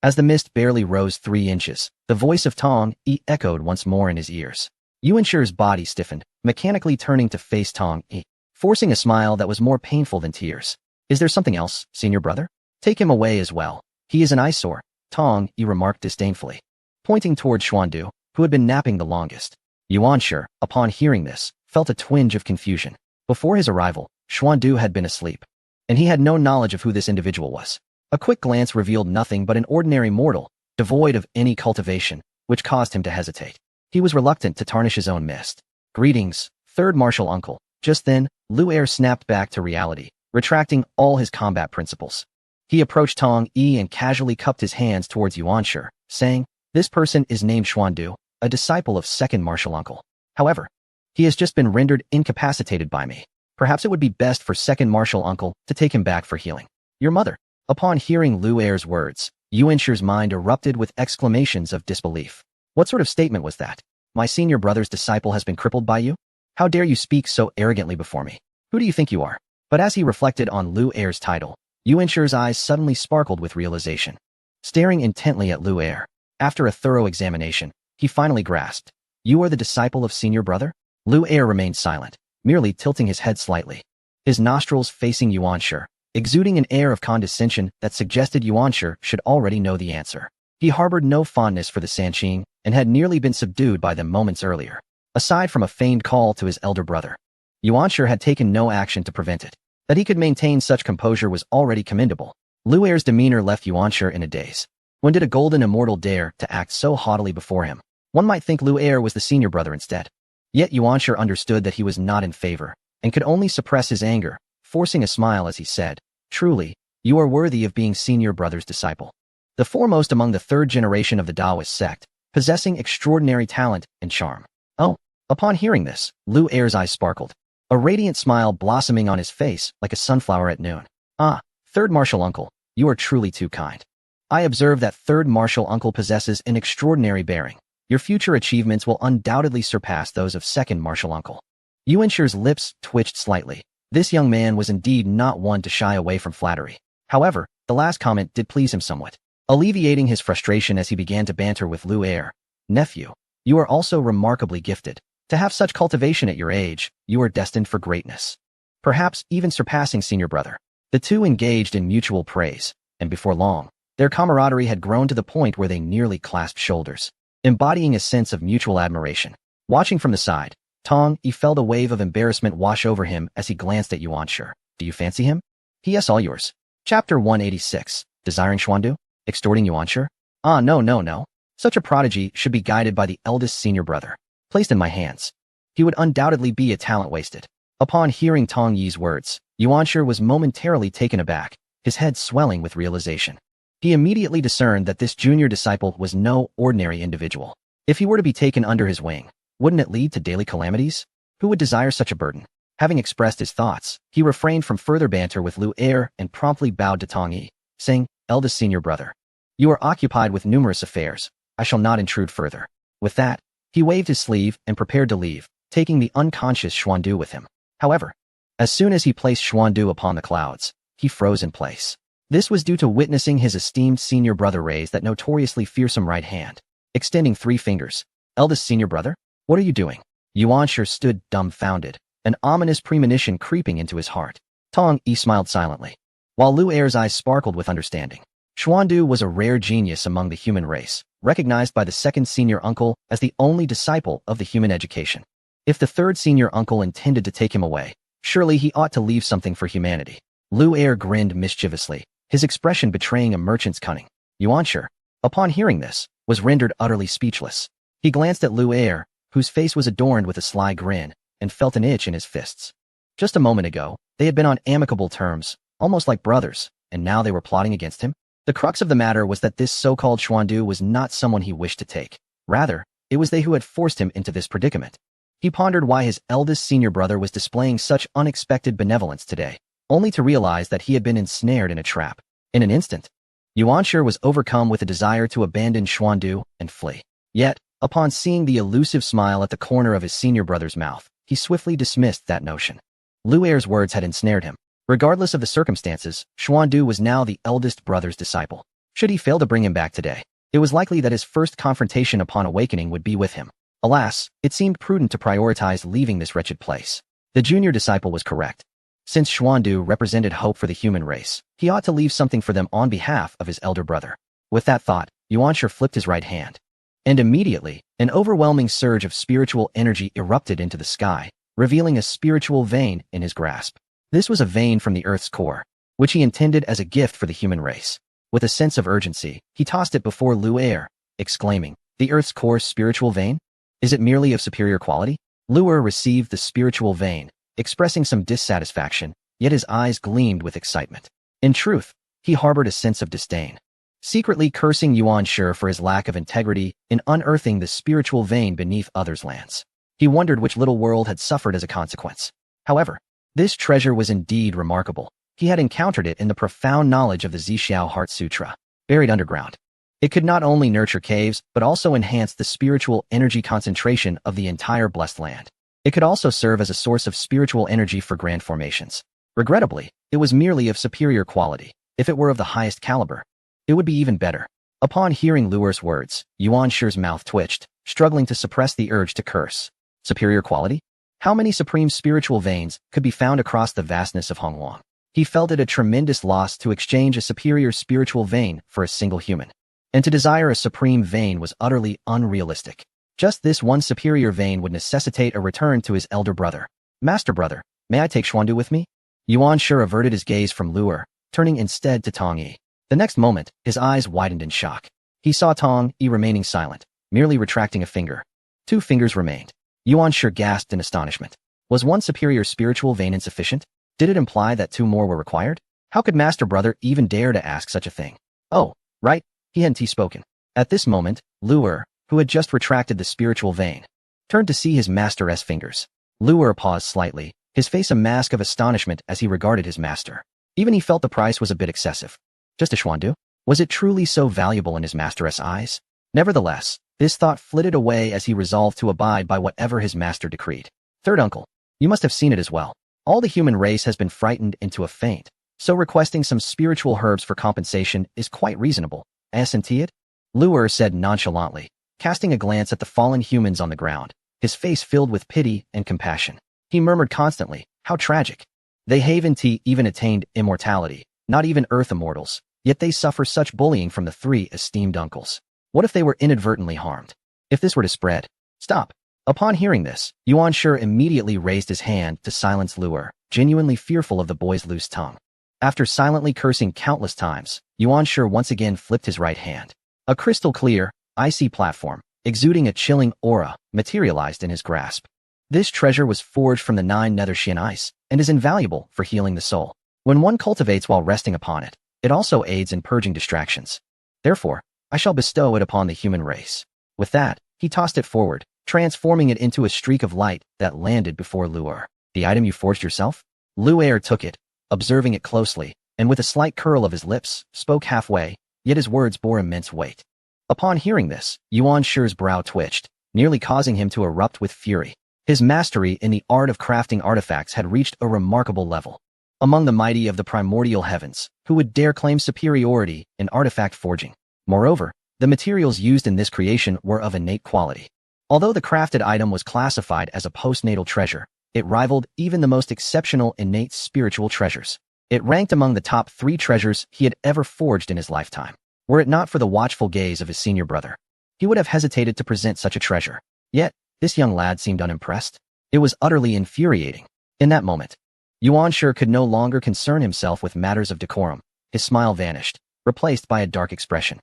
As the mist barely rose 3 inches, the voice of Tong Yi echoed once more in his ears. Yuan Shi's body stiffened, mechanically turning to face Tong Yi, forcing a smile that was more painful than tears. Is there something else, senior brother? Take him away as well. He is an eyesore, Tong Yi remarked disdainfully, pointing toward Xuandu, who had been napping the longest. Yuan Shi, upon hearing this, felt a twinge of confusion. Before his arrival, Xuandu had been asleep, and he had no knowledge of who this individual was. A quick glance revealed nothing but an ordinary mortal, devoid of any cultivation, which caused him to hesitate. He was reluctant to tarnish his own mist. Greetings, third martial uncle. Just then, Lu Er snapped back to reality, retracting all his combat principles. He approached Tong Yi and casually cupped his hands towards Yuan Shi, saying, "This person is named Xuandu, a disciple of second martial uncle. However, he has just been rendered incapacitated by me. Perhaps it would be best for second martial uncle to take him back for healing." Your mother. Upon hearing Lu Er's words, Yuan Shi's mind erupted with exclamations of disbelief. What sort of statement was that? My senior brother's disciple has been crippled by you? How dare you speak so arrogantly before me? Who do you think you are? But as he reflected on Lu Er's title, Yuan Shi's eyes suddenly sparkled with realization. Staring intently at Lu Er, after a thorough examination, he finally grasped. You are the disciple of senior brother? Lu Er remained silent, merely tilting his head slightly, his nostrils facing Yuan Shi, exuding an air of condescension that suggested Yuan Shi should already know the answer. He harbored no fondness for the Sanqing and had nearly been subdued by them moments earlier. Aside from a feigned call to his elder brother, Yuan Shi had taken no action to prevent it. That he could maintain such composure was already commendable. Lu Er's demeanor left Yuan Shi in a daze. When did a golden immortal dare to act so haughtily before him? One might think Lu Er was the senior brother instead. Yet Yuan Shi understood that he was not in favor, and could only suppress his anger, forcing a smile as he said, "Truly, you are worthy of being senior brother's disciple. The foremost among the third generation of the Taoist sect, possessing extraordinary talent and charm." Oh, upon hearing this, Lu Er's eyes sparkled, a radiant smile blossoming on his face like a sunflower at noon. Ah, third martial uncle, you are truly too kind. I observe that third martial uncle possesses an extraordinary bearing. Your future achievements will undoubtedly surpass those of second martial uncle. Yuan Shi's lips twitched slightly. This young man was indeed not one to shy away from flattery. However, the last comment did please him somewhat, alleviating his frustration as he began to banter with Lu Er. Nephew, you are also remarkably gifted. To have such cultivation at your age, you are destined for greatness. Perhaps even surpassing senior brother. The two engaged in mutual praise, and before long, their camaraderie had grown to the point where they nearly clasped shoulders, embodying a sense of mutual admiration. Watching from the side, Tong Yi felt a wave of embarrassment wash over him as he glanced at Yuan Shi. Do you fancy him? P.S. All yours. Chapter 186. Desiring Xuandu? Extorting Yuan Shi? Ah, no. Such a prodigy should be guided by the eldest senior brother. Placed in my hands, he would undoubtedly be a talent wasted. Upon hearing Tong Yi's words, Yuan Shi was momentarily taken aback, his head swelling with realization. He immediately discerned that this junior disciple was no ordinary individual. If he were to be taken under his wing, wouldn't it lead to daily calamities? Who would desire such a burden? Having expressed his thoughts, he refrained from further banter with Lu Er and promptly bowed to Tong Yi, saying, Eldest senior brother, you are occupied with numerous affairs. I shall not intrude further. With that, he waved his sleeve and prepared to leave, taking the unconscious Xuandu with him. However, as soon as he placed Xuandu upon the clouds, he froze in place. This was due to witnessing his esteemed senior brother raise that notoriously fearsome right hand, extending 3 fingers. Eldest senior brother? What are you doing? Yuan Shi stood dumbfounded, an ominous premonition creeping into his heart. Tong Yi smiled silently, while Lu Er's eyes sparkled with understanding. Xuandu was a rare genius among the human race, recognized by the second senior uncle as the only disciple of the human education. If the third senior uncle intended to take him away, surely he ought to leave something for humanity. Lu Er grinned mischievously, his expression betraying a merchant's cunning. Yuan Shi, upon hearing this, was rendered utterly speechless. He glanced at Lu Er, whose face was adorned with a sly grin, and felt an itch in his fists. Just a moment ago, they had been on amicable terms, almost like brothers, and now they were plotting against him? The crux of the matter was that this so-called Xuandu was not someone he wished to take. Rather, it was they who had forced him into this predicament. He pondered why his eldest senior brother was displaying such unexpected benevolence today, only to realize that he had been ensnared in a trap. In an instant, Yuan Shi was overcome with a desire to abandon Xuandu and flee. Yet, upon seeing the elusive smile at the corner of his senior brother's mouth, he swiftly dismissed that notion. Lu Er's words had ensnared him. Regardless of the circumstances, Xuandu was now the eldest brother's disciple. Should he fail to bring him back today, it was likely that his first confrontation upon awakening would be with him. Alas, it seemed prudent to prioritize leaving this wretched place. The junior disciple was correct. Since Xuandu represented hope for the human race, he ought to leave something for them on behalf of his elder brother. With that thought, Yuan Shi flipped his right hand. And immediately, an overwhelming surge of spiritual energy erupted into the sky, revealing a spiritual vein in his grasp. This was a vein from the Earth's core, which he intended as a gift for the human race. With a sense of urgency, he tossed it before Lu Er, exclaiming, The Earth's core spiritual vein? Is it merely of superior quality? Lu Er received the spiritual vein, expressing some dissatisfaction, yet his eyes gleamed with excitement. In truth, he harbored a sense of disdain, secretly cursing Yuan Shi for his lack of integrity in unearthing the spiritual vein beneath others' lands. He wondered which little world had suffered as a consequence. However, this treasure was indeed remarkable. He had encountered it in the profound knowledge of the Zixiao Heart Sutra, buried underground. It could not only nurture caves, but also enhance the spiritual energy concentration of the entire blessed land. It could also serve as a source of spiritual energy for grand formations. Regrettably, it was merely of superior quality. If it were of the highest caliber, it would be even better. Upon hearing Lu Er's words, Yuan Shi's mouth twitched, struggling to suppress the urge to curse. Superior quality? How many supreme spiritual veins could be found across the vastness of Hongluang? He felt it a tremendous loss to exchange a superior spiritual vein for a single human. And to desire a supreme vein was utterly unrealistic. Just this one superior vein would necessitate a return to his elder brother. Master brother, may I take Xuandu with me? Yuan Shi averted his gaze from Lu Er, turning instead to Tong Yi. The next moment, his eyes widened in shock. He saw Tong Yi remaining silent, merely retracting a finger. 2 fingers remained. Yuan Shi gasped in astonishment. Was one superior spiritual vein insufficient? Did it imply that 2 more were required? How could Master Brother even dare to ask such a thing? Oh, right, he hadn't spoken. At this moment, Lu Er, who had just retracted the spiritual vein, turned to see his master's fingers. Lu Er paused slightly, his face a mask of astonishment as he regarded his master. Even he felt the price was a bit excessive. Just a Xuandu? Was it truly so valuable in his master's eyes? Nevertheless, this thought flitted away as he resolved to abide by whatever his master decreed. Third uncle, you must have seen it as well. All the human race has been frightened into a faint, so requesting some spiritual herbs for compensation is quite reasonable. Isn't it? Lu Er said nonchalantly, casting a glance at the fallen humans on the ground, his face filled with pity and compassion. He murmured constantly, how tragic. They haven't even attained immortality, not even Earth immortals, yet they suffer such bullying from the three esteemed uncles. What if they were inadvertently harmed? If this were to spread? Stop. Upon hearing this, Yuan Shi immediately raised his hand to silence Lu Er, genuinely fearful of the boy's loose tongue. After silently cursing countless times, Yuan Shi once again flipped his right hand. A crystal-clear, icy platform, exuding a chilling aura, materialized in his grasp. This treasure was forged from the 9 nether Xian ice, and is invaluable for healing the soul. When one cultivates while resting upon it, it also aids in purging distractions. Therefore, I shall bestow it upon the human race. With that, he tossed it forward, transforming it into a streak of light that landed before Lu Er. The item you forged yourself? Lu Er took it, observing it closely, and with a slight curl of his lips, spoke halfway, yet his words bore immense weight. Upon hearing this, Yuan Shi's brow twitched, nearly causing him to erupt with fury. His mastery in the art of crafting artifacts had reached a remarkable level. Among the mighty of the primordial heavens, who would dare claim superiority in artifact forging? Moreover, the materials used in this creation were of innate quality. Although the crafted item was classified as a postnatal treasure, it rivaled even the most exceptional innate spiritual treasures. It ranked among the top 3 treasures he had ever forged in his lifetime. Were it not for the watchful gaze of his senior brother, he would have hesitated to present such a treasure. Yet, this young lad seemed unimpressed. It was utterly infuriating. In that moment, Yuan Shi could no longer concern himself with matters of decorum. His smile vanished, replaced by a dark expression.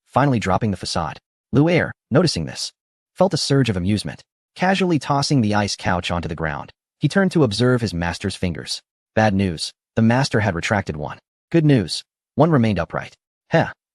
Finally dropping the facade. Lu Er, noticing this, felt a surge of amusement. Casually tossing the ice couch onto the ground, he turned to observe his master's fingers. Bad news. The master had retracted one. Good news. One remained upright.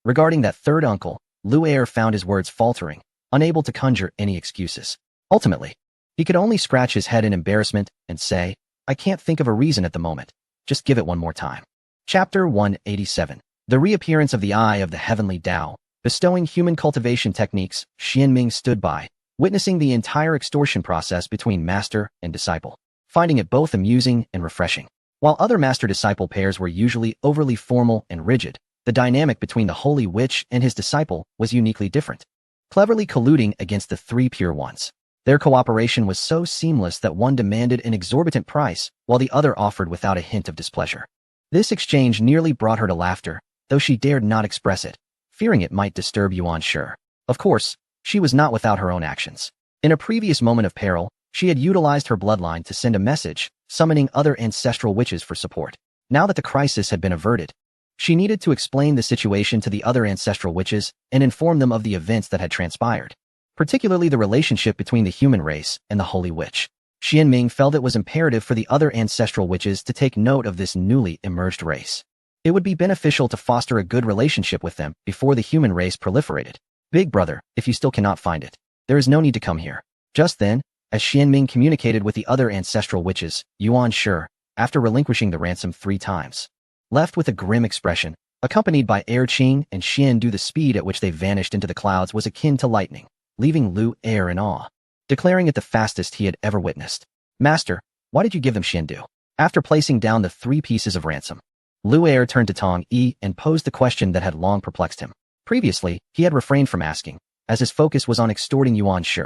Regarding that third uncle, Lu Er found his words faltering, unable to conjure any excuses. Ultimately, he could only scratch his head in embarrassment and say, I can't think of a reason at the moment. Just give it one more time. Chapter 187. The reappearance of the Eye of the Heavenly Tao. Bestowing human cultivation techniques, Xianming stood by, witnessing the entire extortion process between master and disciple, finding it both amusing and refreshing. While other master-disciple pairs were usually overly formal and rigid, the dynamic between the Holy Witch and his disciple was uniquely different, cleverly colluding against the 3 pure ones. Their cooperation was so seamless that one demanded an exorbitant price, while the other offered without a hint of displeasure. This exchange nearly brought her to laughter, though she dared not express it, fearing it might disturb Yuan Shi. Of course, she was not without her own actions. In a previous moment of peril, she had utilized her bloodline to send a message, summoning other ancestral witches for support. Now that the crisis had been averted, she needed to explain the situation to the other ancestral witches and inform them of the events that had transpired, particularly the relationship between the human race and the Holy Witch. Xianming felt it was imperative for the other ancestral witches to take note of this newly emerged race. It would be beneficial to foster a good relationship with them before the human race proliferated. Big brother, if you still cannot find it, there is no need to come here. Just then, as Xianming communicated with the other ancestral witches, Yuan Shi, after relinquishing the ransom 3 times, left with a grim expression, accompanied by Qing and Xian Du. The speed at which they vanished into the clouds was akin to lightning, leaving Lu Er in awe, declaring it the fastest he had ever witnessed. Master, why did you give them Xian Du? After placing down the 3 pieces of ransom, Lu Er turned to Tong Yi and posed the question that had long perplexed him. Previously, he had refrained from asking, as his focus was on extorting Yuan Shi.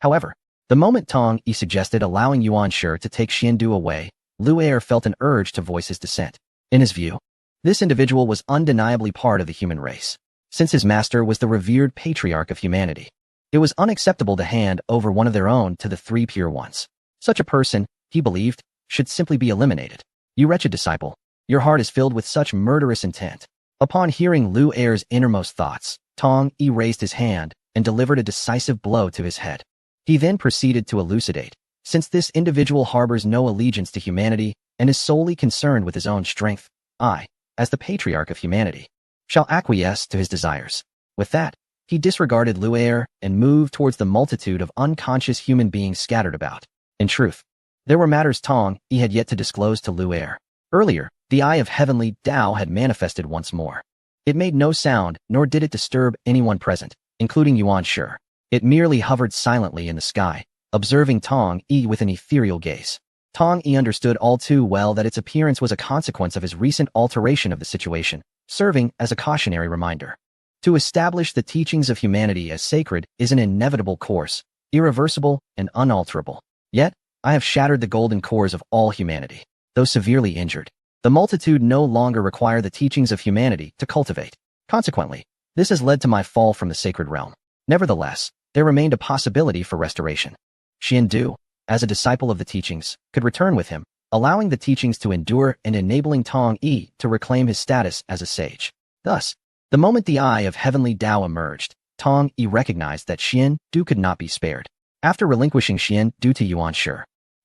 However, the moment Tong Yi suggested allowing Yuan Shi to take Xian Du away, Lu Er felt an urge to voice his dissent. In his view, this individual was undeniably part of the human race, since his master was the revered patriarch of humanity. It was unacceptable to hand over one of their own to the 3 pure ones. Such a person, he believed, should simply be eliminated. You wretched disciple, your heart is filled with such murderous intent. Upon hearing Lu Er's innermost thoughts, Tong Yi raised his hand and delivered a decisive blow to his head. He then proceeded to elucidate, since this individual harbors no allegiance to humanity and is solely concerned with his own strength, I, as the patriarch of humanity, shall acquiesce to his desires. With that, he disregarded Lu Er and moved towards the multitude of unconscious human beings scattered about. In truth, there were matters Tong Yi had yet to disclose to Lu Er. Earlier, the Eye of Heavenly Tao had manifested once more. It made no sound, nor did it disturb anyone present, including Yuan Shi. It merely hovered silently in the sky, observing Tong Yi with an ethereal gaze. Tong Yi understood all too well that its appearance was a consequence of his recent alteration of the situation, serving as a cautionary reminder. To establish the teachings of humanity as sacred is an inevitable course, irreversible and unalterable. Yet, I have shattered the golden cores of all humanity. though severely injured. The multitude no longer require the teachings of humanity to cultivate. Consequently, this has led to my fall from the sacred realm. Nevertheless, there remained a possibility for restoration. Xian Du, as a disciple of the teachings, could return with him, allowing the teachings to endure and enabling Tong Yi to reclaim his status as a sage. Thus, the moment the eye of heavenly Tao emerged, Tong Yi recognized that Xian Du could not be spared. After relinquishing Xian Du to Yuan Shi,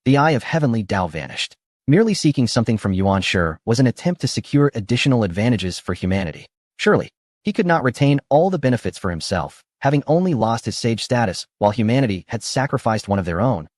the eye of heavenly Tao vanished. Merely seeking something from Yuan Shi was an attempt to secure additional advantages for humanity. Surely, he could not retain all the benefits for himself, having only lost his sage status while humanity had sacrificed one of their own,